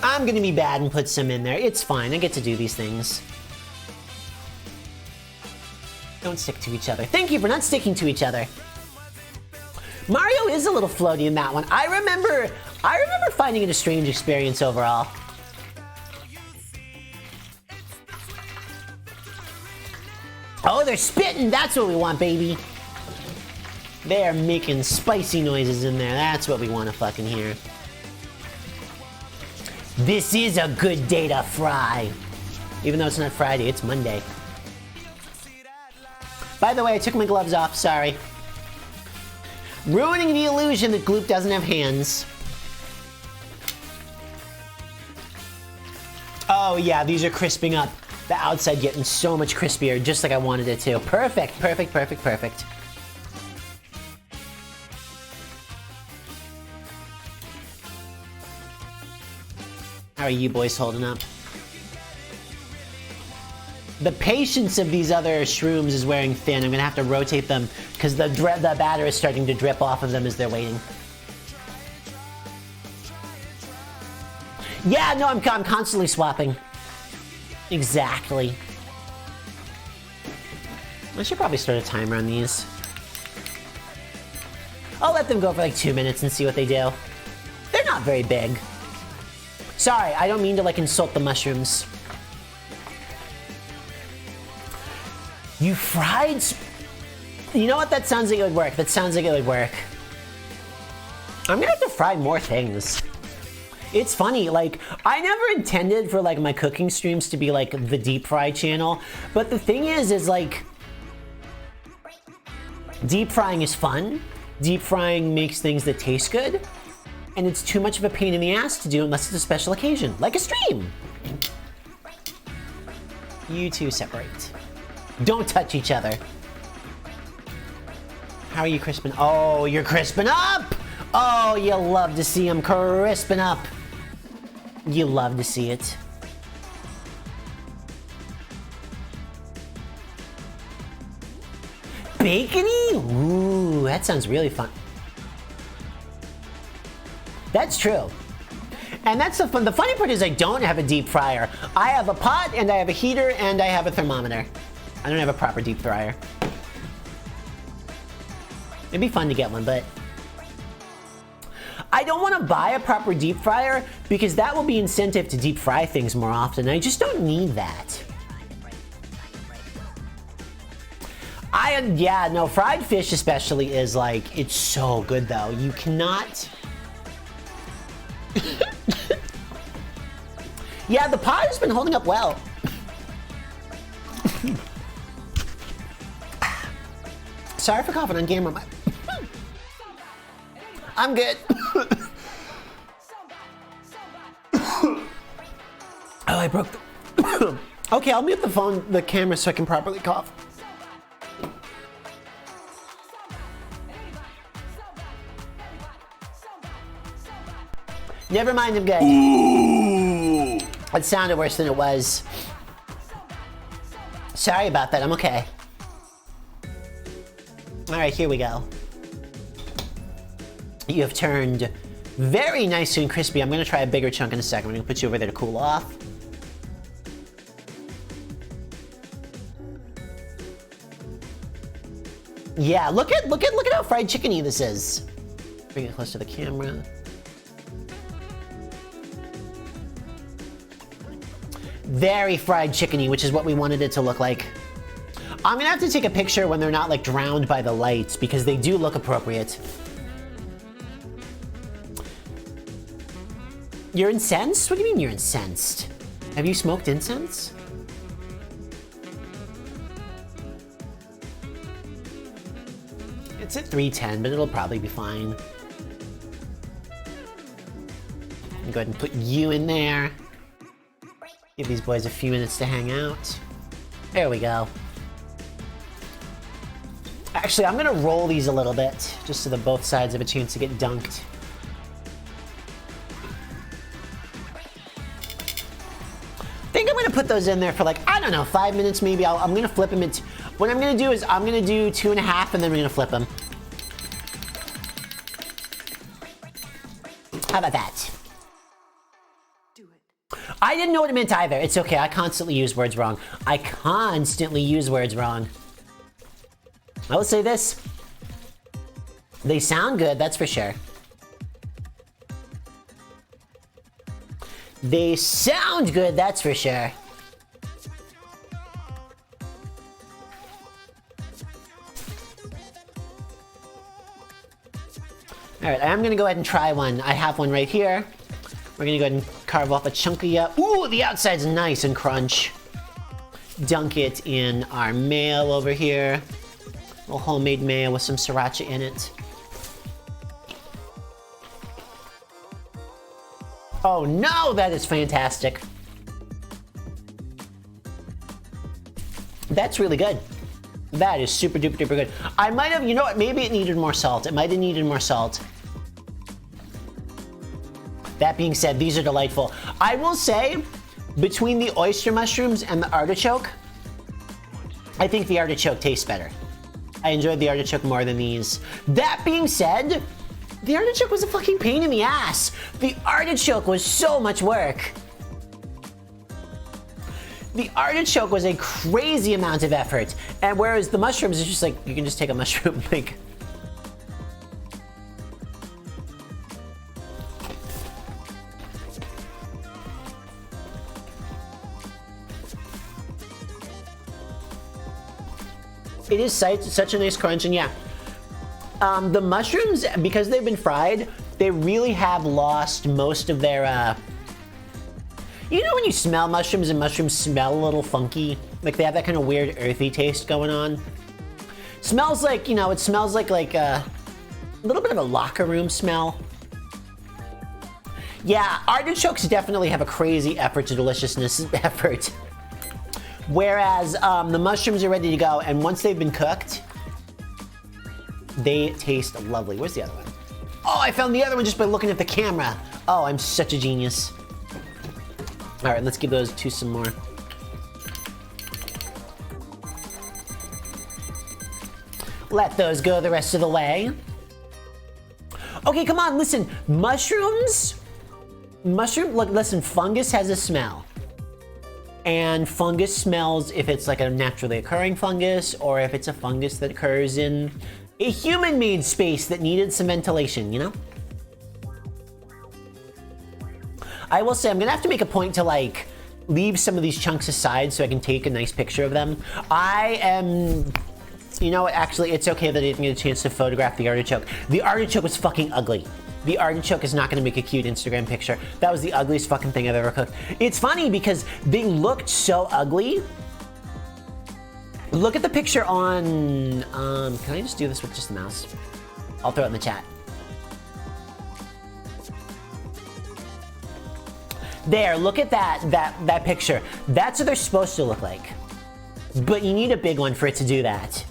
I'm gonna be bad and put some in there. It's fine. I get to do these things. Don't stick to each other. Thank you for not sticking to each other. Mario is a little floaty in that one. I remember finding it a strange experience overall. Oh, they're spitting! That's what we want, baby! They're making spicy noises in there. That's what we want to fucking hear. This is a good day to fry. Even though it's not Friday, it's Monday. By the way, I took my gloves off, sorry. Ruining the illusion that Gloop doesn't have hands. Oh yeah, these are crisping up. The outside getting so much crispier, just like I wanted it to. Perfect, perfect, perfect, perfect. How are you boys holding up? The patience of these other shrooms is wearing thin. I'm gonna have to rotate them because the batter is starting to drip off of them as they're waiting. Yeah, no, I'm constantly swapping. Exactly. I should probably start a timer on these. I'll let them go for like 2 minutes and see what they do. They're not very big. Sorry, I don't mean to like insult the mushrooms. You fried... You know what? That sounds like it would work. That sounds like it would work. I'm gonna have to fry more things. It's funny, like, I never intended for, like, my cooking streams to be, like, the deep fry channel. But the thing is, like, deep frying is fun. Deep frying makes things that taste good. And it's too much of a pain in the ass to do unless it's a special occasion, like a stream. You two separate. Don't touch each other. How are you crisping? Oh, you're crisping up! Oh, you love to see them crisping up. You love to see it. Bacony? Ooh, that sounds really fun. That's true. And that's the fun. The funny part is I don't have a deep fryer. I have a pot, and I have a heater, and I have a thermometer. I don't have a proper deep fryer. It'd be fun to get one, but I don't want to buy a proper deep fryer because that will be incentive to deep fry things more often. I just don't need that. Yeah, no, fried fish especially is like, it's so good though. You cannot... Yeah, the pot has been holding up well. Sorry for coughing on camera. I'm good. Oh, I broke the... Okay, I'll mute the camera so I can properly cough. Never mind, I'm good. Ooh. It sounded worse than it was. Sorry about that, I'm okay. Alright, here we go. You have turned very nice and crispy. I'm gonna try a bigger chunk in a second. I'm gonna put you over there to cool off. Yeah, look at how fried chickeny this is. Bring it close to the camera. Very fried chickeny, which is what we wanted it to look like. I'm gonna have to take a picture when they're not like drowned by the lights because they do look appropriate. You're incensed? What do you mean you're incensed? Have you smoked incense? It's at 310, but it'll probably be fine. Go ahead and put you in there. Give these boys a few minutes to hang out. There we go. Actually, I'm gonna roll these a little bit, just so that both sides have a chance to get dunked. I think I'm gonna put those in there for like, I don't know, 5 minutes maybe. I'm gonna flip them into, what I'm gonna do is I'm gonna do 2.5 and then we're gonna flip them. How about that? I didn't know what it meant either. It's okay, I constantly use words wrong. I constantly use words wrong. I will say this. They sound good, that's for sure. They sound good, that's for sure. Alright, I'm gonna go ahead and try one. I have one right here. We're gonna go ahead and carve off a chunk of ya. Ooh, the outside's nice and crunch. Dunk it in our mayo over here. A little homemade mayo with some sriracha in it. Oh no, that is fantastic. That's really good. That is super duper duper good. I might have, you know what, maybe it needed more salt. It might have needed more salt. That being said, these are delightful. I will say, between the oyster mushrooms and the artichoke, I think the artichoke tastes better. I enjoyed the artichoke more than these. That being said, the artichoke was a fucking pain in the ass. The artichoke was so much work. The artichoke was a crazy amount of effort, and whereas the mushrooms is just like, you can just take a mushroom, like... It is such a nice crunch, and yeah. The mushrooms, because they've been fried, they really have lost most of their, You know when you smell mushrooms and mushrooms smell a little funky? Like they have that kind of weird earthy taste going on? Smells like, you know, it smells like a little bit of a locker room smell. Yeah, artichokes definitely have a crazy effort to deliciousness effort. Whereas the mushrooms are ready to go, and once they've been cooked, they taste lovely. Where's the other one? Oh, I found the other one just by looking at the camera. Oh, I'm such a genius. All right, let's give those two some more. Let those go the rest of the way. Okay, come on, listen. Mushrooms, look, listen, fungus has a smell. And fungus smells if it's like a naturally occurring fungus or if it's a fungus that occurs in a human-made space that needed some ventilation, you know? I will say I'm gonna have to make a point to like leave some of these chunks aside so I can take a nice picture of them. You know what, actually, it's okay that I didn't get a chance to photograph the artichoke. The artichoke was fucking ugly. The artichoke is not gonna make a cute Instagram picture. That was the ugliest fucking thing I've ever cooked. It's funny because they looked so ugly. Look at the picture on, can I just do this with just the mouse? I'll throw it in the chat. There, look at that picture. That's what they're supposed to look like. But you need a big one for it to do that.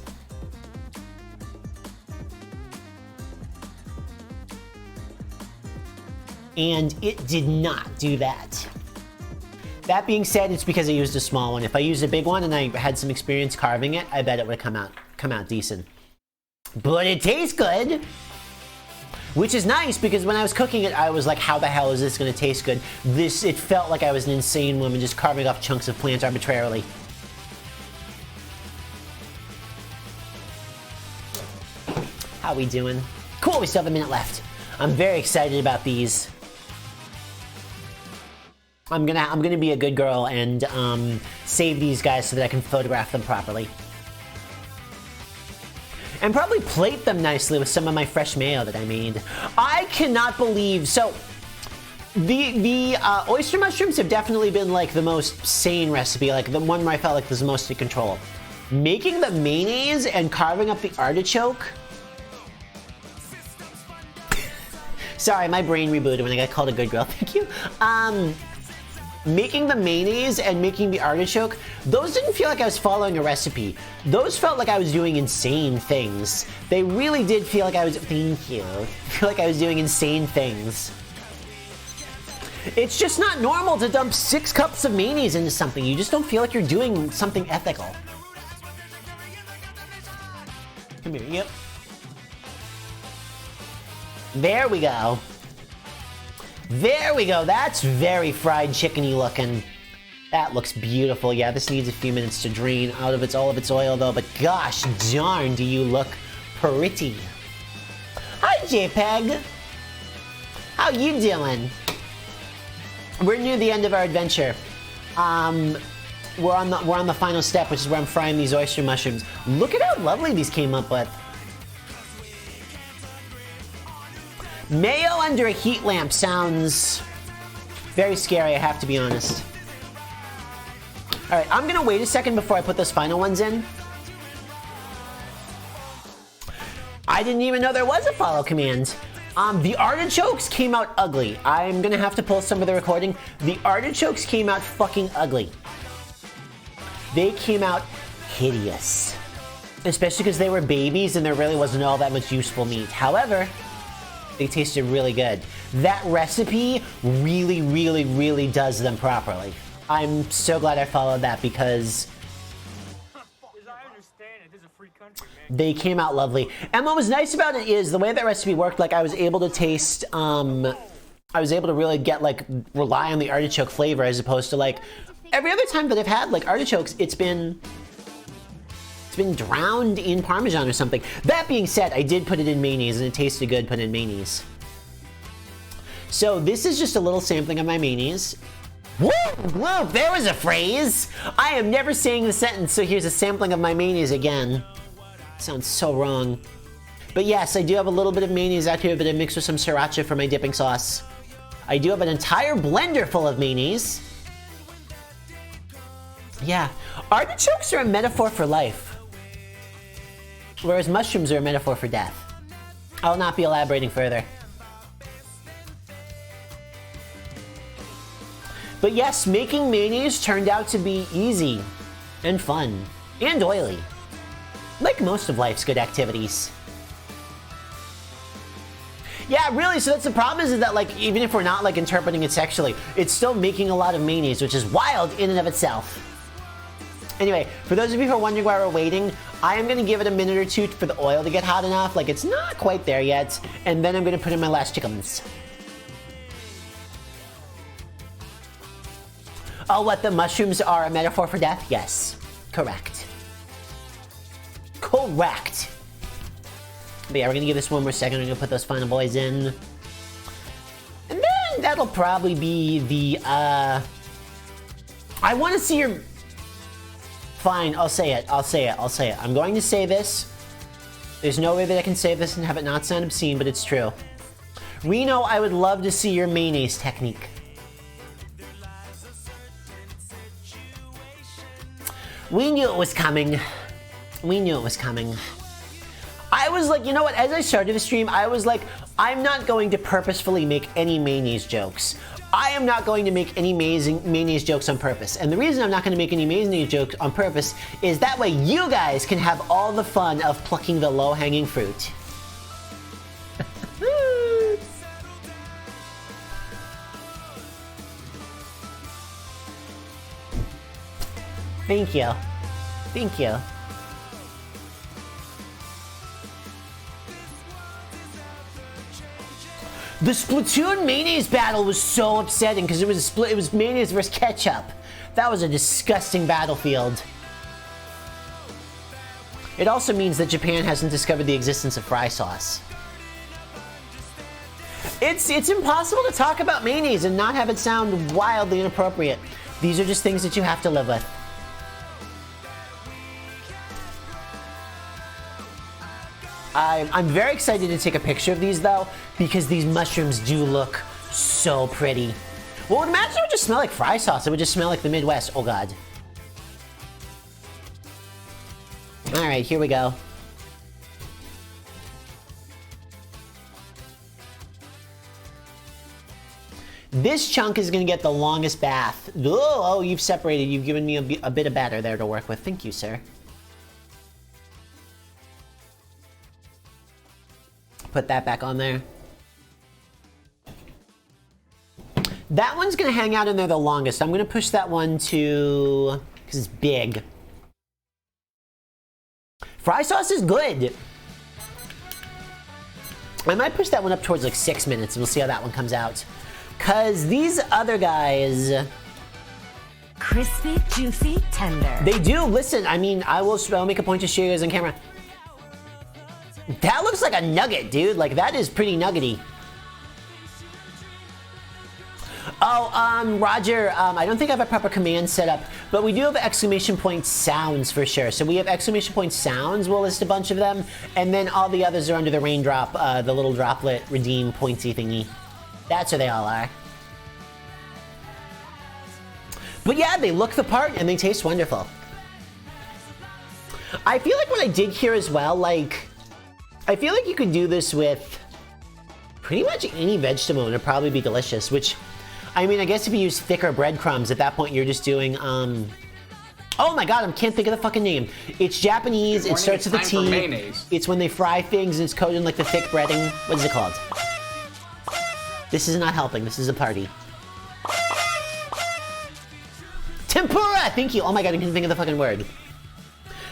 And it did not do that. That being said, it's because I used a small one. If I used a big one and I had some experience carving it, I bet it would have come out decent. But it tastes good. Which is nice because when I was cooking it, I was like, how the hell is this gonna taste good? It felt like I was an insane woman just carving off chunks of plant arbitrarily. How we doing? Cool, we still have a minute left. I'm very excited about these. I'm gonna be a good girl and save these guys so that I can photograph them properly. And probably plate them nicely with some of my fresh mayo that I made. I cannot believe, so The oyster mushrooms have definitely been like the most sane recipe, like the one where I felt like was the most in control. Making the mayonnaise and carving up the artichoke. Sorry, my brain rebooted when I got called a good girl. Thank you. Making the mayonnaise and making the artichoke, those didn't feel like I was following a recipe. Those felt like I was doing insane things. They really did feel like I was, thank you, feel like I was doing insane things. It's just not normal to dump 6 cups of mayonnaise into something. You just don't feel like you're doing something ethical. Come here, yep. There we go. There we go. That's very fried chicken-y looking. That looks beautiful. Yeah, this needs a few minutes to drain out of all of its oil though, but gosh darn do you look pretty. Hi JPEG. How you doing? We're near the end of our adventure. We're on the final step, which is where I'm frying these oyster mushrooms. Look at how lovely these came up with. Mayo under a heat lamp sounds very scary, I have to be honest. Alright, I'm gonna wait a second before I put those final ones in. I didn't even know there was a follow command. The artichokes came out ugly. I'm gonna have to pull some of the recording. The artichokes came out fucking ugly. They came out hideous. Especially because they were babies and there really wasn't all that much useful meat. However, they tasted really good. That recipe really, really, really does them properly. I'm so glad I followed that because they came out lovely. And what was nice about it is the way that recipe worked, like I was able to taste, I was able to really get like, rely on the artichoke flavor as opposed to like, every other time that I've had like artichokes, it's been drowned in Parmesan or something. That being said, I did put it in mayonnaise and it tasted good put in mayonnaise. So this is just a little sampling of my mayonnaise. Whoa, Gloop, there was a phrase! I am never saying the sentence, so here's a sampling of my mayonnaise again. Sounds so wrong. But yes, I do have a little bit of mayonnaise out here that I mixed with some sriracha for my dipping sauce. I do have an entire blender full of mayonnaise. Yeah, artichokes are a metaphor for life. Whereas mushrooms are a metaphor for death. I'll not be elaborating further. But yes, making mayonnaise turned out to be easy and fun and oily. Like most of life's good activities. Yeah, really, so that's the problem is that like, even if we're not like interpreting it sexually, it's still making a lot of mayonnaise, which is wild in and of itself. Anyway, for those of you who are wondering why we're waiting, I am gonna give it a minute or two for the oil to get hot enough, like it's not quite there yet, and then I'm gonna put in my last chickens. Oh, what, the mushrooms are a metaphor for death? Yes, correct. Correct. But yeah, we're gonna give this one more second, I'm gonna put those final boys in. And then that'll probably be the, I wanna see your... Fine, I'll say it. I'm going to say this. There's no way that I can say this and have it not sound obscene, but it's true. Reno, I would love to see your mayonnaise technique. We knew it was coming. We knew it was coming. I was like, you know what, as I started the stream, I was like, I'm not going to purposefully make any mayonnaise jokes. I am not going to make any mayonnaise jokes on purpose. And the reason I'm not going to make any mayonnaise jokes on purpose is that way you guys can have all the fun of plucking the low-hanging fruit. Thank you. Thank you. The Splatoon mayonnaise battle was so upsetting because it was mayonnaise versus ketchup. That was a disgusting battlefield. It also means that Japan hasn't discovered the existence of fry sauce. It's impossible to talk about mayonnaise and not have it sound wildly inappropriate. These are just things that you have to live with. I'm very excited to take a picture of these though, because these mushrooms do look So pretty. Well, imagine it would just smell like fry sauce. It would just smell like the Midwest. Oh, God. All right, here we go. This chunk is going to get the longest bath. Oh, you've separated. You've given me a bit of batter there to work with. Thank you, sir. Put that back on there. That one's going to hang out in there the longest. I'm going to push that one to... because it's big. Fry sauce is good. I might push that one up towards like 6 minutes and we'll see how that one comes out. Because these other guys... crispy, juicy, tender. They do. Listen, I mean, I'll make a point to show you guys on camera. That looks like a nugget, dude. Like, that is pretty nuggety. Oh, Roger, I don't think I have a proper command set up, but we do have exclamation point sounds for sure. So we have exclamation point sounds, we'll list a bunch of them, and then all the others are under the raindrop, the little droplet redeem pointsy thingy. That's where they all are. But yeah, they look the part and they taste wonderful. I feel like what I did here as well, like, I feel like you could do this with pretty much any vegetable and it'd probably be delicious, which... I mean, I guess if you use thicker breadcrumbs, at that point you're just doing, oh my god, I can't think of the fucking name. It's Japanese, it starts with a T. It's when they fry things and it's coated in like the thick breading. What is it called? This is not helping, this is a party. Tempura! Thank you! Oh my god, I couldn't think of the fucking word.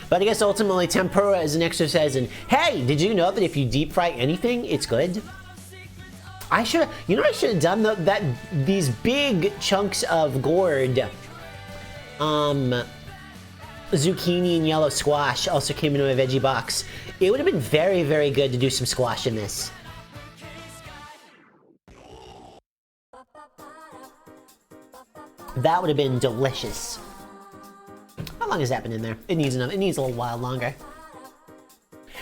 But I guess ultimately tempura is an exercise in, hey, did you know that if you deep fry anything, it's good? I should, you know what I should have done? These big chunks of gourd, zucchini and yellow squash also came into my veggie box. It would have been very, very good to do some squash in this. That would have been delicious. How long has that been in there? It needs a little while longer.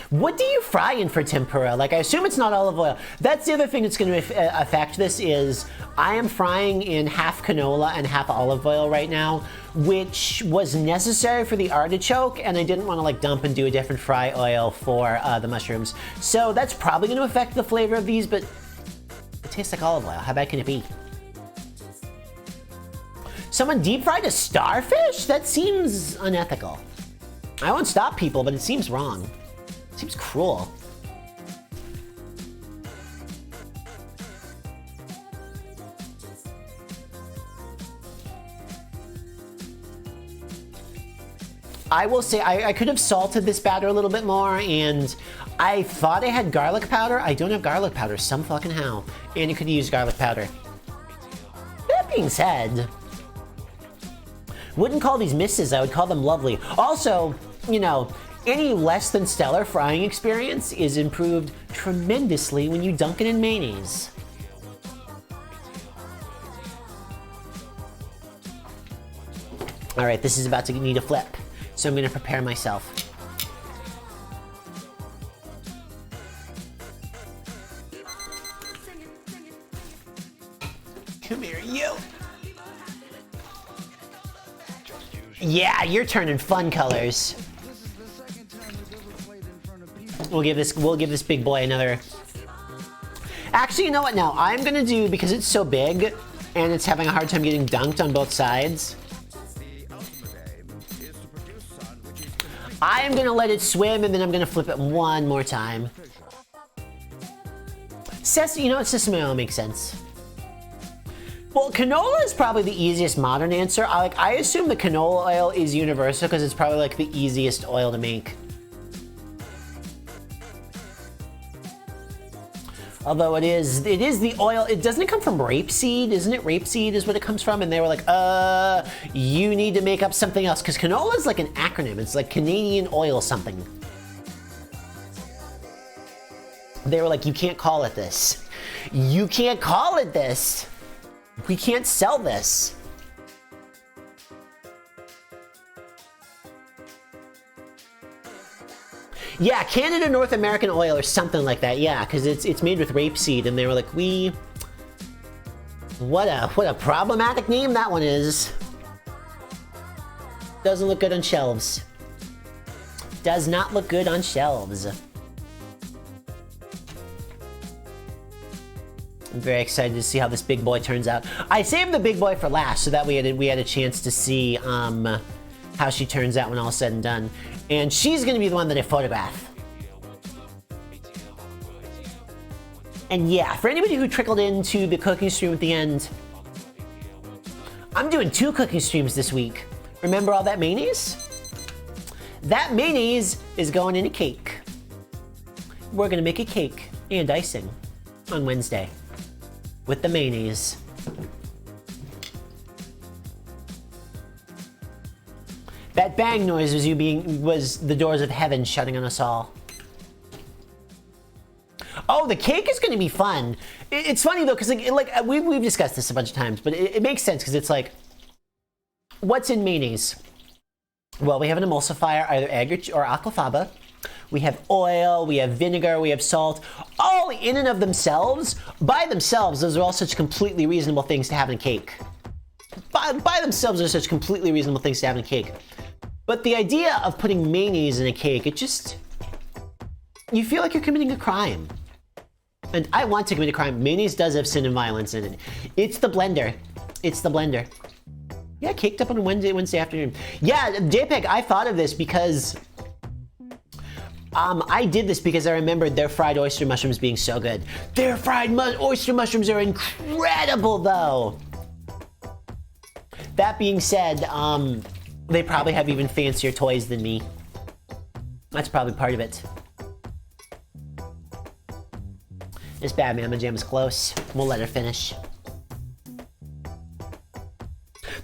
What do you fry in for tempura? Like, I assume it's not olive oil. That's the other thing that's going to affect this is I am frying in half canola and half olive oil right now, which was necessary for the artichoke, and I didn't want to like dump and do a different fry oil for the mushrooms. So that's probably going to affect the flavor of these, but it tastes like olive oil. How bad can it be? Someone deep fried a starfish? That seems unethical. I won't stop people, but it seems wrong. It seems cruel. I will say I could have salted this batter a little bit more, and I thought I had garlic powder. I don't have garlic powder, some fucking how. And you could use garlic powder. That being said, wouldn't call these misses, I would call them lovely. Also, you know, any less than stellar frying experience is improved tremendously when you dunk it in mayonnaise. All right, this is about to need a flip, so I'm gonna prepare myself. Come here, you. Yeah, you're turning fun colors. We'll give this big boy another. Actually, you know what now? I'm gonna do, because it's so big and it's having a hard time getting dunked on both sides, I am gonna let it swim and then I'm gonna flip it one more time. You know what? Sesame oil makes sense. Well, canola is probably the easiest modern answer. I assume the canola oil is universal because it's probably like the easiest oil to make. Although it is the oil, doesn't it come from rapeseed? Isn't it rapeseed is what it comes from? And they were like, you need to make up something else. Because canola is like an acronym. It's like Canadian oil something. They were like, you can't call it this. You can't call it this. We can't sell this. Yeah, Canada North American oil or something like that. Yeah, because it's made with rapeseed, and they were like, we What a problematic name that one is. Doesn't look good on shelves. Does not look good on shelves. I'm very excited to see how this big boy turns out. I saved the big boy for last so that we had a chance to see how she turns out when all is said and done. And she's gonna be the one that I photograph. And yeah, for anybody who trickled into the cooking stream at the end, I'm doing 2 cooking streams this week. Remember all that mayonnaise? That mayonnaise is going in a cake. We're gonna make a cake and icing on Wednesday with the mayonnaise. That bang noise was the doors of heaven shutting on us all. Oh, the cake is going to be fun. It's funny though, because we've discussed this a bunch of times, but it makes sense because it's like, what's in mayonnaise? Well, we have an emulsifier, either egg or aquafaba. We have oil, we have vinegar, we have salt. All in and of themselves, by themselves, those are all such completely reasonable things to have in a cake. By themselves, they're such completely reasonable things to have in a cake. But the idea of putting mayonnaise in a cake, it just... You feel like you're committing a crime. And I want to commit a crime. Mayonnaise does have sin and violence in it. It's the blender. It's the blender. Yeah, caked up on a Wednesday afternoon. Yeah, JPEG, I thought of this because... I did this because I remembered their fried oyster mushrooms being so good. Their fried oyster mushrooms are incredible, though. That being said, they probably have even fancier toys than me. That's probably part of it. This Batman Jam is close. We'll let her finish.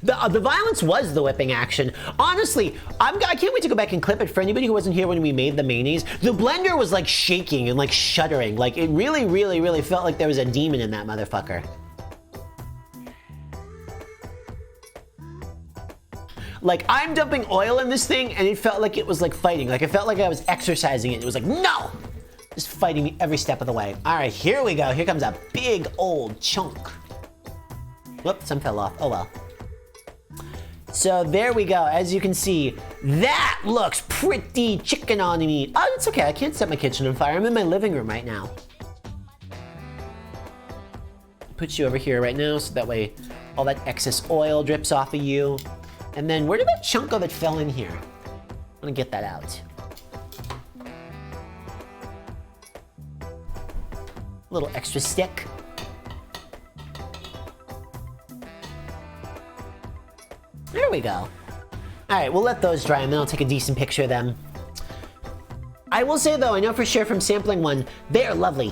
The violence was the whipping action. Honestly, I can't wait to go back and clip it. For anybody who wasn't here when we made the mayonnaise, the blender was like shaking and like shuddering. Like it really, really, really felt like there was a demon in that motherfucker. Like I'm dumping oil in this thing and it felt like it was like fighting. Like it felt like I was exercising it. It was like, no! Just fighting me every step of the way. All right, here we go. Here comes a big old chunk. Whoops, some fell off. Oh well. So there we go. As you can see, that looks pretty chicken on me. Oh, it's okay. I can't set my kitchen on fire. I'm in my living room right now. Put you over here right now so that way all that excess oil drips off of you. And then where did that chunk go that fell in here? I'm gonna get that out. A little extra stick. There we go. All right, we'll let those dry and then I'll take a decent picture of them. I will say though, I know for sure from sampling one, they are lovely.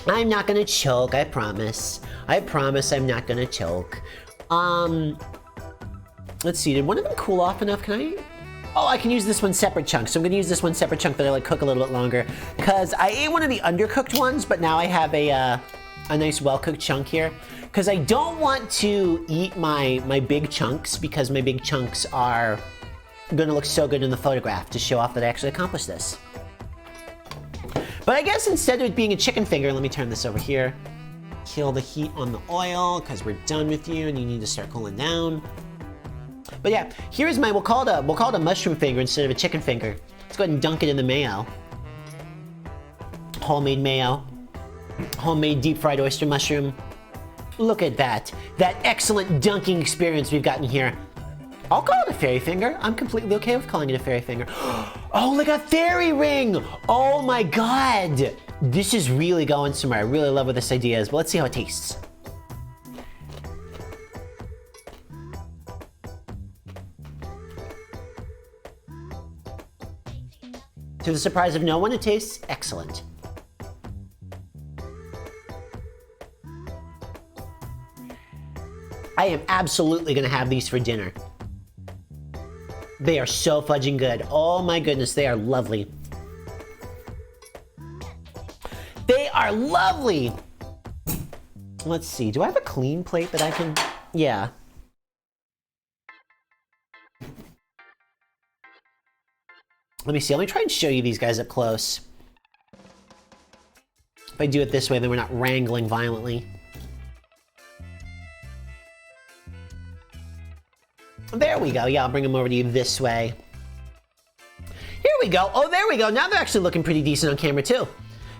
I'm not gonna choke, I promise. I promise I'm not gonna choke. Let's see, did one of them cool off enough? Can I? Oh, I can use this one separate chunk. So I'm gonna use this one separate chunk that I like cook a little bit longer. Cause I ate one of the undercooked ones, but now I have a nice well-cooked chunk here. Cause I don't want to eat my big chunks because my big chunks are gonna look so good in the photograph to show off that I actually accomplished this. But I guess instead of it being a chicken finger, let me turn this over here. Kill the heat on the oil because we're done with you and you need to start cooling down. But yeah, here's my, we'll call it a mushroom finger instead of a chicken finger. Let's go ahead and dunk it in the mayo. Homemade mayo. Homemade deep fried oyster mushroom. Look at that. That excellent dunking experience we've gotten here. I'll call it a fairy finger. I'm completely okay with calling it a fairy finger. Oh, like a fairy ring. Oh my God. This is really going somewhere. I really love what this idea is, but let's see how it tastes. To the surprise of no one, it tastes excellent. I am absolutely gonna have these for dinner. They are so fudging good. Oh my goodness, they are lovely. They are lovely! Let's see, do I have a clean plate that I can... Yeah. Let me see, let me try and show you these guys up close. If I do it this way, then we're not wrangling violently. There we go. Yeah, I'll bring them over to you this way. Here we go. Oh, there we go. Now they're actually looking pretty decent on camera too.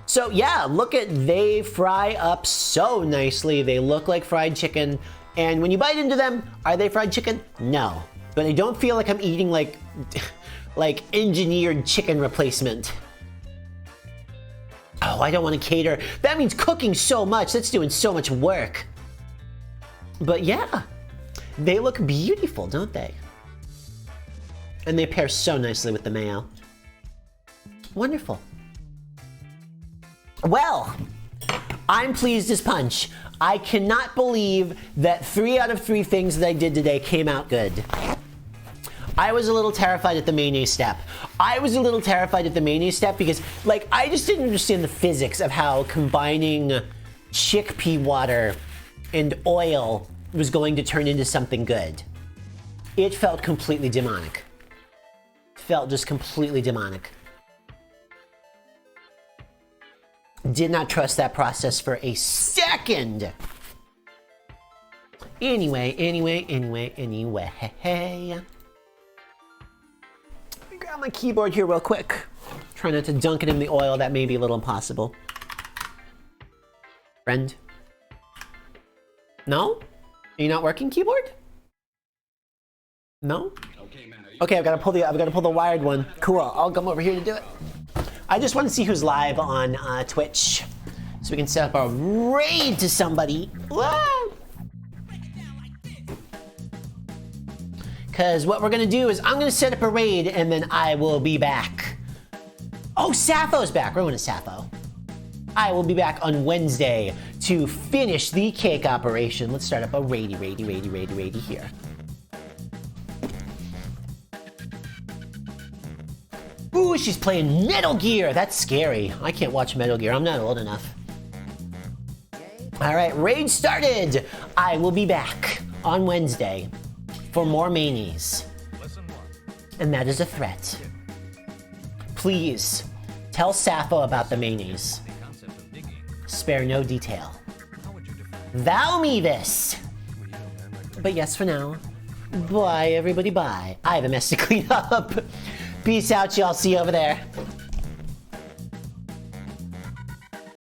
So yeah, look at, they fry up so nicely. They look like fried chicken. And when you bite into them, are they fried chicken? No. But I don't feel like I'm eating like, like engineered chicken replacement. Oh, I don't want to cater. That means cooking so much. That's doing so much work. But yeah, they look beautiful, don't they? And they pair so nicely with the mayo. Wonderful. Well, I'm pleased as punch. I cannot believe that 3 out of 3 things that I did today came out good. I was a little terrified at the mayonnaise step. I was a little terrified at the mayonnaise step because, like, I just didn't understand the physics of how combining chickpea water and oil was going to turn into something good. It felt completely demonic. Felt just completely demonic. Did not trust that process for a second. Anyway. Grab my keyboard here real quick. Try not to dunk it in the oil. That may be a little impossible. Friend? No? Are you not working, keyboard? No? Okay, I've got to pull the wired one. Cool. I'll come over here to do it. I just want to see who's live on Twitch, so we can set up a raid to somebody. Because what we're gonna do is I'm gonna set up a raid and then I will be back. Oh, Sappho's back. We're going to Sappho. I will be back on Wednesday to finish the cake operation. Let's start up a raidy here. Ooh, she's playing Metal Gear. That's scary. I can't watch Metal Gear. I'm not old enough. All right, raid started. I will be back on Wednesday for more mayonnaise. And that is a threat. Please tell Sappho about the mayonnaise. Spare no detail. Vow me this. But yes, for now. Bye, everybody. Bye. I have a mess to clean up. Peace out, y'all. See you over there.